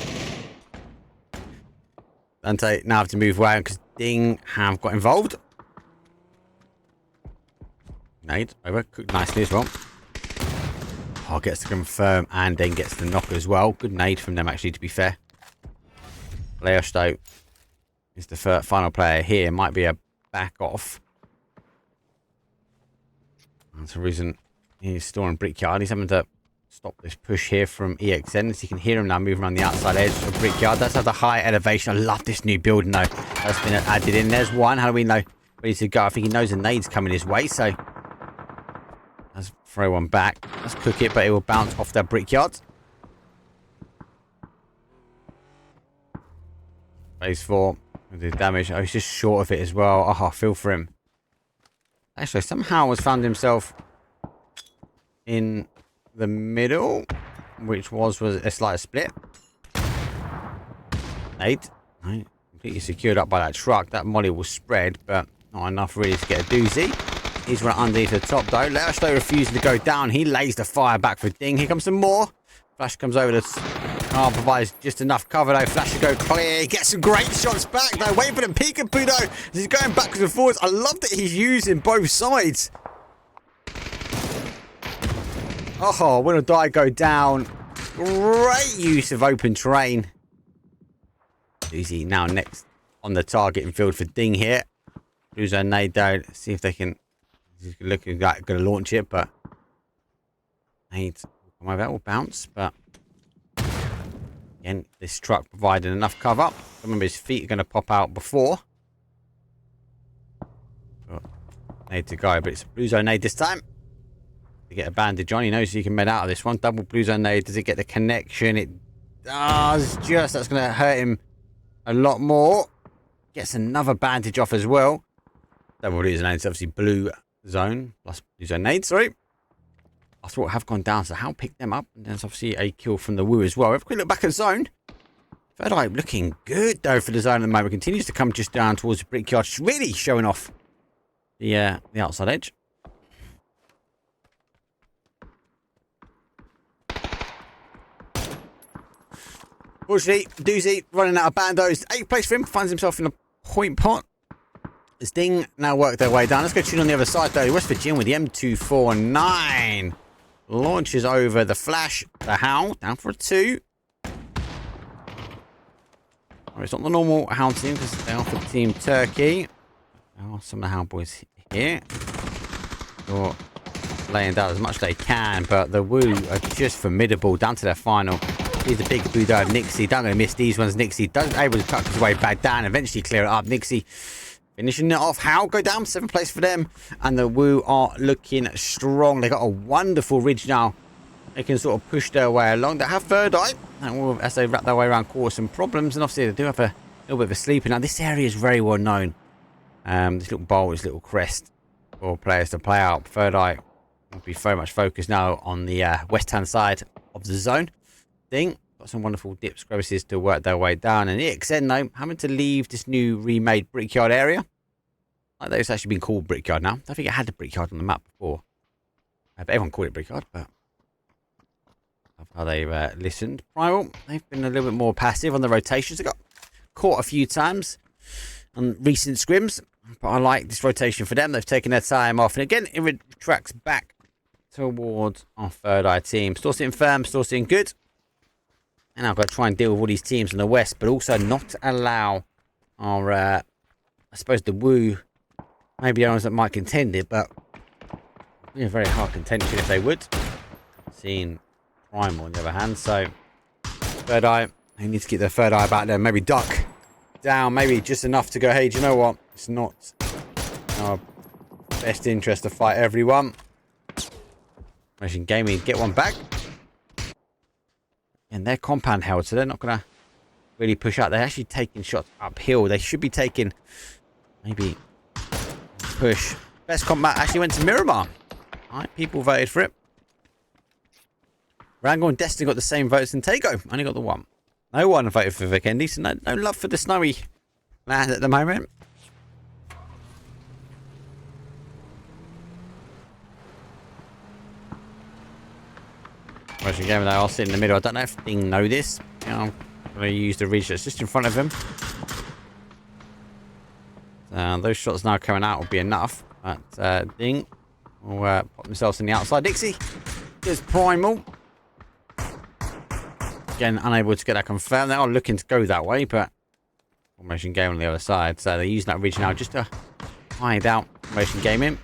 Dante now have to move away because Ding have got involved. Nade over, cooked nicely as well. Oh, gets to confirm and then gets the knock as well. Good nade from them actually, to be fair. Leosto is the final player here. Might be a back off. That's the reason he's storing Brickyard. He's having to stop this push here from EXN, as you can hear him now moving around the outside edge of Brickyard. Does have the high elevation. I love this new building though. That's been added in. There's one. How do we know? Ready to go. I think he knows a nade's coming his way, so let's throw one back. Let's cook it, but it will bounce off that Brickyard. Phase 4 with the damage. Oh, he's just short of it as well. Oh, I feel for him. Actually, somehow has found himself in the middle, which was a slight split. 8. Right. Completely secured up by that truck. That molly will spread, but not enough really to get a doozy. He's right underneath the top though. Leosto refusing to go down. He lays the fire back for Ding. Here comes some more. Flash comes over the car, provides just enough cover though. Flash to go clear. He gets some great shots back though. Wait for the peekaboo though. He's going backwards and forwards. I love that he's using both sides. Oh, when a die go down. Great use of open terrain. Easy now next on the targeting field for Ding here. Blue zone nade down. See if they can. He's looking like going to launch it, but nade come over. Will bounce, but again, this truck providing enough cover. Remember, his feet are going to pop out before. Got nade to go, but it's a blue zone nade this time. To get a bandage on, he knows he can med out of this one. Double blue zone nade. Does it get the connection? It does. Just that's going to hurt him a lot more. Gets another bandage off as well. Double blue zone nade. It's obviously blue zone plus blue zone nade. Sorry. I thought have gone down, so how pick them up? And there's obviously a kill from the Woo as well. Have a quick look back at zone. Third Eye looking good though for the zone at the moment. Continues to come just down towards the brickyard. Really showing off the outside edge. Fortunately, Doozy running out of bandos. 8th place for him. Finds himself in a point pot. As Ding now work their way down. Let's go tune on the other side though. West Virginia with the M249. Launches over the Flash. The Howl. Down for a 2. Oh, it's not the normal Howl team because they are for Team Turkey. Oh, some of the Howl boys here. Or laying down as much as they can. But the Woo are just formidable down to their final. Here's the big blue dart, Nixie. Don't going to miss these ones. Nixie does able to tuck his way back down. Eventually clear it up. Nixie finishing it off. How go down 7th place for them. And the Woo are looking strong. They got a wonderful ridge now. They can sort of push their way along. They have Third Eye. And as they wrap their way around, cause some problems. And obviously they do have a little bit of a sleeper. Now this area is very well known. This little bowl, this little crest for players to play out. Third Eye will be very much focused now on the west hand side of the zone. Thing. Got some wonderful dips, crevices to work their way down. And EXN though, having to leave this new remade brickyard area. Like though it's actually been called brickyard now. I don't think it had a brickyard on the map before. But everyone called it brickyard, but of how they've listened. Primal, they've been a little bit more passive on the rotations. They got caught a few times on recent scrims. But I like this rotation for them. They've taken their time off. And again, it retracts back towards our Third Eye team. Still sitting firm, still sitting good. And I've got to try and deal with all these teams in the west, but also not allow our, I suppose, the Woo, maybe others that might contend it, but be a very hard contention if they would. Seeing Primal on the other hand, so Third Eye, they need to keep their Third Eye back there, maybe duck down, maybe just enough to go, hey, do you know what? It's not in our best interest to fight everyone. Motion Gaming, get one back. And they're compound held, so they're not going to really push out. They're actually taking shots uphill. They should be taking maybe push. Best combat actually went to Miramar. All right, people voted for it. Rango and Destiny got the same votes and Tego only got the 1. No one voted for Vikendi, so no love for the snowy land at the moment. Motion Gamer, I'll sit in the middle. I don't know if Ding know this. I'm going to use the ridge that's just in front of him. Those shots now coming out will be enough. But Ding will pop themselves on the outside. Dixie is Primal. Again, unable to get that confirmed. They are looking to go that way, but Motion Game on the other side. So they're using that ridge now just to hide out Motion Gaming.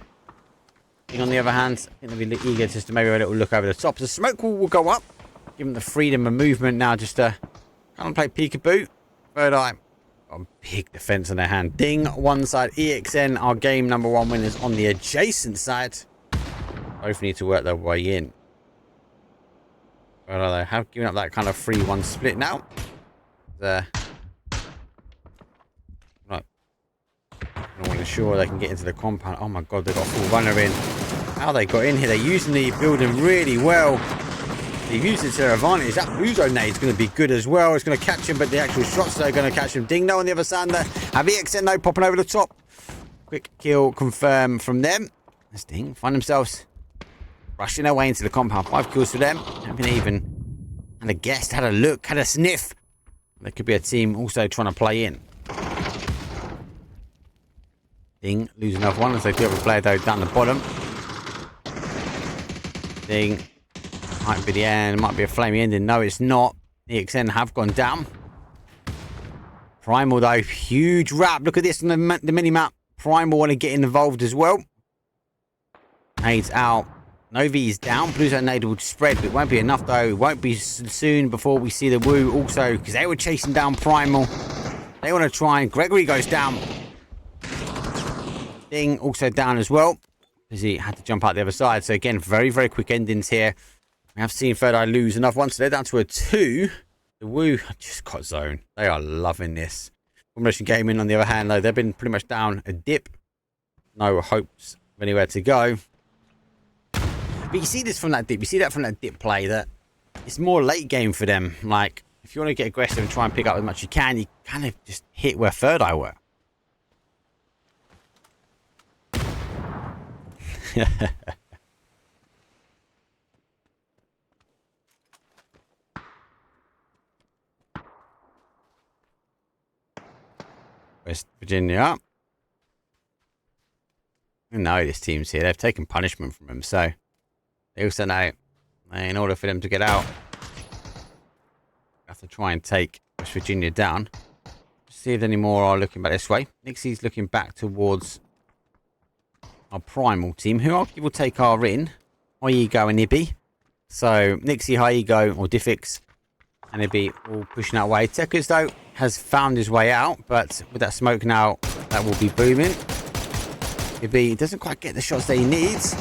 On the other hand, I think they'll be eager just to maybe a little look over the top. The smoke wall will go up, give them the freedom of movement now just to kind of play peekaboo. Third Eye, got a big defense on their hand. Ding, one side. EXN, our game number 1 winners on the adjacent side. Both need to work their way in. But they have given up that kind of 3-1 split now. Right. I want to ensure they can get into the compound. Oh my god, they've got a full runner in. How they got in here. They're using the building really well. They've used it to their advantage. That blue zone nade is going to be good as well. It's going to catch him, but the actual shots are going to catch him. Ding, no on the other side there. Have EXN though popping over the top. Quick kill confirmed from them. This Ding find themselves rushing their way into the compound. 5 kills for them. Haven't even had a guess, had a look, had a sniff. There could be a team also trying to play in. Ding losing another one as they do have a player though down the bottom. Ding Might be the end. Might be a flaming ending. No, it's not. EXN have gone down. Primal, though. Huge wrap. Look at this on the mini-map. Primal want to get involved as well. Nades out. Novi is down. Blues that nade will spread, but it won't be enough, though. It won't be soon before we see the Woo also, because they were chasing down Primal. They want to try, and Gregory goes down. Ding also down as well, because he had to jump out the other side. So, again, very, very quick endings here. We have seen Third Eye lose another one, so they're down to a 2. The Woo just got zone. They are loving this. Formulation Gaming, on the other hand, though, they've been pretty much down a dip. No hopes of anywhere to go. But you see this from that dip. You see that from that dip play, that it's more late game for them. Like, if you want to get aggressive and try and pick up as much as you can, you kind of just hit where Third Eye were. West Virginia. I know this team's here. They've taken punishment from him, so they also know in order for them to get out, have to try and take West Virginia down. See if any more are looking back this way. Nixie's looking back towards our Primal team, who I will take our in. High-Ego and Ibby. So Nixie, High-Ego, or Diffix, and Ibby all pushing that way. Tekers, though, has found his way out, but with that smoke now, that will be booming. Ibby doesn't quite get the shots that he needs.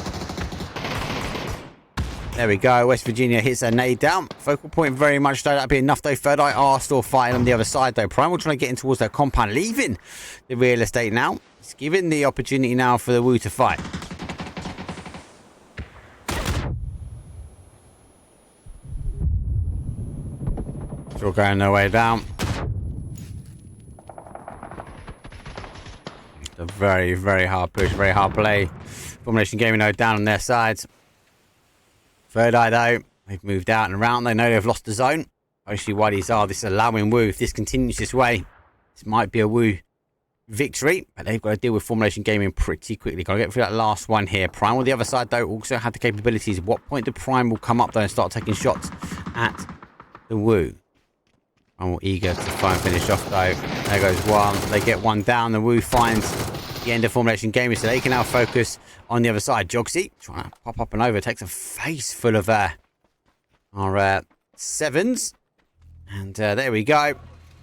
There we go. West Virginia hits a nade down. Focal point very much, though. That'd be enough, though. Third Eye are still fighting on the other side, though. Primal trying to get in towards their compound, leaving the real estate now. It's giving the opportunity now for the Woo to fight. Still going their way down. It's a very, very hard push, very hard play. Formulation Gaming, though, down on their sides. Third Eye, though, they've moved out and around. They know they've lost the zone. Mostly why these are. This is allowing Woo. If this continues this way, this might be a Woo victory. But they've got to deal with Formulation Gaming pretty quickly. Got to get through that last one here. Primal, the other side, though, also had the capabilities. At what point did Primal come up, though, and start taking shots at the Woo? Primal eager to try and finish off, though. There goes one. They get one down. The Woo finds the end of Formulation Gaming, so they can now focus on the other side. Jogsy trying to pop up and over, takes a face full of our 7s, and there we go.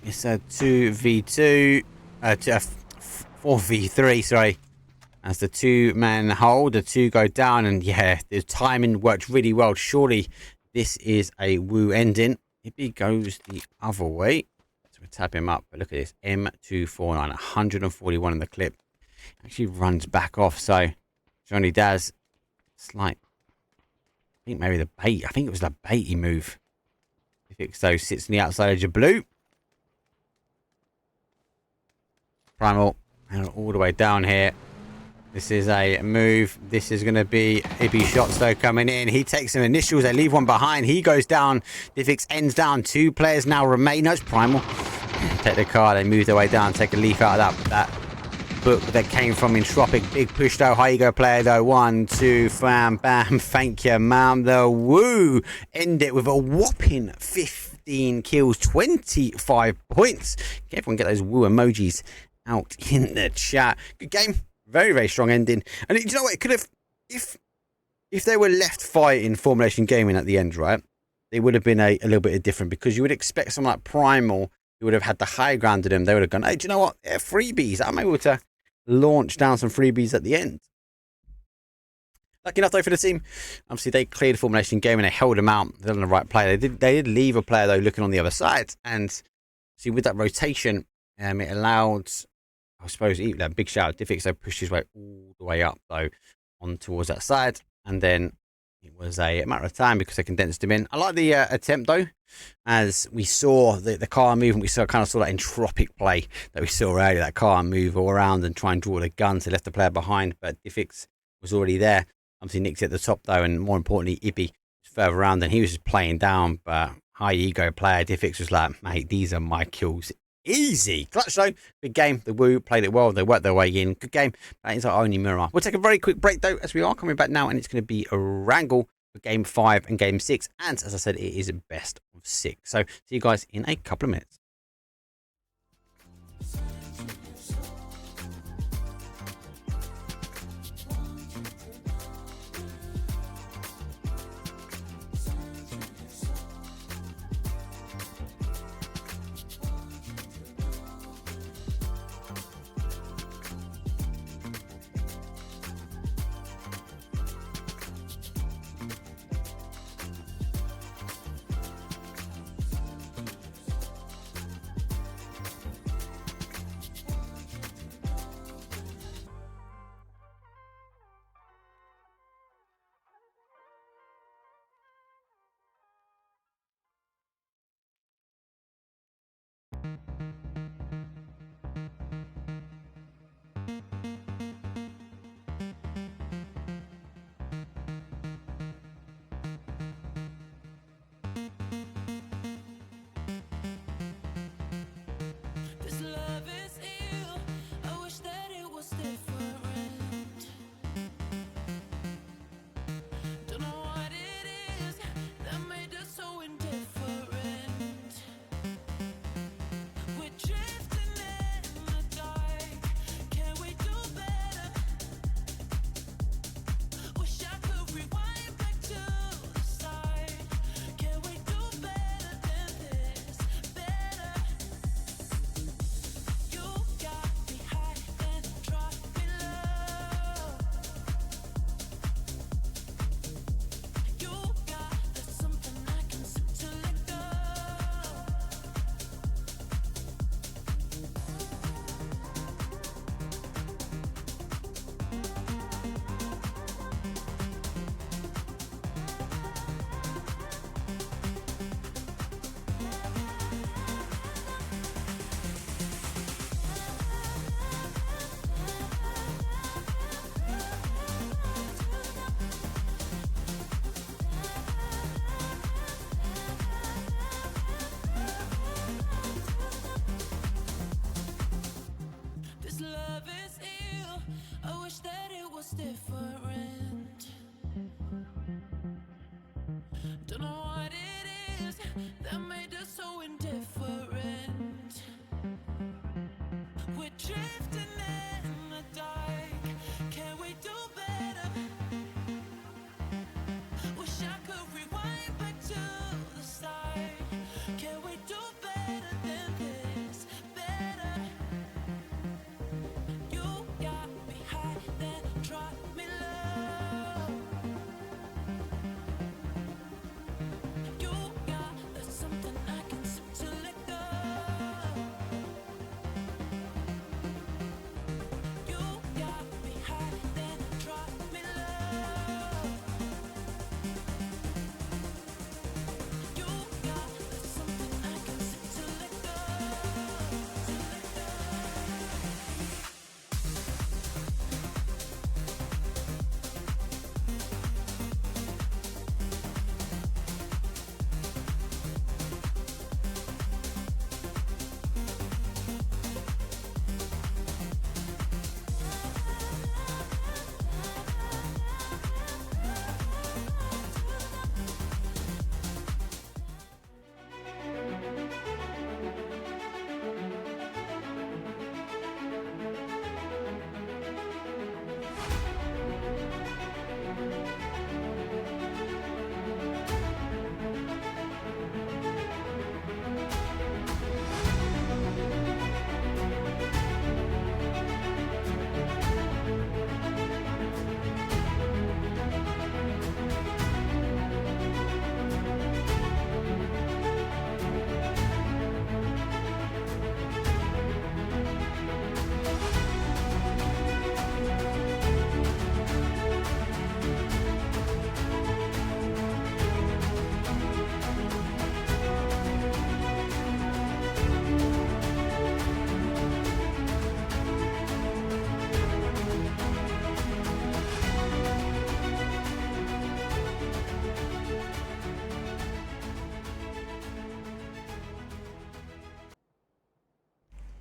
It's a 2v2, 4v3, sorry, as the 2-man hold. The 2 go down, and yeah, the timing worked really well. Surely this is a Woo ending. If he goes the other way, so we tap him up, but look at this, M249, 141 in the clip. Actually runs back off, so Johnny Daz, it's like, I think maybe the bait. I think it was the baity move. If it so sits on the outside edge of blue. Primal, and all the way down here. This is a move. This is going to be Ibby shots, though, coming in. He takes some initials. They leave one behind. He goes down. Diffix ends down. 2 players now remain. No, it's Primal. Take the car. They move their way down. Take a leaf out of that book that came from Entropic. Big push, though. High-Ego player, though. 1, 2, bam, bam. Thank you, ma'am. The Woo end it with a whopping 15 kills, 25 points. Everyone get those Woo emojis out in the chat. Good game. Very, very strong ending. And you know what? It could have, if they were left fighting Formulation Gaming at the end, right? It would have been a little bit different, because you would expect someone like Primal, who would have had the high ground to them. They would have gone, hey, do you know what? Yeah, freebies. I'm able to launch down some freebies at the end. Lucky enough, though, for the team. Obviously, they cleared Formulation Gaming. They held them out. They're on the right player. They did leave a player, though, looking on the other side. And see, with that rotation, it allowed, I suppose, that big shout out Diffix, so pushed his way all the way up, though, on towards that side. And then it was a matter of time because they condensed him in. I like the attempt, though, as we saw the car movement. We kind of saw that entropic play that we saw earlier, that car move all around and try and draw the gun, so left the player behind. But Diffix was already there. Obviously, Nick's at the top, though, and more importantly, Ibby was further around, and he was just playing down. But High-Ego player Diffix was like, mate, these are my kills. Easy. Clutch, though. Big game. The Woo played it well. They worked their way in. Good game. That is our only mirror. We'll take a very quick break, though, as we are coming back now, and it's going to be a wrangle game 5 and game 6. And as I said, it is a best of 6. So see you guys in a couple of minutes. This love is ill. I wish that it was different. Don't know what it is that made us so indifferent. We're drifting in the dark. Can we do better? Wish I could rewind back to the start. Can we do better than this? Better. You got me high and drop me low. You got that something I can sip to let go. This love is ill. I wish that it was different. Don't know what it is that made us so indifferent. We're drifting in the dark. Can we do better? Wish I could rewind back to the start. Can we do better than this? Better. You got me high, then drop me low. You got that something I can sip to let go. You got me high, then drop me low. You got that something I can sip to let go. To let go.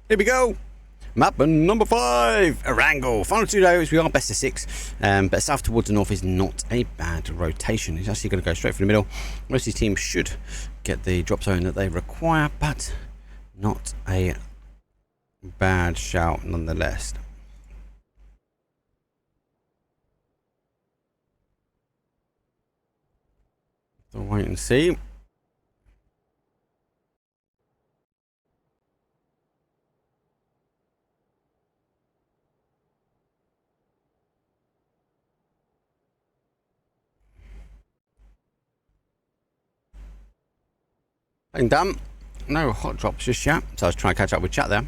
Here we go. Map number 5, Erangel. Final 2 days, we are best of 6, but south towards the north is not a bad rotation. It's actually going to go straight for the middle. Most of these teams should get the drop zone that they require, but not a bad shout nonetheless. So wait and see. And done. No hot drops just yet. So I was trying to catch up with chat there.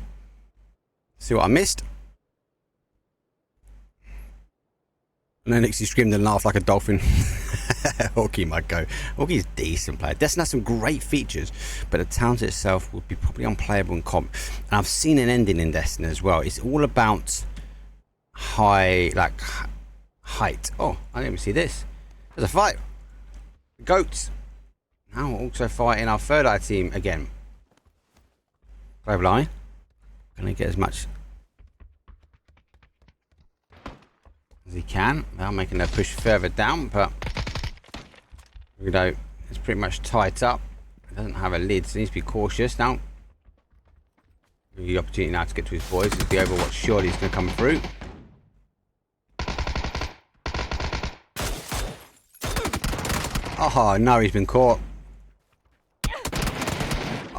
See what I missed. And then Nixie screamed and laughed like a dolphin. Hawkeye might go. Hawkeye's a decent player. Destin has some great features, but the talent itself would be probably unplayable in comp. And I've seen an ending in Destin as well. It's all about height. Oh, I didn't even see this. There's a fight. Goats. Now we're also fighting our third eye team again. Global Eye. Gonna get as much as he can. They're making their push further down, but you know, it's pretty much tight up. It doesn't have a lid, so he needs to be cautious now. The opportunity now to get to his boys. Is the Overwatch surely he's gonna come through. Oh no, he's been caught.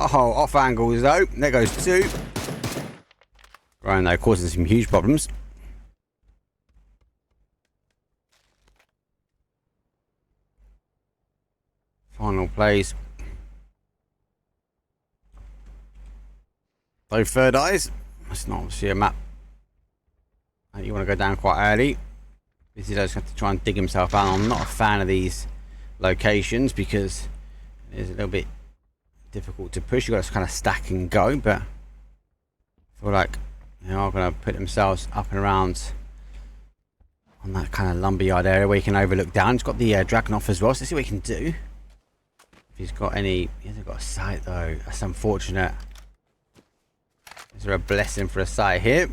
Oh, off angles though. There goes 2. Right, though, causing some huge problems. Final plays. So third eyes. That's not obviously a map that you want to go down quite early. He does have to try and dig himself out. I'm not a fan of these locations because it's a little bit difficult to push. You've got to kind of stack and go, but I feel like they are going to put themselves up and around on that kind of lumberyard area where you can overlook down. He's got the dragon off as well, so let's see what he can do. If he's got any, he hasn't got a sight though. That's unfortunate. Is there a blessing for a sight here?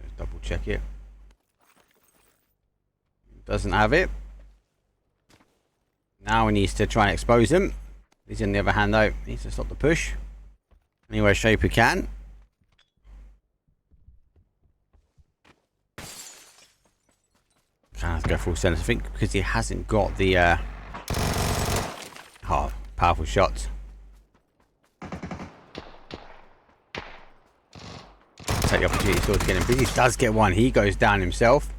Let's double check it. Doesn't have it. Now he needs to try and expose him. He's on the other hand though, he needs to stop the push any way shape he can. Can't go full centre, I think, because he hasn't got the powerful shots. Take the opportunity to get him busy. He does get one. He goes down himself.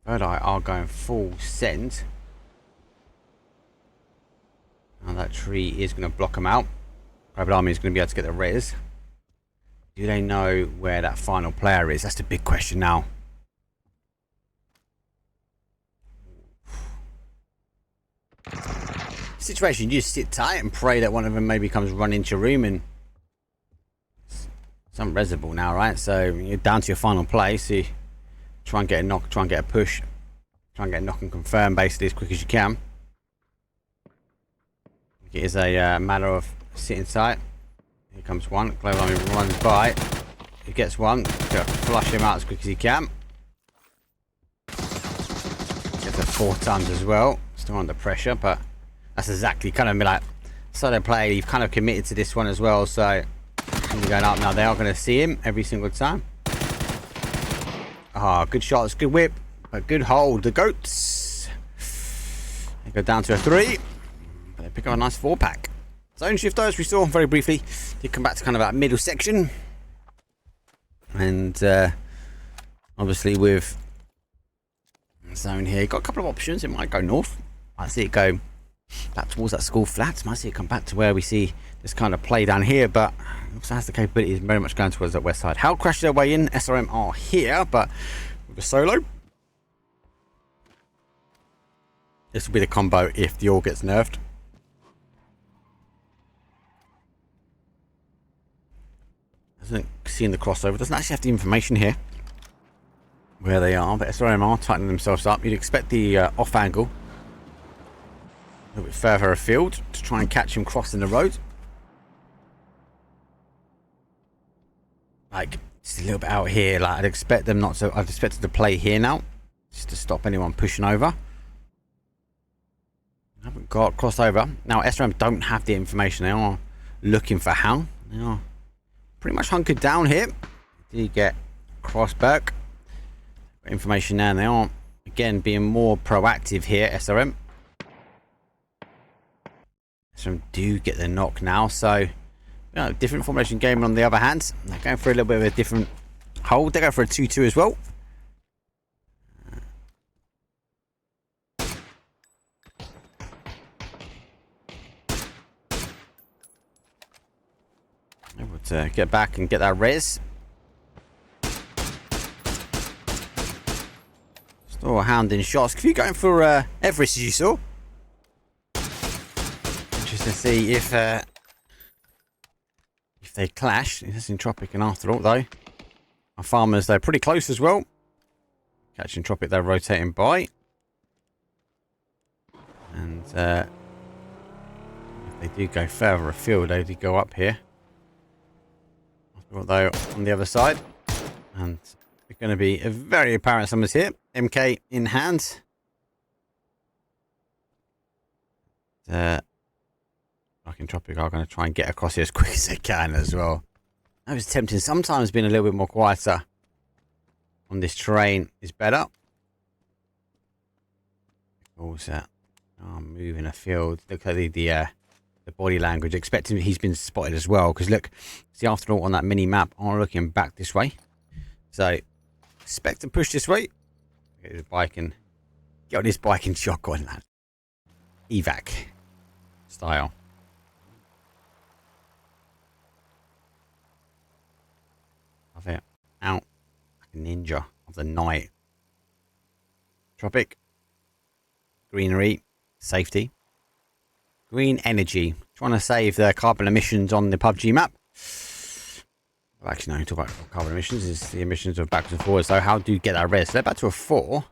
Third Eye are going full send. And that tree is going to block him out. Private Army is going to be able to get the res. Do they know where that final player is? That's the big question now. Situation, you just sit tight and pray that one of them maybe comes running into your room and it's unresable now, right? So you're down to your final play, so you try and get a knock, try and get a push, try and get a knock and confirm basically as quick as you can. It is a matter of sitting tight. Here comes one. Global Army runs by. He gets one. Got to flush him out as quick as he can. Gets it 4 times as well. Still under pressure, but that's exactly kind of like so they play. You've kind of committed to this one as well. So when you're going up now, they are going to see him every single time. Ah, good shots, good whip, but good hold. The goats. They go down to a 3. But they pick up a nice 4-pack. Zone shift though, as we saw very briefly, did come back to kind of that middle section. And obviously with zone here, got a couple of options. It might go north. Might see it go back towards that school flats. Might see it come back to where we see this kind of play down here. But it also has the capability of very much going towards that west side. How crashed their way in. SRM are here, but with a solo. This will be the combo if the all gets nerfed. Doesn't see in the crossover, doesn't actually have the information here where they are, but SRM are tightening themselves up. You'd expect the off angle a little bit further afield to try and catch him crossing the road. like just a little bit out here. Like I'd expect them not to. I'd expected to play here now, just to stop anyone pushing over. I haven't got crossover now. SRM don't have the information. They are looking for Hal. They are pretty much hunkered down here. Do you get Crossberg? Information there, and they are again being more proactive here. SRM do get the knock now, so you know, different formation game. On the other hand, they're going for a little bit of a different hold. They go for a 2-2 as well. Able to get back and get that res. Still hounding shots. If you're going for Everest, as you saw. Interesting to see if they clash. It's Entropic, and after all, though, our farmers, they're pretty close as well. Catching Entropic, they're rotating by. And if they do go further afield, they do go up here. Although on the other side, and it's going to be a very apparent someone's here. MK in hand. Entropic are going to try and get across here as quick as they can as well. That was tempting. Sometimes being a little bit more quieter on this terrain is better. Also, moving afield. Look at the body language. Expecting he's been spotted as well. Because look, see, after all, on that mini map, I'm looking back this way. So expect to push this way. Get his bike and get on this bike and shotgun, lad. Evac style. Love it. Out like a ninja of the night. Tropic. Greenery. Safety. Green energy. Trying to save the carbon emissions on the PUBG map. Well, actually, no, talk about carbon emissions is the emissions of backwards and forwards. So how do you get that res? They're back to a 4.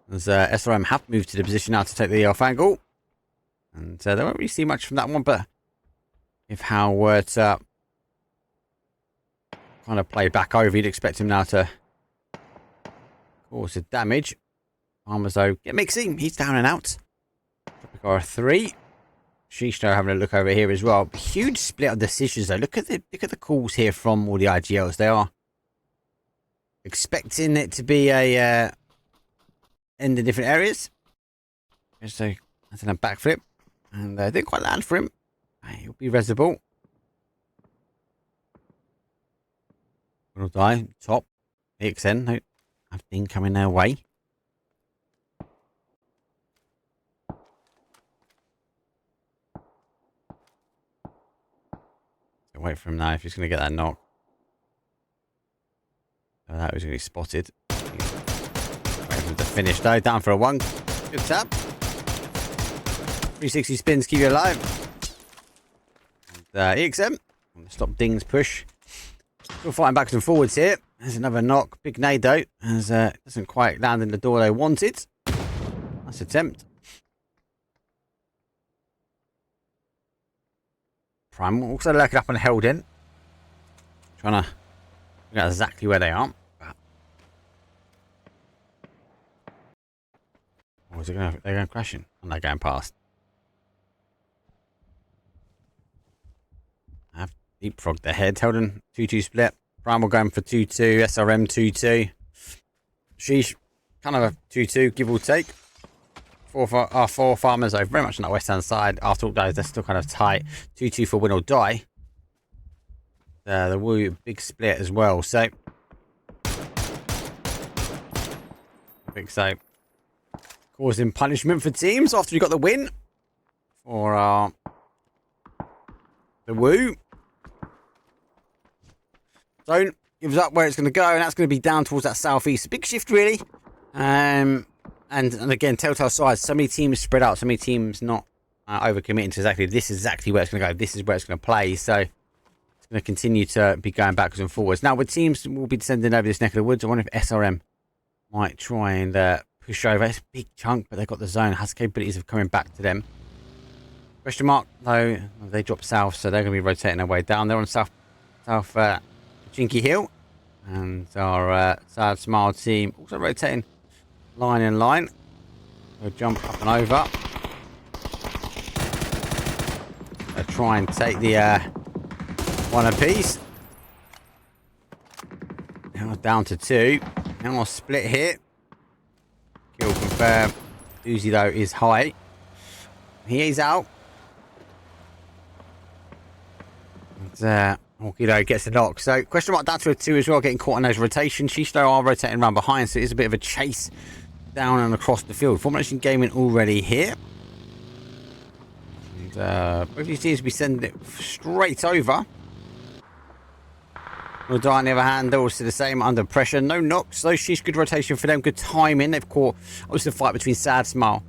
As SRM have moved to the position now to take the off angle. And they won't really see much from that one, but if Hal were to kind of play back over, you'd expect him now to cause the damage. Farmers, though, get Mixie. He's down and out. Tropic 3. Shishto having a look over here as well. Huge split of decisions, though. Look at the calls here from all the IGLs. They are expecting it to be a end in different areas. Just a backflip, and didn't quite land for him. He'll be resible. Will die. Top. EXN. No, I've been coming their way. So wait for him now if he's going to get that knock. So that was going to be spotted. Wait for him to finish though. Down for a 1. Good tap. 360 spins keep you alive. EXM. Stop Ding's push. Still fighting backwards and forwards here. There's another knock. Big nade though. As doesn't quite land in the door they wanted. Nice attempt. Prime also lurking up and held in. Trying to figure out exactly where they are. Or is it they're going crashing? And they're going past. I've leapfrogged their head. Helden 2-2 split. Primal going for 2-2. SRM 2-2. Sheesh. Kind of a 2-2, give or take. Four farmers over very much on that west hand side. After all, those, they're still kind of tight. 2-2 for win or die. The Woo big split as well. So, big so causing punishment for teams after we got the win for the Woo. Zone gives up where it's going to go, and that's going to be down towards that southeast. Big shift, really. And again, telltale sides. So many teams spread out. So many teams not overcommitting to exactly this is exactly where it's going to go. This is where it's going to play. So it's going to continue to be going backwards and forwards. Now, with teams will be descending over this neck of the woods, I wonder if SRM might try and push over. It's a big chunk, but they've got the zone. Has the capabilities of coming back to them. Question mark, though, they drop south, so they're going to be rotating their way down. They're on South Jinky Hill. And our Sad Smile team also rotating line in line. We'll jump up and over. They'll try and take the one apiece. Now down to 2. Now I'll split here. Kill confirmed. Uzi, though, is high. He is out. And Orkido gets the knock. So, question mark down to a 2 as well, getting caught on those rotations. Shisto are rotating around behind, so it is a bit of a chase down and across the field. Formation Gaming already here. And both these teams will be sending it straight over. Nordar, on the other hand, they're also the same, under pressure. No knocks, though. Sheesh, good rotation for them. Good timing. They've caught, obviously, the fight between Sad Smile.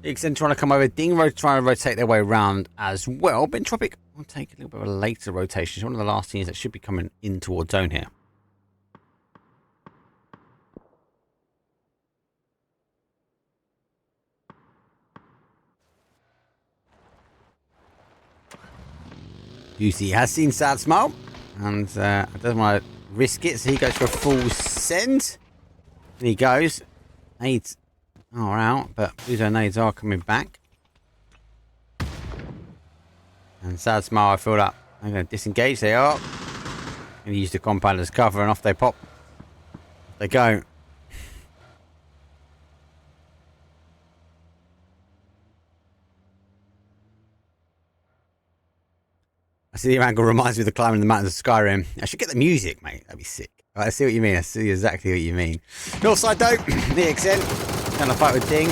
Extend trying to come over. Ding trying to rotate their way around as well. But Entropic will take a little bit of a later rotation. It's one of the last teams that should be coming in towards zone here. UC has seen Sad Smile and doesn't want to risk it, so he goes for a full send. And he goes. Nades are out, but Uzo nades are coming back. And Sad Smile, I feel that they're going to disengage. They are. Going to use the compound as cover, and off they pop. Off they go. I see the angle reminds me of the climbing the mountains of Skyrim. I should get the music, mate. That'd be sick. I see what you mean. I see exactly what you mean. North side, though. The XN. Trying to fight with Ding.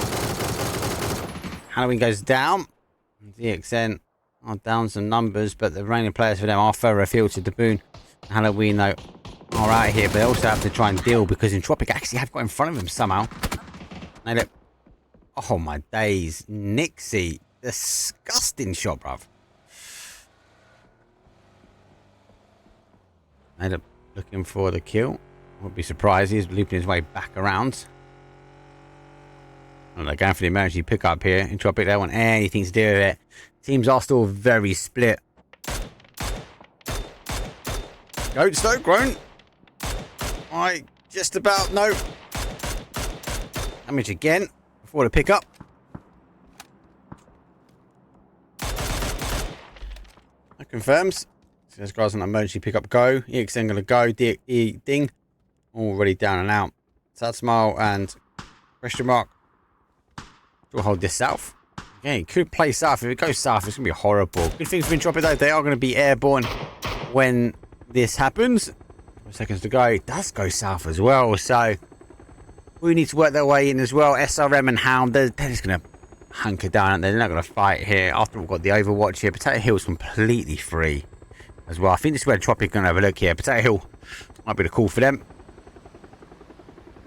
Halloween goes down. DXN are down some numbers, but the remaining players for them are further afield to Daboon. Halloween, though, are out here, but they also have to try and deal because Entropic actually have got in front of them somehow. They look. Oh, my days. Nixie. Disgusting shot, bruv. They look looking for the kill. Wouldn't be surprised. He's looping his way back around. And they're going for the emergency pickup here. Entropic, they don't want anything to do with it. Teams are still very split. Goat Stoke, grown. I just about no. Damage again before the pickup. That confirms. So those guys on an emergency pickup go. EXN going to go. Ding. Already down and out. Sad Smile and question mark. We'll hold this south. Okay, it could play south. If it goes south, it's going to be horrible. Good thing for Entropic, though. They are going to be airborne when this happens. 4 seconds to go. It does go south as well. So we need to work their way in as well. SRM and Hound, they're just going to hunker down. They're not going to fight here. After we've got the Overwatch here, Potato Hill's completely free as well. I think this is where Entropic going to have a look here. Potato Hill might be the call for them.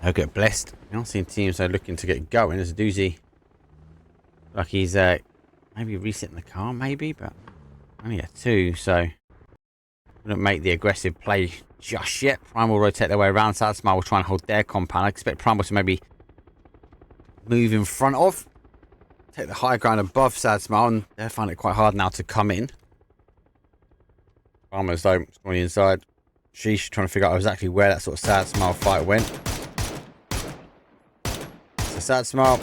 They'll get blessed. You're not seeing teams are looking to get going. There's a doozy. Like he's maybe resetting the car, maybe, but only a 2, so wouldn't make the aggressive play just yet. Prime will rotate their way around. Sad Smile will try and hold their compound. I expect Prime to maybe move in front of, take the high ground above Sad Smile, and they'll find it quite hard now to come in. Prime's though on the inside. Sheesh, trying to figure out exactly where that sort of Sad Smile fight went. So Sad Smile.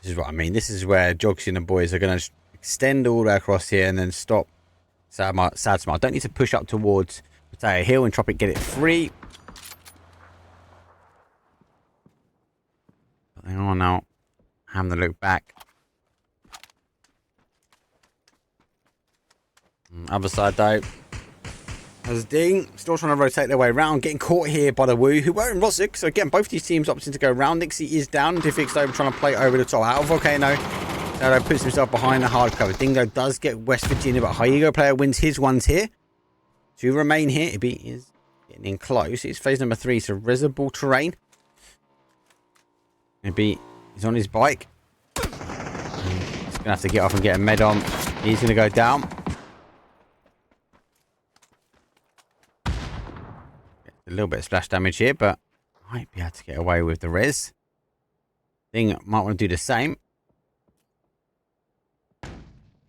This is what I mean. This is where Jogsy and the boys are going to extend all the way across here and then stop Sad Smile. Don't need to push up towards Potato Hill. Entropic get it free. But they are now having a look back. Other side though. There's Ding, still trying to rotate their way around, getting caught here by the Woo, who were in Rosic. So again, both these teams opting to go around. Nixie is down. Diffix over trying to play over the top. Out of Volcano. Zero puts himself behind the hard cover. Dingo does get West Virginia, but Hyego player wins his ones here. 2 remain here. Ibby is getting in close. It's phase number 3, so reservoir terrain. Ibby is on his bike. He's going to have to get off and get a med on. He's going to go down. A little bit of splash damage here, but might be able to get away with the res. Thing might want to do the same.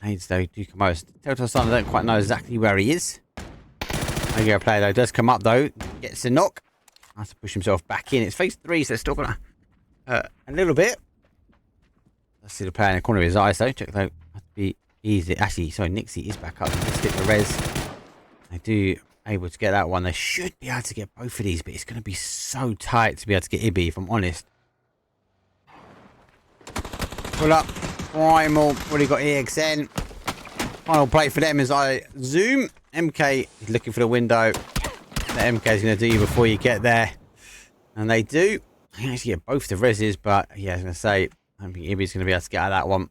Nades though do come out. Telltale sign I don't quite know exactly where he is. Regular player though does come up though. Gets the knock. Has to push himself back in. It's phase 3, so it's still gonna hurt a little bit. Let's see the player in the corner of his eyes though. Check though. Has to be easy. Actually, sorry, Nixie is back up. Let's stick the res. They do able to get that one. They should be able to get both of these, but it's gonna be so tight to be able to get Ibby, if I'm honest. Pull up. Primal. Already got EXN. Final play for them as I zoom. MK is looking for the window. The MK is going to do you before you get there. And they do. I can actually get both the reses, but yeah, I was going to say, I don't think Ibby's going to be able to get out of that one.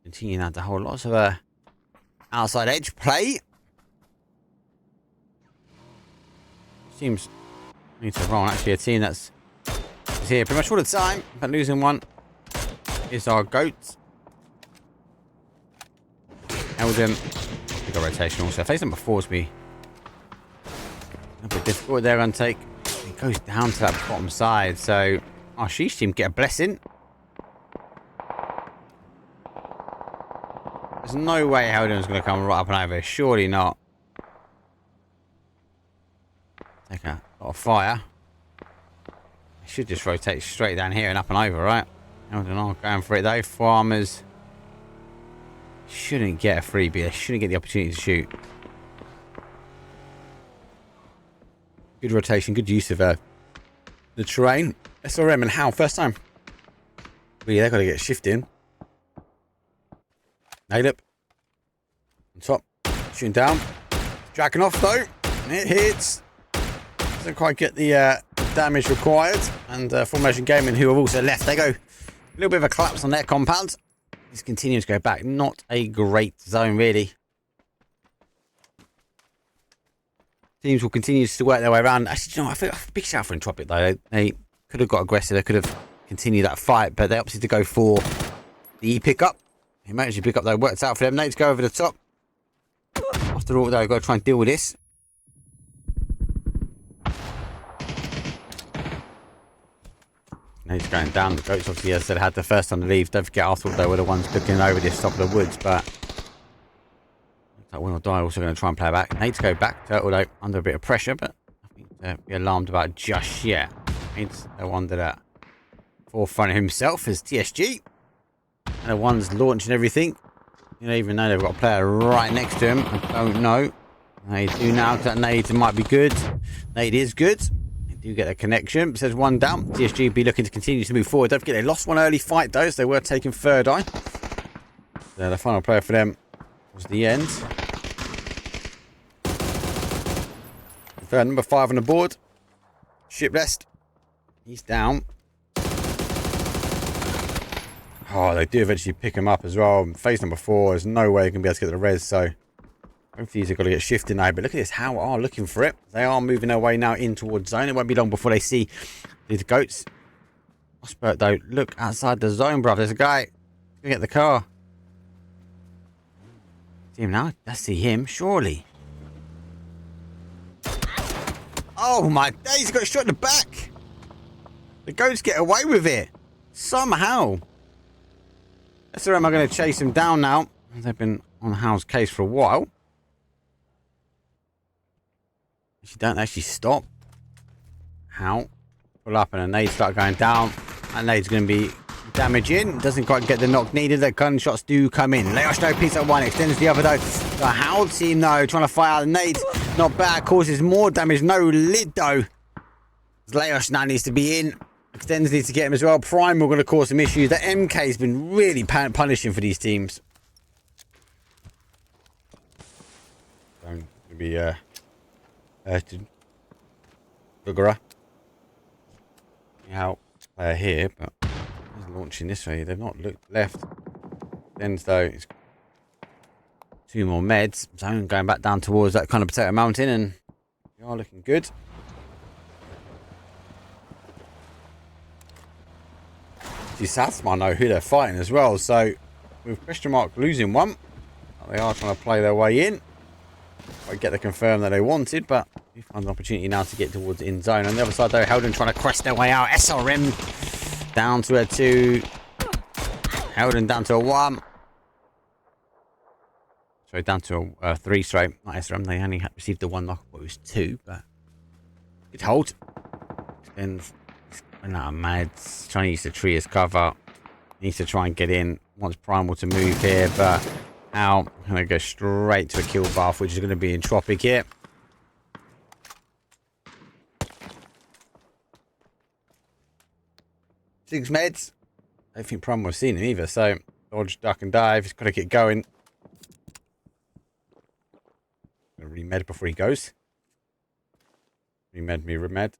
Continuing now to hold lots of outside edge play. Seems need to run. Actually, a team that's here pretty much all the time, but losing one is our goat. Eldon, we got rotation also. Phase number 4 is be a bit difficult there. Untake. It goes down to that bottom side, so our Sheesh team get a blessing. There's no way Eldon's going to come right up and over. Surely not. Take a lot of fire. Should just rotate straight down here and up and over, right? Eldon are going for it though. Farmers shouldn't get a freebie. They shouldn't get the opportunity to shoot. Good rotation, good use of the terrain. SRM and How, first time. But yeah, they've got to get shifting. Nail up. On top. Shooting down. Jacking off though. It hits. Doesn't quite get the damage required. And Formation Gaming, who have also left, they go a little bit of a collapse on their compound. He's continuing to go back. Not a great zone, really. Teams will continue to work their way around. Actually, you know, I feel a big shout for Entropic, though. They could have got aggressive. They could have continued that fight, but they opted to go for the E pickup. He managed to pick up, though. Worked out for them. Nate's go over the top. After all, though, I've got to try and deal with this. Nate's going down. The goats, obviously, as I said, had the first time to leave. Don't forget, after all, they were the ones looking over this top of the woods, but that Win or Die also going to try and play back. Nate's go back, although under a bit of pressure, but nothing to be alarmed about just yet. Nate's the one that forefront of himself is TSG. And the one's launching everything. You know, even though they've got a player right next to him, I don't know. They do now, because that nade might be good. Nade is good. You get a connection. It says one down. TSG be looking to continue to move forward. Don't forget they lost one early fight though, so they were taking third eye. So the final player for them was the end. Third, number 5 on the board. Shipless. He's down. Oh, they do eventually pick him up as well. Phase number 4, there's no way they can be able to get the res, so hopefully these are going to get shifted now. But look at this, How are looking for it. They are moving their way now in towards zone. It won't be long before they see these goats. Osbert, though, look outside the zone, bruv. There's a guy. He's going to get the car. See him now? Let's see him, surely. Oh, my days. He got shot in the back. The goats get away with it. Somehow. SRM are going to chase him down now. They've been on How's case for a while. She don't actually stop. How? Pull up and a nade start going down. That nade's going to be damaging. Doesn't quite get the knock needed. The gunshots do come in. Leosh no piece at one. Extends the other though. The Howl team though trying to fight out the nades. Not bad. Causes more damage. No lid though. Leosh now needs to be in. Extends needs to get him as well. Primal going to cause some issues. The MK has been really punishing for these teams. Going to be Bugara. How player here, but he's launching this way. They've not looked left. Then though, it's 2 more meds. Zone going back down towards that kind of Potato Mountain, and they are looking good. See, South might know who they're fighting as well. So with question mark losing one, they are trying to play their way in. quite get the confirm that they wanted, but we find an opportunity now to get towards in zone. On the other side, though, Helden trying to crest their way out. SRM down to a 2. Helden down to a 1. Sorry, down to a 3 straight. Not SRM. They only received the 1 knock. Well, it was 2, but good hold. Then Mads trying to use the tree as cover. Needs to try and get in. Wants Primal to move here, but now I'm going to go straight to a kill bath, which is going to be in Tropic here. Six meds. I don't think Primal has seen him either, so dodge, duck and dive. He's got to get going. Remed before he goes. Remed.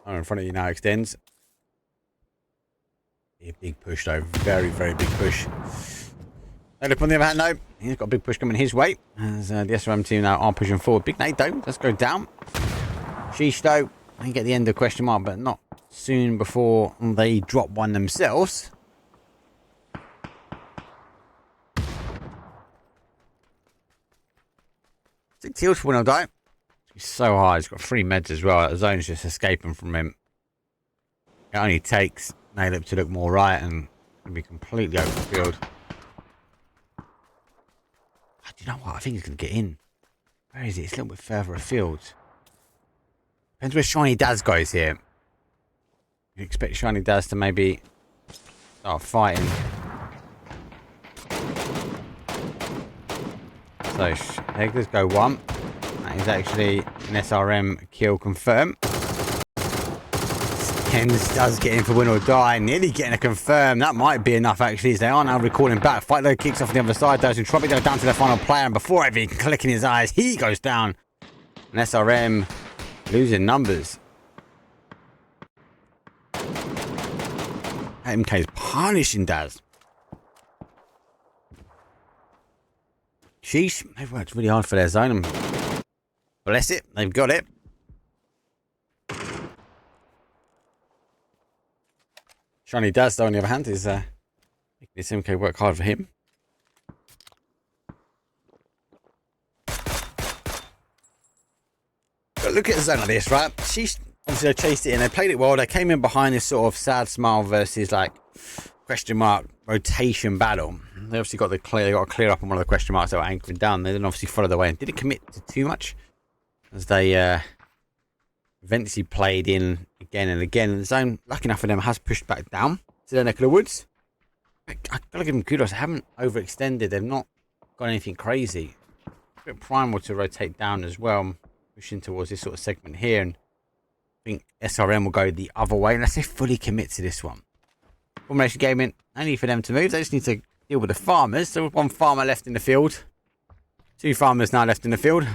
Oh, in front of you now extends. A big push though, very, very big push. Look on the other hand though, he's got a big push coming his way. As the SRM team now are pushing forward. Big nade though, let's go down. Sheesh though, I get the end of question mark, but not soon before they drop one themselves. 6 heals for Winnow Die. He's so high, he's got 3 meds as well. The zone's just escaping from him. It only takes Nailip to look more right and be completely open field. Do you know what? I think he's going to get in. Where is he? It's a little bit further afield. Depends where Shiny Daz goes here. You expect Shiny Daz to maybe start fighting. So, Eggers go 1. That is actually an SRM kill confirm. Hens does get in for win or die. Nearly getting a confirm. That might be enough actually, as they are now recalling back. Fight low kicks off on the other side. Those who Tropic go down to the final player. And before even clicking his eyes, he goes down. And SRM losing numbers. MK is punishing Daz. Sheesh, they've worked really hard for their zone. And bless it, they've got it. Shiny Daz, though, on the other hand, is making this MK work hard for him. But look at the zone like this, right? Sheesh, obviously they chased it in, they played it well, they came in behind this sort of sad smile versus like question mark rotation battle. They obviously got to clear up on one of the question marks that were anchoring down. They didn't obviously follow the way and didn't commit to too much as they eventually played in again and again. And the zone, lucky enough for them, has pushed back down to their neck of the woods. I gotta give them kudos. They haven't overextended. They've not got anything crazy. A bit primal to rotate down as well, pushing towards this sort of segment here. And I think SRM will go the other way unless they fully commit to this one. Formation gaming, only for them to move. They just need to deal with the farmers. There was 1 farmer left in the field. 2 farmers now left in the field.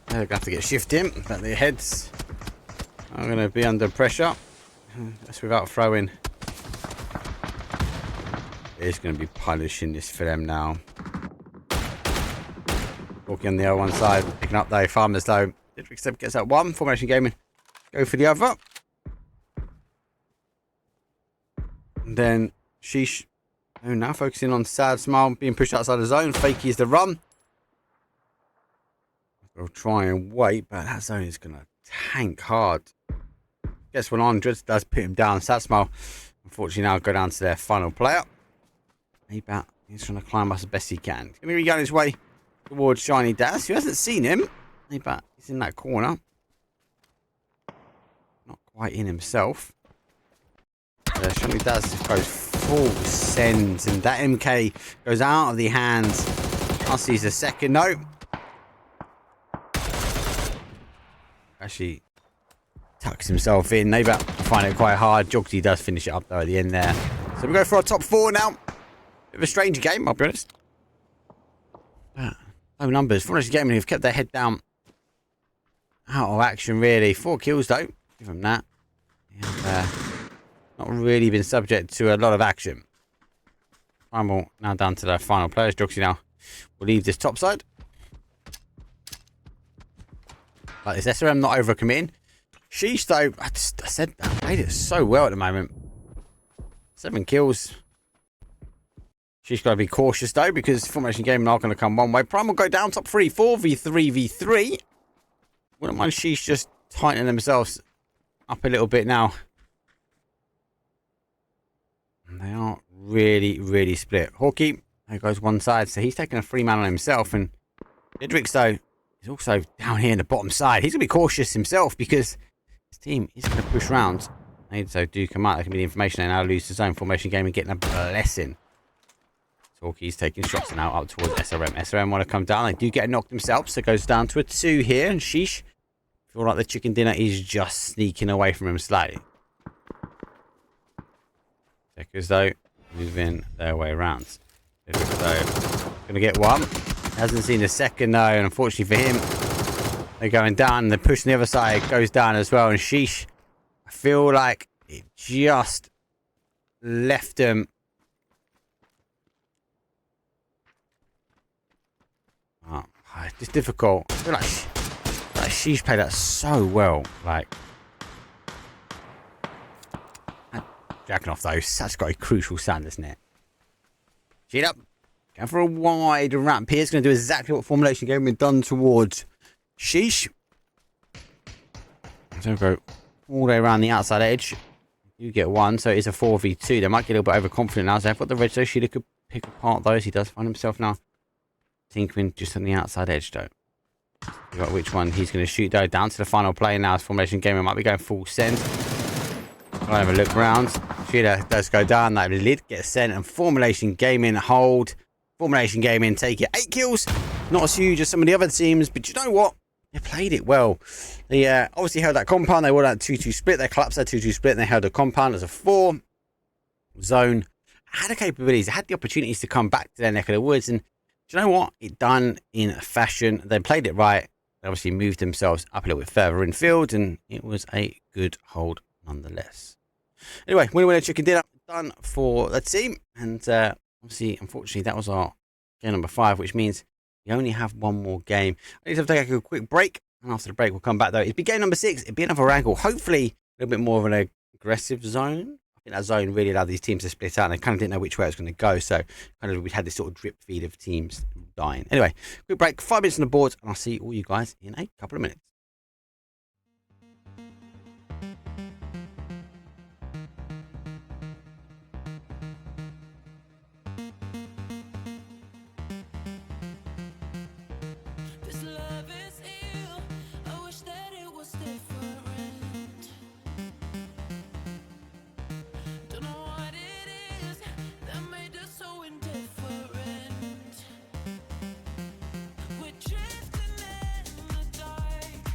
They're going to have to get shifting, but their heads are going to be under pressure. That's without throwing. It's going to be punishing this for them now. Walking on the other one side, picking up though. Farmers though. Didrick gets that 1. Formation gaming. Go for the other. And then Sheesh. Oh, now focusing on Sad Smile being pushed outside the zone. Fakey is the run. We'll try and wait, but that zone is going to tank hard. Guess 100 does put him down. Sad Smile, unfortunately, now go down to their final player. He's trying to climb up as best he can. He's going to be going his way towards Shiny Daz, who hasn't seen him. He's in that corner. Not quite in himself. Shiny Daz goes full sends, and that MK goes out of the hands. Sees the second note. Actually tucks himself in. They find it quite hard. Jogsy does finish it up though at the end there. So we go for our top 4 now. Bit of a strange game, I'll be honest. Low numbers. Formation Gaming who've kept their head down. Out of action really. 4 kills though. Give them that. And, not really been subject to a lot of action. Primal now down to the final players. Jogsy now will leave this top side. Like this SRM not overcommitting. Sheesh though, I said that. Played it so well at the moment. 7 kills. She's got to be cautious, though, because formation gaming are going to come one way. Prime will go down top 3, 4v3v3. Wouldn't mind Sheesh just tightening themselves up a little bit now. And they are really, really split. Hawkey, there goes one side, so he's taking a 3-man on himself. And Idrix, though, is also down here in the bottom side. He's going to be cautious himself because his team is going to push round. So do come out. That can be the information. They now lose the zone formation game and getting a blessing. Hawkey's taking shots now up towards SRM. SRM want to come down. They do get knocked themselves, so it goes down to a 2 here. And Sheesh feel like the chicken dinner is just sneaking away from him slightly. Checkers, though, moving their way around. So, going to get one. Hasn't seen the second, though, and unfortunately for him, they're going down. The push on the other side goes down as well. And Sheesh, I feel like it just left them. Oh, it's just difficult. I feel like Sheesh played that so well. Like, jacking off those. That's got a crucial sound, isn't it? Cheat up. Going for a wide ramp here. It's going to do exactly what formulation game had done towards Sheesh. So go all the way around the outside edge. You get one, so it's a 4v2. They might get a little bit overconfident now. So I've got the red, so Sheesh could pick apart those. He does find himself now tinkering just on the outside edge, though. You got which one he's going to shoot, though. Down to the final play now. As formation gamer might be going full send. I'll have a look round. Shooter does go down. That lid gets sent, and formulation gaming hold. Formulation gaming take it 8 kills. Not as huge as some of the other teams, but you know what? They played it well. They obviously held that compound. They won that 2-2 split. They collapsed that 2-2 split, and they held the compound as a 4 zone. Had the capabilities. They had the opportunities to come back to their neck of the woods, and do you know what? It done in fashion. They played it right. They obviously moved themselves up a little bit further in field, and it was a good hold nonetheless. Anyway, winner, chicken dinner done for the team. And obviously, unfortunately, that was our game number 5, which means we only have one more game. I need to take a quick break. And after the break, we'll come back, though. It'd be game number 6. It'd be another angle. Hopefully, a little bit more of an aggressive zone. I think that zone really allowed these teams to split out, and they kind of didn't know which way it was going to go. So kind of we had this sort of drip feed of teams dying. Anyway, quick break, 5 minutes on the board, and I'll see all you guys in a couple of minutes. This love is ill. I wish that it was different. Don't know what it is that made us so indifferent. We're drifting in the dark.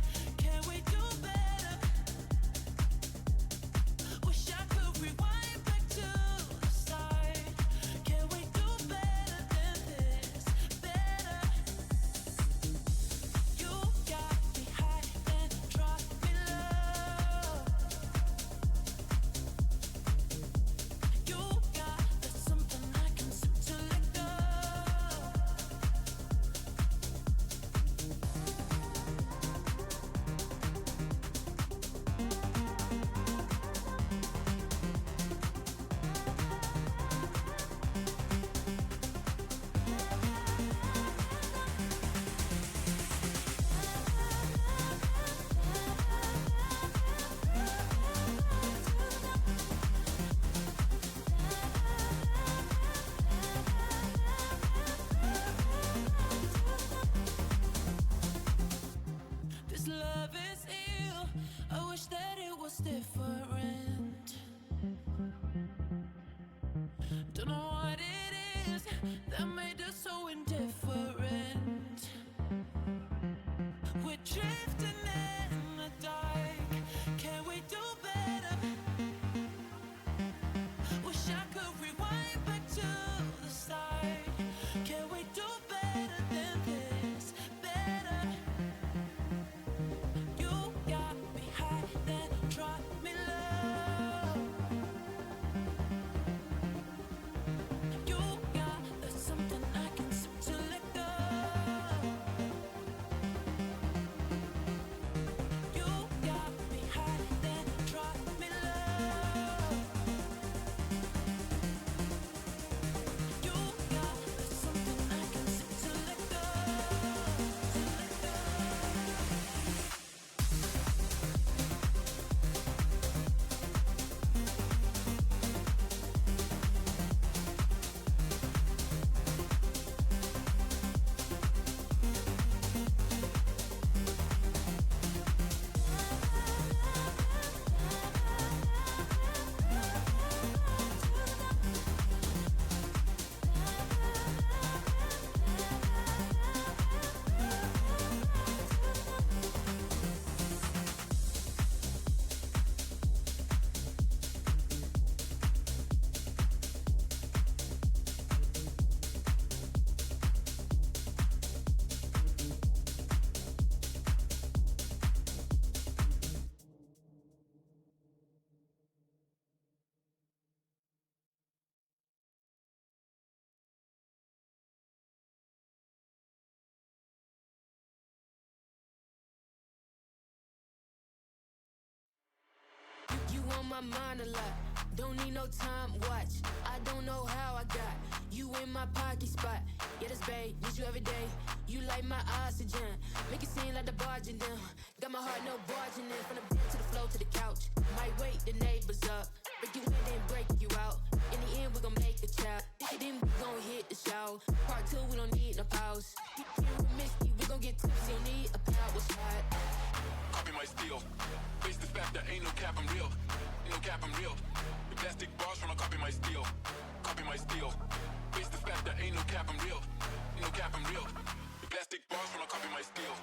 on my mind a lot. Don't need no time watch. I don't know how I got you in my pocket spot. Yeah, that's babe, need you every day. You like my oxygen. Make it seem like the barging down. Got my heart no barging in. From the bed to the floor to the couch. Might wake the neighbors up. Break you in, then break you out. In the end, we gon' make a child. Then we gon' hit the show. Part 2, we don't need no pause. Here with Misty, we gon' get tipsy. Don't need a power shot. Copy my steel. Face the fact that ain't no cap, I'm real. Ain't no cap, I'm real. The plastic bars tryna copy my steel. Copy my steel. Face the fact that ain't no cap, I'm real. Ain't no cap, I'm real. The plastic bars tryna copy my steel.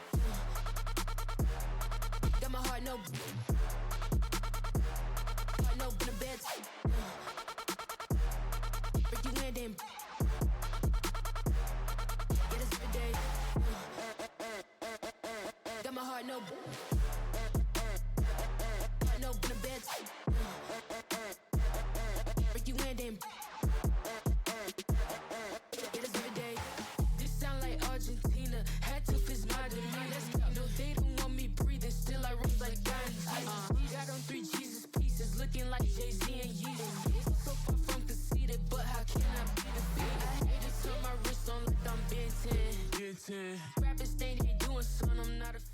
Got my heart no in the bed. Break you in, then get us every day. Got my heart no in the bed. Break you in, then get us every day. This sound like Argentina. Had to fist my demeanor. No, they don't want me breathing. Still I rose like Gandhi. Got on 3 Jesus pieces, looking like Jay-Z and Yeezy. So far from conceited, but how can I be defeated? I hate to turn my wrist on like I'm Ben 10. Rappers think they doing something, I'm not a fan.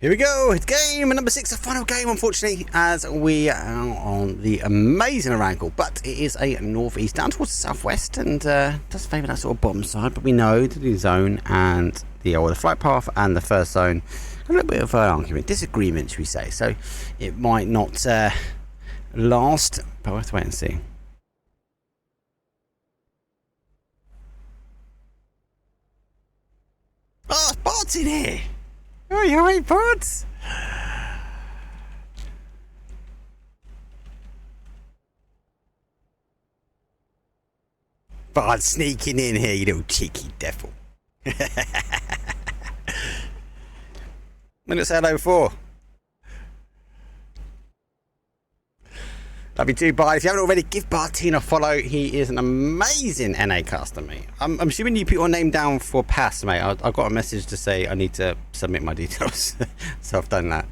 Here we go, it's game number 6, the final game, unfortunately, as we are on the amazing Oracle, but it is a northeast down towards the southwest, and does favour that sort of bottom side, but we know the zone and the flight path and the first zone, a little bit of an argument, disagreement, should we say, so it might not last, but we'll have to wait and see. Oh, Bart's in here! Oh, you alright, Pods? Bard sneaking in here, you little cheeky devil. When did I say hello before? Love you too, Bard. If you haven't already, give Bartine a follow. He is an amazing NA caster, mate. I'm assuming you put your name down for pass, mate. I got a message to say I need to submit my details. So I've done that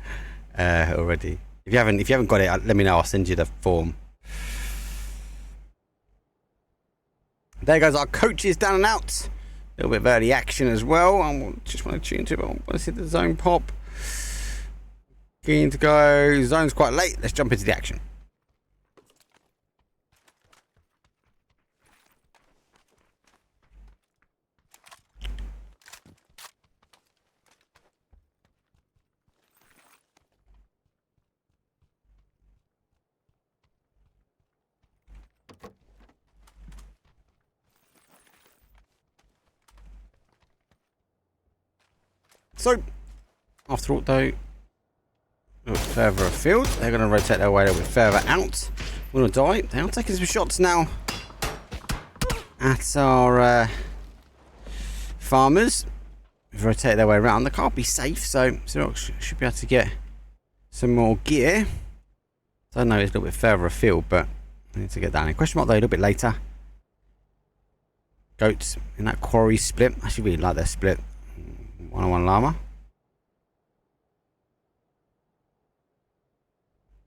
already. If you haven't got it, let me know. I'll send you the form. There goes our coaches down and out. A little bit of early action as well. I just want to tune to it. I want to see the zone pop. Keen to go. Zone's quite late. Let's jump into the action. So, after all, though, a little bit further afield, they're going to rotate their way a little bit further out. We're going to die. They are taking some shots now at our farmers. We've rotated their way around. They can't be safe, so Xerox should be able to get some more gear. So I know it's a little bit further afield, but I need to get down in. Question mark, though, a little bit later. Goats in that quarry split. I actually really like their split. 1-on-1 llama.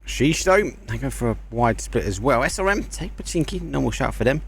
Sheesh though, they go for a wide split as well. SRM, take Pachinki, normal shout for them.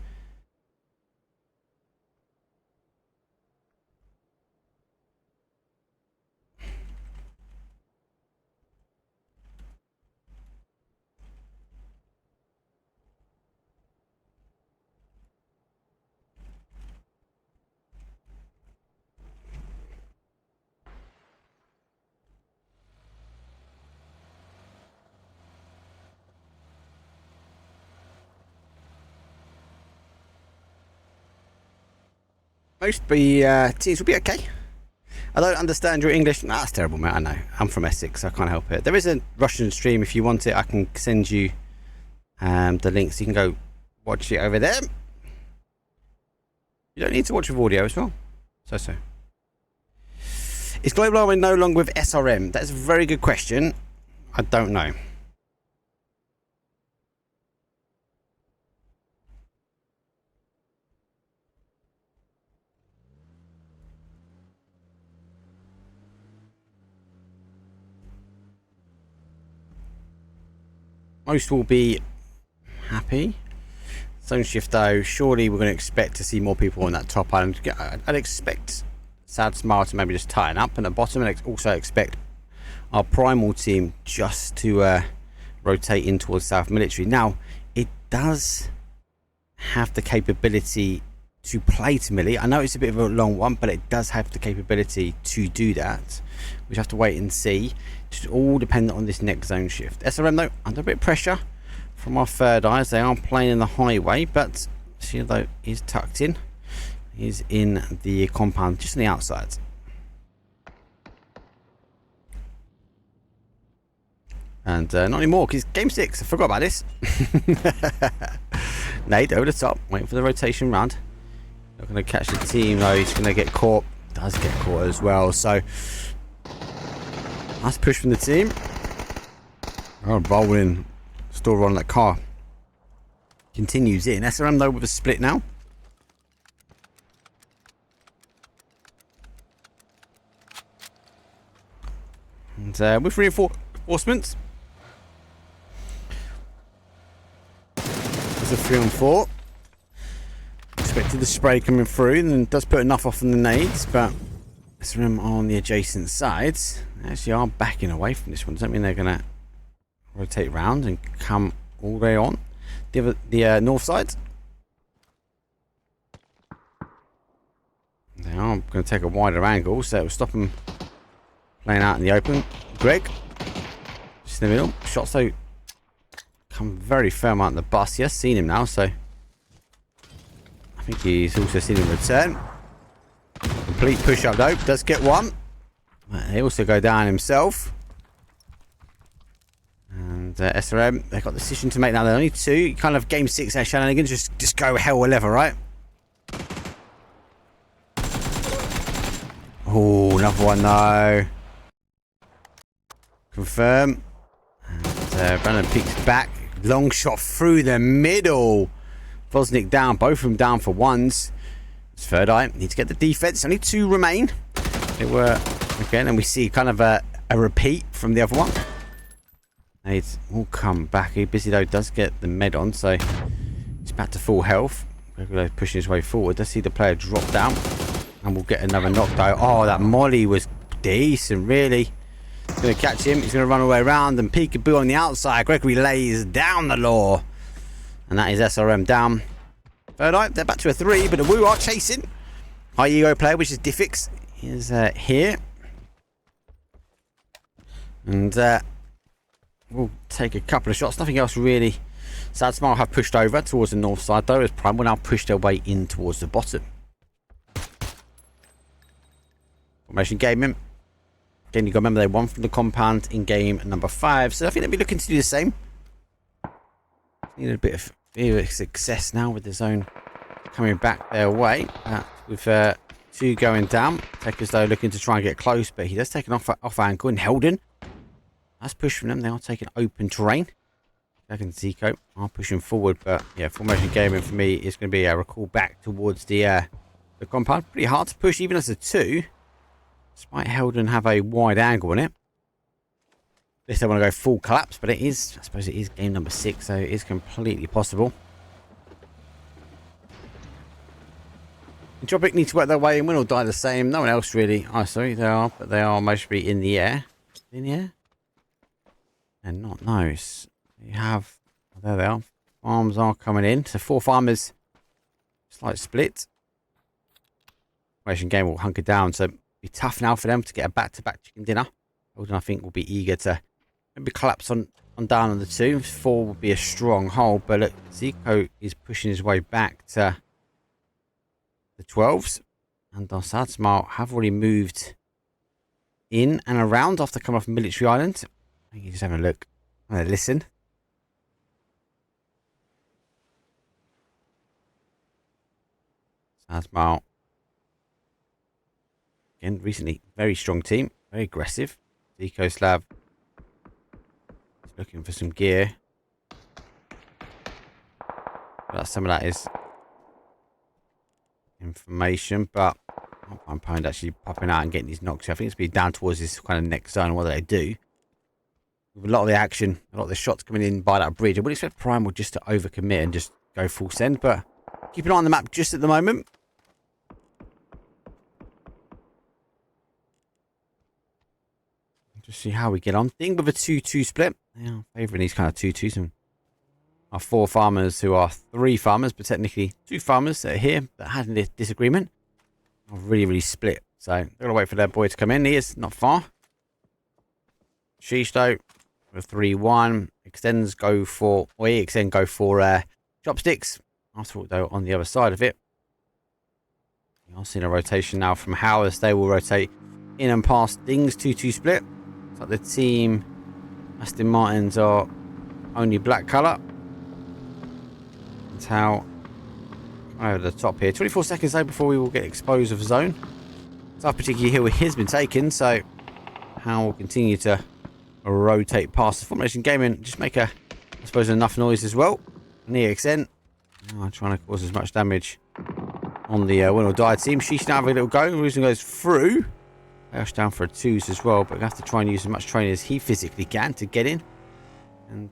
Most teams will be okay. I don't understand your English. Nah, that's terrible, mate. I know. I'm from Essex. I can't help it. There is a Russian stream. If you want it, I can send you the links. You can go watch it over there. You don't need to watch with audio as well. So. Is global warming no longer with SRM? That's a very good question. I don't know. Most will be happy. Zone shift though, surely we're going to expect to see more people on that top island. I'd expect Sad Smile to maybe just tighten up, and at the bottom, and also expect our primal team just to rotate in towards South Military. Now, it does have the capability to play to melee. I know it's a bit of a long one, but it does have the capability to do that. We have to wait and see. It's all dependent on this next zone shift. SRM though, under a bit of pressure from our third eyes. They are playing in the highway, but Shieldo is tucked in. He's in the compound, just on the outside. And not anymore, because game 6. I forgot about this. Nate over the top, waiting for the rotation round. Not going to catch the team though. He's going to get caught. Does get caught as well. So nice push from the team. Oh, rolling. Still on that car. Continues in. SRM though with a split now. And with reinforcements. There's a 3 on 4. Expected the spray coming through, and does put enough off on the nades, but SRM on the adjacent sides actually are backing away from this one. Does that mean they're going to rotate round and come all the way on the north side? They are going to take a wider angle, so it will stop them playing out in the open. Greg, just in the middle. Shots though come very firm out in the bus. He has seen him now, so I think he's also seen him return. Complete push up though. Does get one. They also go down himself. And SRM, they've got the decision to make now. They're only 2. Kind of game 6 there, shenanigans. Just go hell or leather, right? Oh, another one though. Confirm. And Brandon peeks back. Long shot through the middle. Vosnik down. Both of them down for ones. It's third eye. Need to get the defense. Only 2 remain. They were again, and we see kind of a repeat from the other one. It's all come back. He busy though does get the med on, so he's back to full health. Pushing his way forward. Does see the player drop down, and we'll get another knockdown. Oh, that molly was decent, really. He's going to catch him. He's going to run all the way around, and peekaboo on the outside. Gregory lays down the law, and that is SRM down. Third eye, they're back to a 3, but the Woo are chasing. High ego player, which is Diffix, is here, and we'll take a couple of shots. Nothing else really. Sad Smile have pushed over towards the north side though, as Prime will now push their way in towards the bottom. Formation gaming. Again, you've got to remember they won from the compound in game number 5, so I think they'll be looking to do the same. Need a bit of success now with the zone coming back their way. With 2 going down. Tekers though looking to try and get close, but he does take an off angle, and Helden. Nice push from them. They are taking open terrain. Jack and Zico are pushing forward, but yeah, formation gaming for me is going to be a recall back towards the compound. Pretty hard to push even as a 2. Despite Helden have a wide angle on it. At least they want to go full collapse, but it is, I suppose it is game number 6, so it is completely possible. Dropic need to work their way in, win or die the same. No one else really. Oh, sorry, they are, but they are mostly in the air. In the air? And not nice. You have, oh, there they are. Farms are coming in. So 4 farmers. Slight split. Formation game will hunker down, so be tough now for them to get a back-to-back chicken dinner. Holden, I think, will be eager to maybe collapse on down on the 2. 4 will be a strong hold, but look, Zico is pushing his way back to the 12s. And our Sad Smile have already moved in and around after coming off Military Island. I think you're just having a look. I'm going to listen. Sad Smile. Again, recently, very strong team. Very aggressive. Deco Slab. Looking for some gear. But some of that is information, but I'm Pound actually popping out and getting these knocks. I think it's be down towards this kind of next zone. What do they do? With a lot of the action, a lot of the shots coming in by that bridge. I would expect Primal just to overcommit and just go full send, but keep an eye on the map just at the moment. Just see how we get on. Thing with a 2-2 split. Yeah, favouring these kind of 2-2s. And our 4 farmers who are 3 farmers, but technically 2 farmers that are here that had a disagreement. Are really split. So they're going to wait for their boy to come in. He is not far. Sheesh though, with 3-1. Extends go for, or he extend go for chopsticks. After all though, on the other side of it. You're seeing a rotation now from Howe as they will rotate in and past Ding's 2-2 split. It's like the team Aston Martins are only black colour. That's how over the top here. 24 seconds though before we will get exposed of zone. So that particular hill has been taken, so How will continue to rotate past the formation gaming. Just make I suppose, enough noise as well. And the EXN trying to cause as much damage on the win or die team. She's now having a little go. The reason goes through. Ash down for a 2s as well, but we have to try and use as much training as he physically can to get in. And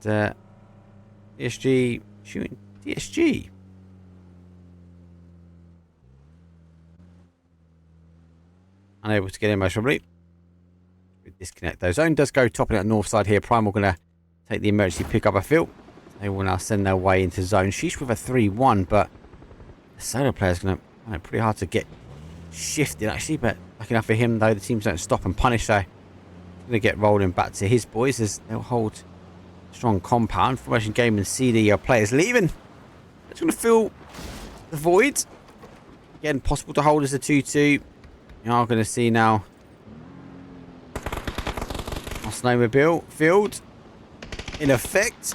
DSG shooting DSG. Unable to get in most probably. Disconnect though. Zone does go topping at north side here. Primal going to take the emergency pick up, I feel. They will now send their way into zone. Sheesh with a 3-1, but the solo player is going to find it pretty hard to get shifted actually, but lucky enough for him though, the teams don't stop and punish, so he's going to get rolling back to his boys as they'll hold strong compound. Formation game and see the players leaving. It's going to fill the void. Again, possible to hold as a 2-2. You are going to see now our snowmobile field in effect.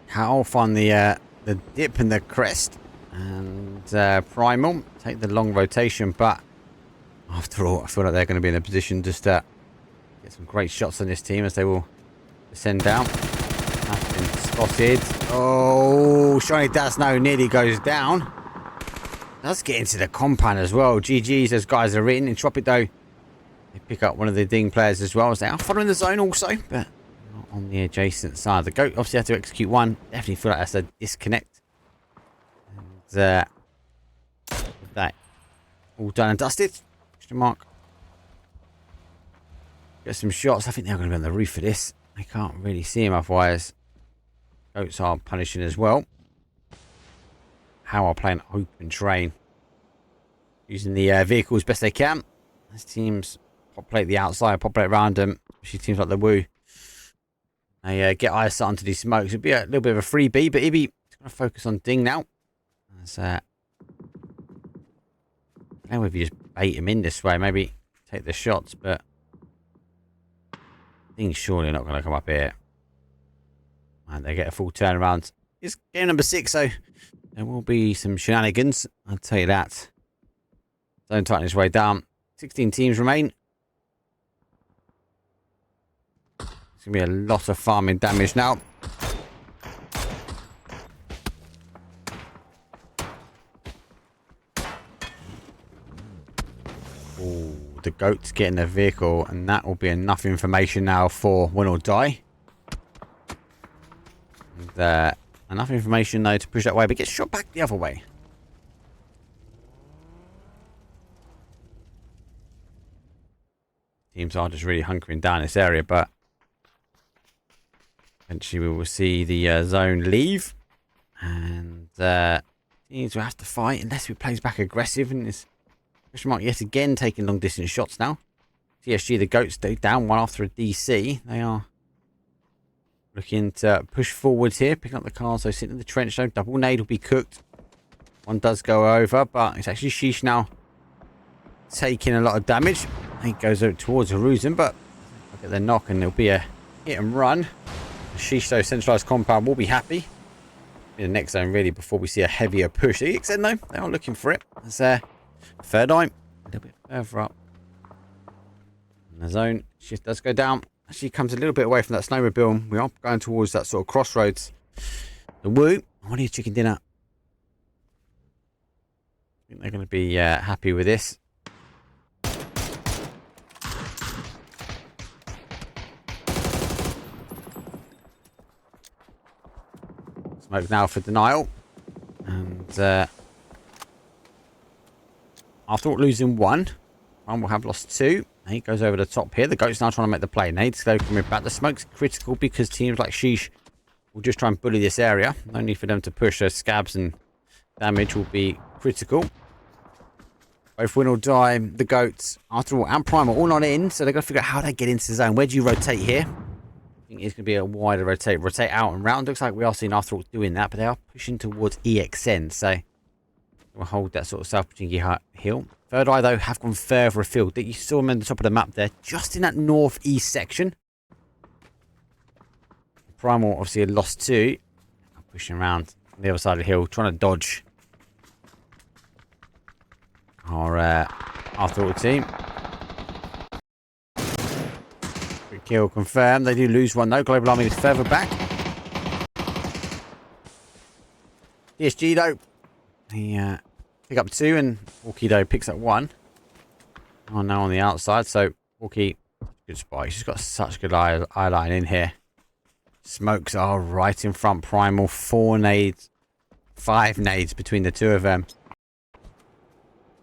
How find the dip and the crest, and Primal take the long rotation, but after all I feel like they're going to be in a position just to get some great shots on this team as they will descend down. That's been spotted. Oh, Shiny Dasno nearly goes down. Does get into the compound as well. GG's, those guys are in. Entropic though, they pick up one of the Ding players as well as they are following the zone also, but on the adjacent side. The goat obviously had to execute one. Definitely feel like that's a disconnect. And with that all done and dusted. Question mark. Get some shots. I think they're going to be on the roof for this. I can't really see him otherwise. Goats are punishing as well. How are playing open terrain. Using the vehicles best they can. As teams populate the outside, populate around them. Especially teams like the Woo. They get eyes onto these smokes. It'd be a little bit of a freebie, but Ibby is going to focus on Ding now. As, I don't know if you just bait him in this way, maybe take the shots, but Ding's surely not going to come up here. And they get a full turnaround. It's game number 6, so there will be some shenanigans, I'll tell you that. Don't tighten his way down. 16 teams remain. It's going to be a lot of farming damage now. Oh, the goat's getting their vehicle, and that will be enough information now for win or die. And, enough information though to push that way, but gets shot back the other way. Teams are just really hunkering down this area, but eventually we will see the zone leave, and teams will have to fight unless we plays back aggressive. And this question mark yet again taking long distance shots now. TSG the goats stay down one after a DC. They are Looking to push forwards here. Pick up the car. So sitting in the trench though. Double nade will be cooked. One does go over, but it's actually Sheesh now taking a lot of damage. He goes over towards Aruzin, but look at the knock and it'll be a hit and run. Sheesh though, centralized compound will be happy. In the next zone really before we see a heavier push. The EXN though, they are looking for it. That's third eye. A little bit further up. In the zone, shift does go down. Actually comes a little bit away from that snowmobile. We are going towards that sort of crossroads. The Woo, what are your chicken dinner? I think they're going to be happy with this. Smoke now for denial. And after all losing one will have lost two. And he goes over the top here. The goat's now trying to make the play. Nades though coming back. The smoke's critical because teams like Sheesh will just try and bully this area. No need for them to push. Those scabs and damage will be critical. Both win or die. The goats, after all, and Prime are all not in. So they've got to figure out how they get into the zone. Where do you rotate here? I think it's going to be a wider rotate. Rotate out and round. Looks like we are seeing after all doing that. But they are pushing towards EXN. So we'll hold that sort of South Pubg hill. Third eye, though, have gone further afield. You saw them on the top of the map there, just in that northeast section. Primal obviously had lost two. Pushing around on the other side of the hill, trying to dodge our after all team. Quick kill confirmed. They do lose one, though. Global Army is further back. DSG, though, he pick up two, and Walkie though picks up one. Oh, now on the outside, so Walkie, good spot. He's just got such good eye line in here. Smokes are right in front. Primal, 4 nades, 5 nades between the two of them.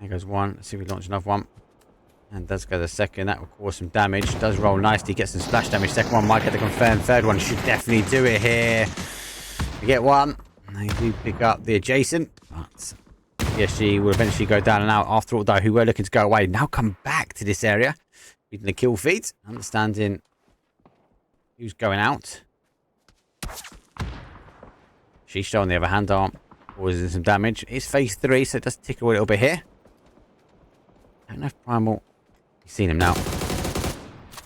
There goes one. Let's see if we launch another one. And does go the second. That will cause some damage. Does roll nicely. Gets some splash damage. Second one might get the confirmed. Third one should definitely do it here. We get one. They do pick up the adjacent. But PSG will eventually go down and out. After all, though, who were looking to go away now come back to this area. Beating the kill feed. Understanding who's going out. Shisha, on the other hand, are causing some damage. It's phase 3, so it does tickle a little bit here. I don't know if Primal... You've seen him now.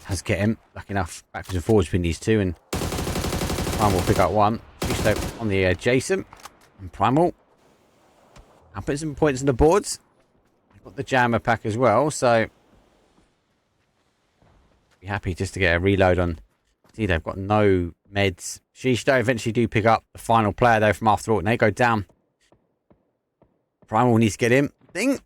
Has get him. Lucky enough, backwards and forwards between these two, and Primal will pick up one. Shisha on the adjacent. And Primal... I'll put some points on the boards. I've got the jammer pack as well, so... Be happy just to get a reload on... See, they've got no meds. Sheesh, though, eventually do pick up the final player, though, from after all, and they go down. Primal needs to get in. Ding!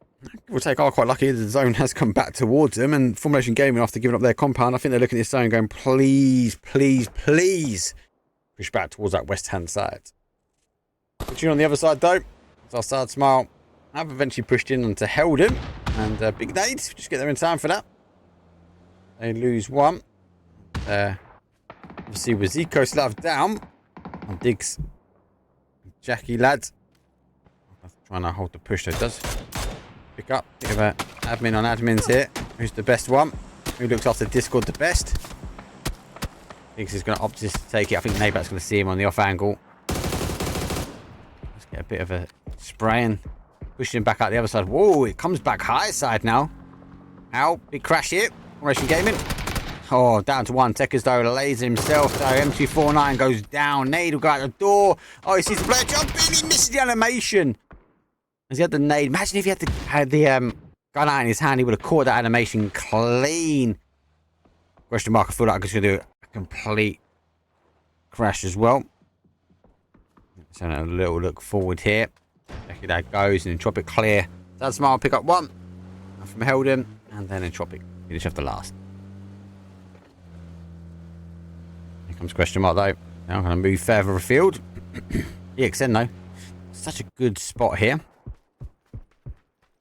We'll take our quite lucky. The zone has come back towards them, and Formulation Gaming, after giving up their compound, I think they're looking at this zone going, please, please, please push back towards that west-hand side. Pushing on the other side, though. It's our sad smile. I've eventually pushed in onto Helden, and big nades. Just get there in time for that. They lose one. Obviously, with Zico Slav down on Diggs, Jackie lads trying to hold the push. Though it does pick up. Bit of a admin on admins here. Who's the best one? Who looks after Discord the best? Diggs is going to opt to take it. I think Nabat's going to see him on the off angle. Let's get a bit of a spray and push him back out the other side. Whoa! It comes back high side now. Ow! Big crash here. Formation Gaming. Oh, down to one. Tekers, though, lays himself, though. M249 goes down. Nade will go out the door. Oh, he sees the player jump in. He misses the animation. As he had the nade. Imagine if he had the gun out in his hand, he would have caught that animation clean. Question mark. I feel like I'm just going to do a complete crash as well. So a little look forward here. Actually, that goes. And Entropic clear. Sad smile, pick up one. From Helden. And then Entropic finish off the last. Here comes question mark, though. Now I'm going to move further afield. EXN, though. Such a good spot here.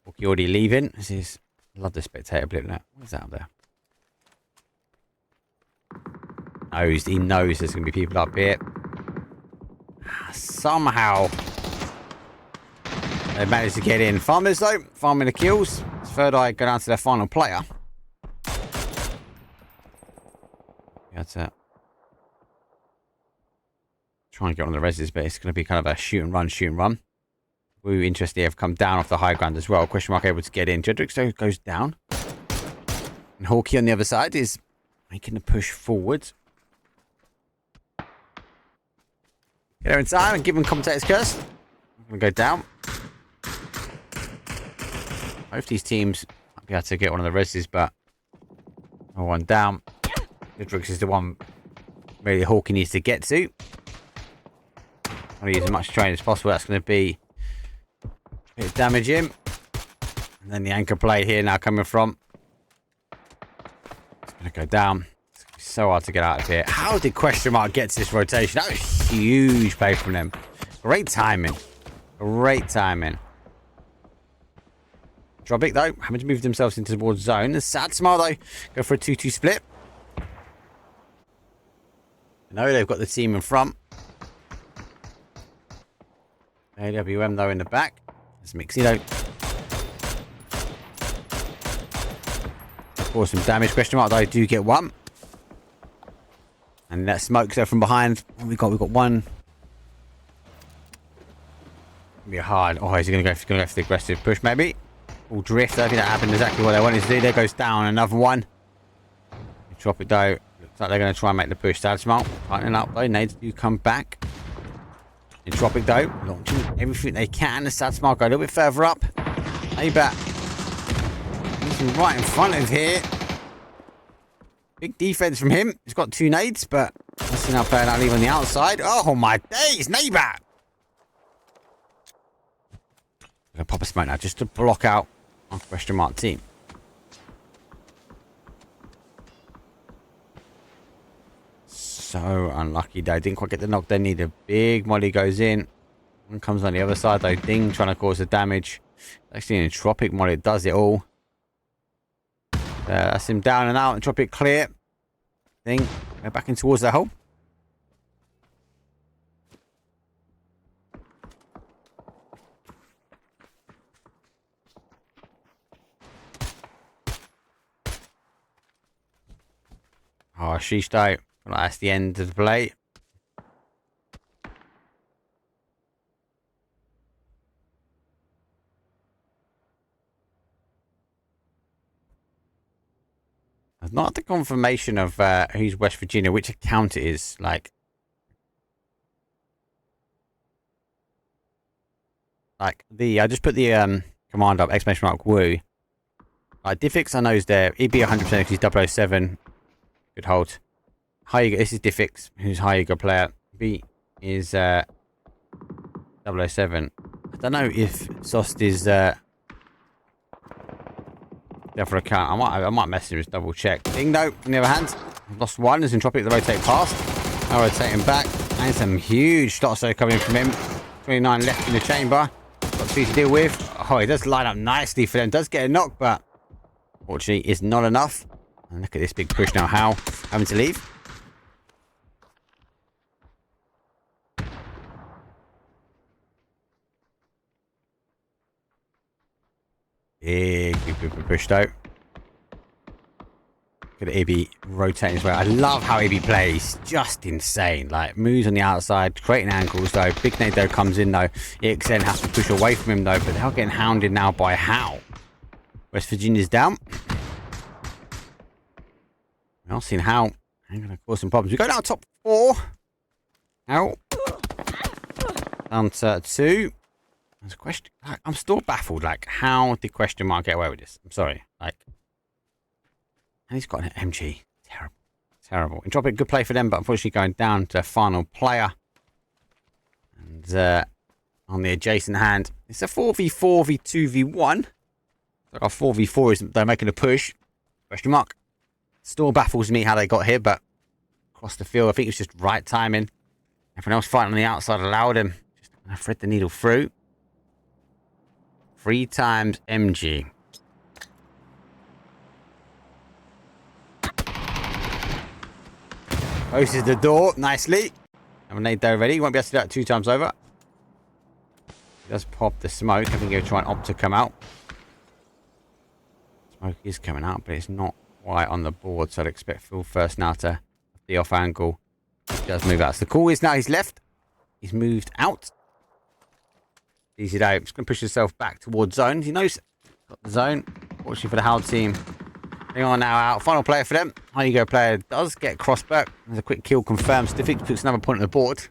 Walkie already leaving. This is... I love the spectator blip. What is that up there? He knows there's going to be people up here. Somehow they managed to get in. Farmers, though. Farming the kills. Third eye go down to their final player. That's it. Trying to get on the reses, but it's going to be kind of a shoot and run. Woo, interesting. Have come down off the high ground as well. Question mark able to get in. Jedrick goes down. And Hawkeye on the other side is making the push forwards. Get there in time and give him Commentator's curse. I'm going to go down. Both these teams might be able to get one of the reses, but no one down. Jedrick is the one really Hawkeye needs to get to. I want to use as much train as possible. That's going to be a bit of damage in. And then the anchor play here now coming from. It's going to go down. It's going to be so hard to get out of here. How did question mark get to this rotation? That was a huge play from them. Great timing. Great timing. Drobic though, having to move themselves into towards zone. The sad smile though, go for a 2-2 split. No, they've got the team in front. AWM though in the back. There's Mixie though. For some damage. Question mark though, I do get one. And that smoke there from behind. What we got? We've got one. Be hard. Oh, is he going to go for the aggressive push maybe? All drift. I think that happened exactly what they wanted to do. There goes down another one. Drop it though. Looks like they're going to try and make the push. Sad smart. Tightening up though. Nades do come back. Drop it though, launching everything they can. The sad smile go a little bit further up. Maybat. He's right in front of here. Big defense from him. He's got 2 nades, but let's see now playing out leave on the outside. Oh my days, Maybat. Gonna pop a smoke now just to block out our question mark team. So unlucky though. Didn't quite get the knock they needed. Big molly goes in. One comes on the other side though. Ding trying to cause the damage. Actually, Entropic molly does it all. That's him down and out. Entropic clear. Ding. Go back in towards the hole. Oh, sheesh though. Well, that's the end of the play. There's not the confirmation of who's West Virginia, which account it is. Like I just put the command up, exclamation mark woo. Like Diffix I know is there. He'd be 100% because he's 007. Good hold. High Ego, this is Diffix, who's High Ego player. B is 007. I don't know if Sost is the other account. I might message him, just double check. Ding though, on the other hand, lost one as Entropic the rotate past. Now rotating back. And some huge shots though coming from him. 29 left in the chamber. Got 2 to deal with. Oh, he does line up nicely for them. Does get a knock, but fortunately is not enough. And look at this big push now. How having to leave. Big push though. Look at AB rotating as well. I love how AB plays. Just insane. Like moves on the outside, creating angles though. Big nade though comes in though. EXN has to push away from him though, but they're getting hounded now by How. West Virginia's down. We're not seeing How. I'm going to cause some problems. We go down top 4. How. Down to 2. There's a question. Like, I'm still baffled. Like, how did question mark get away with this? I'm sorry. Like, and he's got an MG. Terrible. Terrible. Entropic, good play for them, but unfortunately going down to final player. And on the adjacent hand, it's a 4v4 v2v1. Like our 4v4 is they're making a push. Question mark. Still baffles me how they got here, but across the field, I think it's just right timing. Everyone else fighting on the outside allowed him just to thread the needle through. 3 times MG. Closes the door nicely. Have a nade there already. Won't be able to do that 2 times over. He does pop the smoke. I think he'll try and opt to come out. Smoke is coming out, but it's not quite on the board, so I'd expect Phil first now to the off angle. He does move out. So the call is now he's left. He's moved out. Easy though. Just going to push himself back towards zone. He knows got the zone. Fortunately for the Howl team. They are now out. Final player for them. How you go player does get crossback. There's a quick kill confirmed. Stiffix puts another point on the board.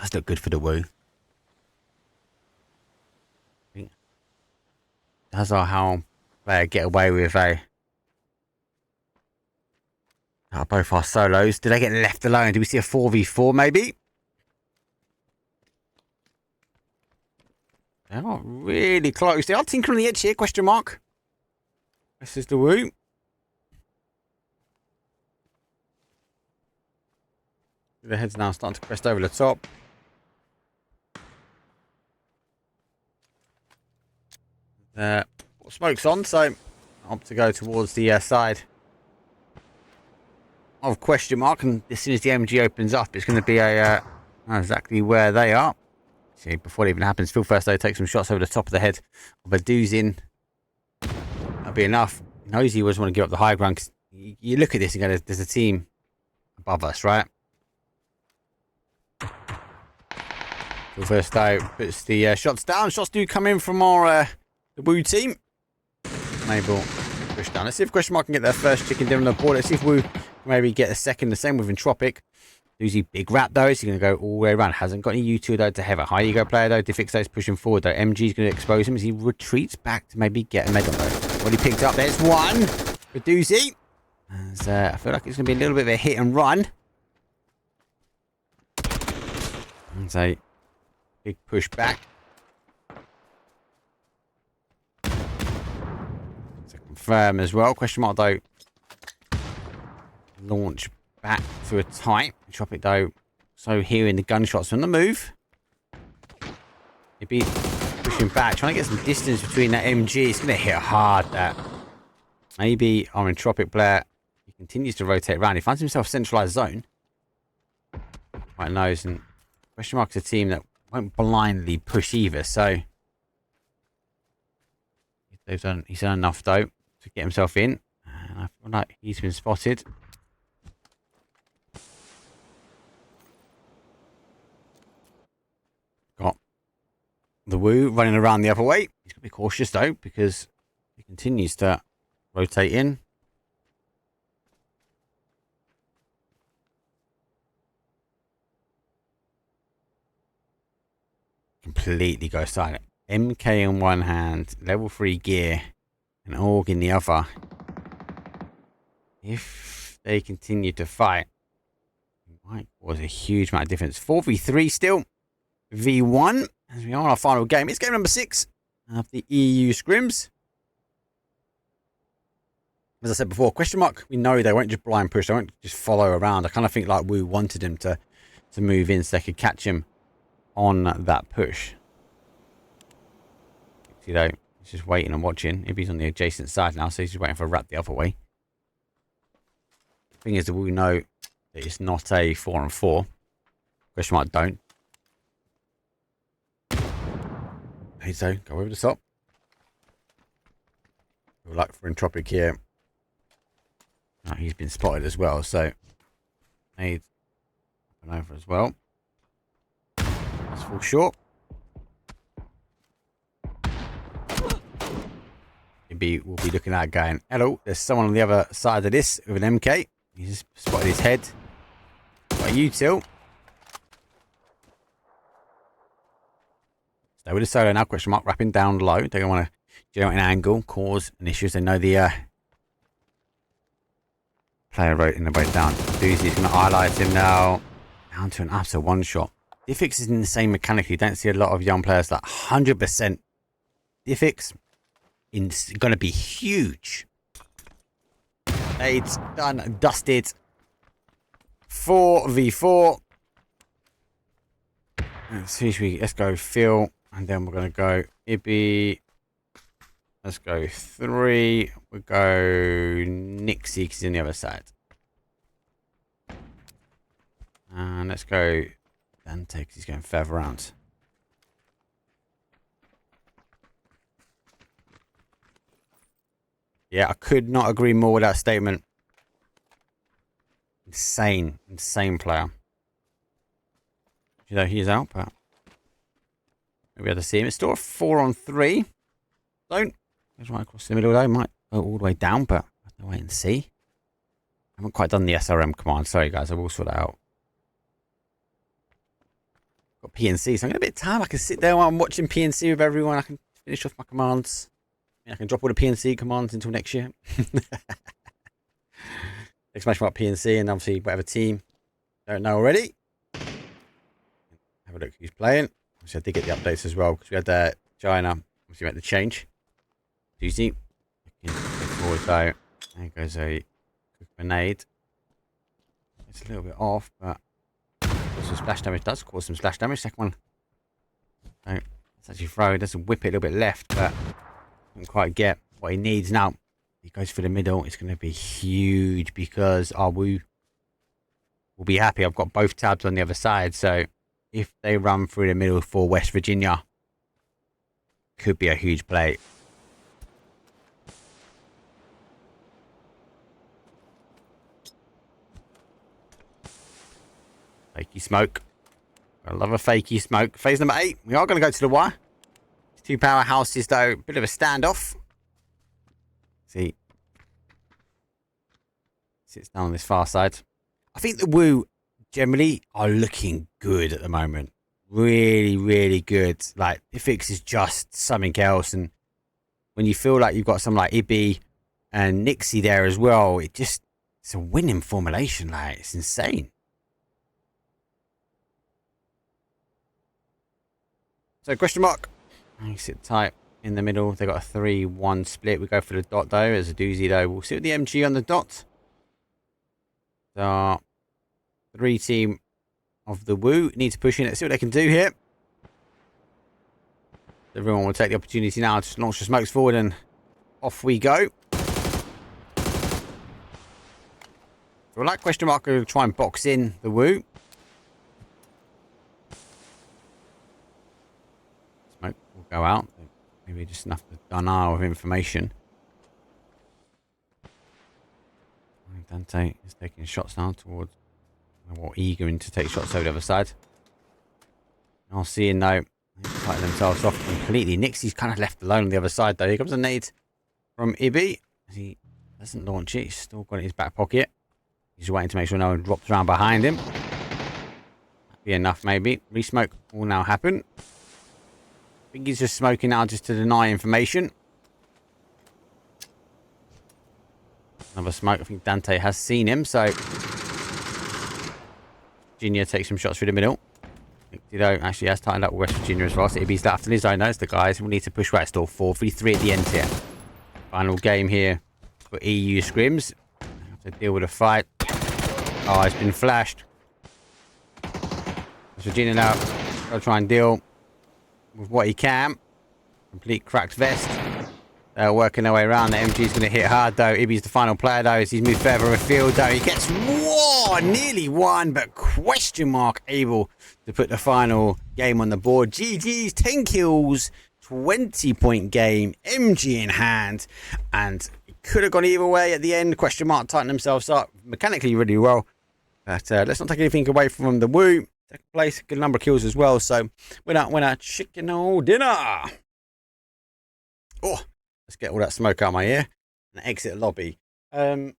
Does look good for the Woo. Does our Howl player get away with a... Oh, both our solos. Did they get left alone? Do we see a 4v4 maybe? They're not really close. They are tinkering on the edge here, question mark. This is the Woo. The head's now starting to crest over the top. Smoke's on, so opt to go towards the side of question mark. And as soon as the MG opens up, it's going to be a exactly where they are. See, before it even happens, Phil first though takes some shots over the top of the head of a Duzin. That'll be enough. He knows he always want to give up the high ground, because you look at this and go, there's a team above us, right? Phil first though puts the shots down. Shots do come in from our the Woo team. Maybe push down. Let's see if question mark can get their first chicken dinner on the board. Let's see if Woo can maybe get a second. The same with Entropic. Doozy big rat though, is he going to go all the way around? Hasn't got any U2 though to have a high ego player though. Diffix though is pushing forward though. MG's going to expose him as he retreats back to maybe get a medal though. What he picked up, there's one for Doozy. As, I feel like it's going to be a little bit of a hit and run. And a big push back. To confirm as well. Question mark though. Launch back to a tight. Drop it though. So hearing the gunshots on the move. He'd be pushing back, trying to get some distance between that MG. It's going to hit hard, that. Maybe our Entropic player, he continues to rotate around. He finds himself centralized zone. Quite knows. And question mark's a team that won't blindly push either. So he's done enough though to get himself in. And I feel like he's been spotted. Got the Woo running around the other way. He's got to be cautious though, because he continues to rotate in. Completely go silent. MK in one hand, level 3 gear, and AUG in the other. If they continue to fight, it might cause a huge amount of difference. 4v3 still. V1, as we are on our final game. It's game number 6 of the EU Scrims. As I said before, question mark, we know they won't just blind push, they won't just follow around. I kind of think like Woo wanted him to move in so they could catch him on that push. You know, he's just waiting and watching. If he's on the adjacent side now, so he's just waiting for a rat the other way. The thing is that we know that it's not a 4-on-4. Question mark don't. So go over the top. Good luck for Entropic here. Oh, he's been spotted as well, so made up and over as well. Let's fall short. We'll be looking at going, hello, there's someone on the other side of this with an MK. He's just spotted his head. Got a util. Stay with the solo now, question mark, wrapping down low. They don't want to generate an angle, cause an issue. They know the player wrote in the way down. Doozy's going to highlight him now. Down to an utter one shot. Diffix is insane mechanically. Don't see a lot of young players that 100% Diffix is going to be huge. It's done, dusted. 4v4. Let's go Phil, and then we're going to go Ibby. Let's go 3. We'll go Nixie because he's on the other side. And let's go Dante because he's going further around. Yeah, I could not agree more with that statement. insane player. You know, he's out, but we'll be able to see him. It's still a 4-on-3. Don't. Goes right across the middle though. Might go all the way down, but I'll wait and see. I haven't quite done the SRM command. Sorry, guys. I will sort that out. Got PNC, so I'm getting a bit tired. I can sit there while I'm watching PNC with everyone. I can finish off my commands. I can drop all the PNC commands until next year. Exclamation mark PNC and obviously whatever team. Don't know already. Have a look who's playing. Obviously I did get the updates as well because we had China. Obviously we had the change. Easy. Forward though. There goes a quick grenade. It's a little bit off, but cause some splash damage. Does cause some splash damage. Second one. So it's actually throw. It doesn't whip it a little bit left, but doesn't quite get what he needs now. He goes for the middle. It's going to be huge because our Woo will be happy. I've got both tabs on the other side, so if they run through the middle for West Virginia, could be a huge play. Fakey smoke. I love a fakey smoke. Phase number 8. We are going to go to the wire. Two powerhouses though. Bit of a standoff. See. Sits down on this far side. I think the Woo generally are looking good at the moment. Really, really good. Like, Ifix is just something else. And when you feel like you've got someone like Ibby and Nixie there as well, it's a winning formulation. Like, it's insane. So, question mark. You sit tight in the middle. They got a 3-1 split. We go for the dot, though. As a doozy, though. We'll sit with the MG on the dot. The 3 team of the Woo need to push in. Let's see what they can do here. Everyone will take the opportunity now to launch the smokes forward, and off we go. So, like question mark, we'll try and box in the Woo. Smoke will go out. Maybe just enough to Dunno of information. Dante is taking shots now towards, more eager to take shots over the other side. I'll see now. Fighting themselves off completely. Nixie's kind of left alone on the other side though. Here comes a nade from Ibby. He doesn't launch it. He's still got it in his back pocket. He's waiting to make sure no one drops around behind him. That'd be enough maybe. Resmoke will now happen. I think he's just smoking now just to deny information. Another smoke. I think Dante has seen him, so Virginia takes some shots through the middle. Dido actually has tightened up West Virginia as well, so Ibby's left on his own. Those the guys. We'll need to push West. All 4-3 at the end here. Final game here for EU Scrims. Have to deal with a fight. Oh, it's been flashed. West Virginia now got to try and deal with what he can. Complete cracked vest. They're working their way around. The MG's going to hit hard though. Ibby's the final player though as he's moved further afield though. He gets one, nearly one, but question mark able to put the final game on the board. GG's, 10 kills, 20-point game, MG in hand, and it could have gone either way at the end. Question mark tightened themselves up mechanically really well, but let's not take anything away from the Woo. Second place, good number of kills as well. So winner, chicken or dinner. Oh. Let's get all that smoke out of my ear and exit the lobby. Good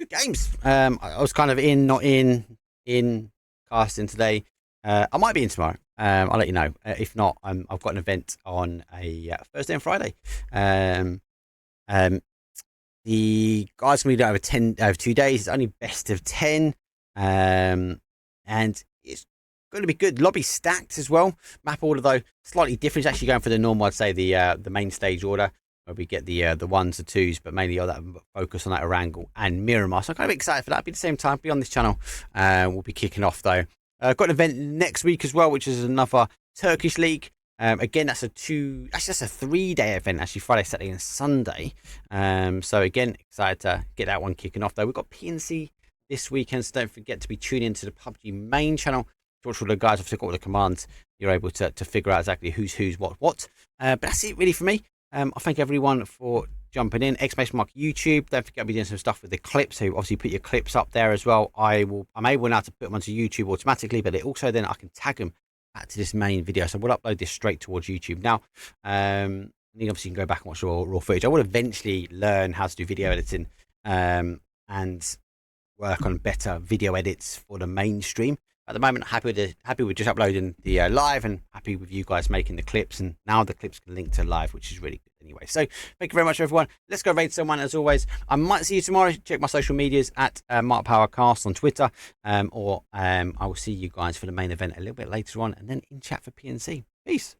games. I was kind of not in casting today. I might be in tomorrow. I'll let you know. If not, I've got an event on a Thursday and Friday. The guys can be done over 2 days. It's only best of 10. And it's going to be good. Lobby stacked as well. Map order though slightly different. It's actually going for the normal. I'd say the main stage order. Where we get the 1s, the 2s, but mainly that focus on that Erangel and Miramar. So I'm kind of excited for that. Be the same time, be on this channel. We'll be kicking off though. Got an event next week as well, which is another Turkish league. Again, that's a 3-day event, actually Friday, Saturday, and Sunday. So again, excited to get that one kicking off though. We've got PNC this weekend, so don't forget to be tuning into the Pubg main channel. Watch all the guys. I've got all the commands. You're able to figure out exactly who's what. But that's it really for me. I thank everyone for jumping in. !mark YouTube. Don't forget, I'll be doing some stuff with the clips. So obviously put your clips up there as well. I'm able now to put them onto YouTube automatically, but it also then I can tag them back to this main video. So we'll upload this straight towards YouTube. Now, obviously you can go back and watch raw footage. I will eventually learn how to do video editing and work on better video edits for the mainstream. At the moment, happy with just uploading the live, and happy with you guys making the clips. And now the clips can link to live, which is really good anyway. So thank you very much, everyone. Let's go raid someone as always. I might see you tomorrow. Check my social medias at Mark Powercast on Twitter, or I will see you guys for the main event a little bit later on, and then in chat for PNC. Peace.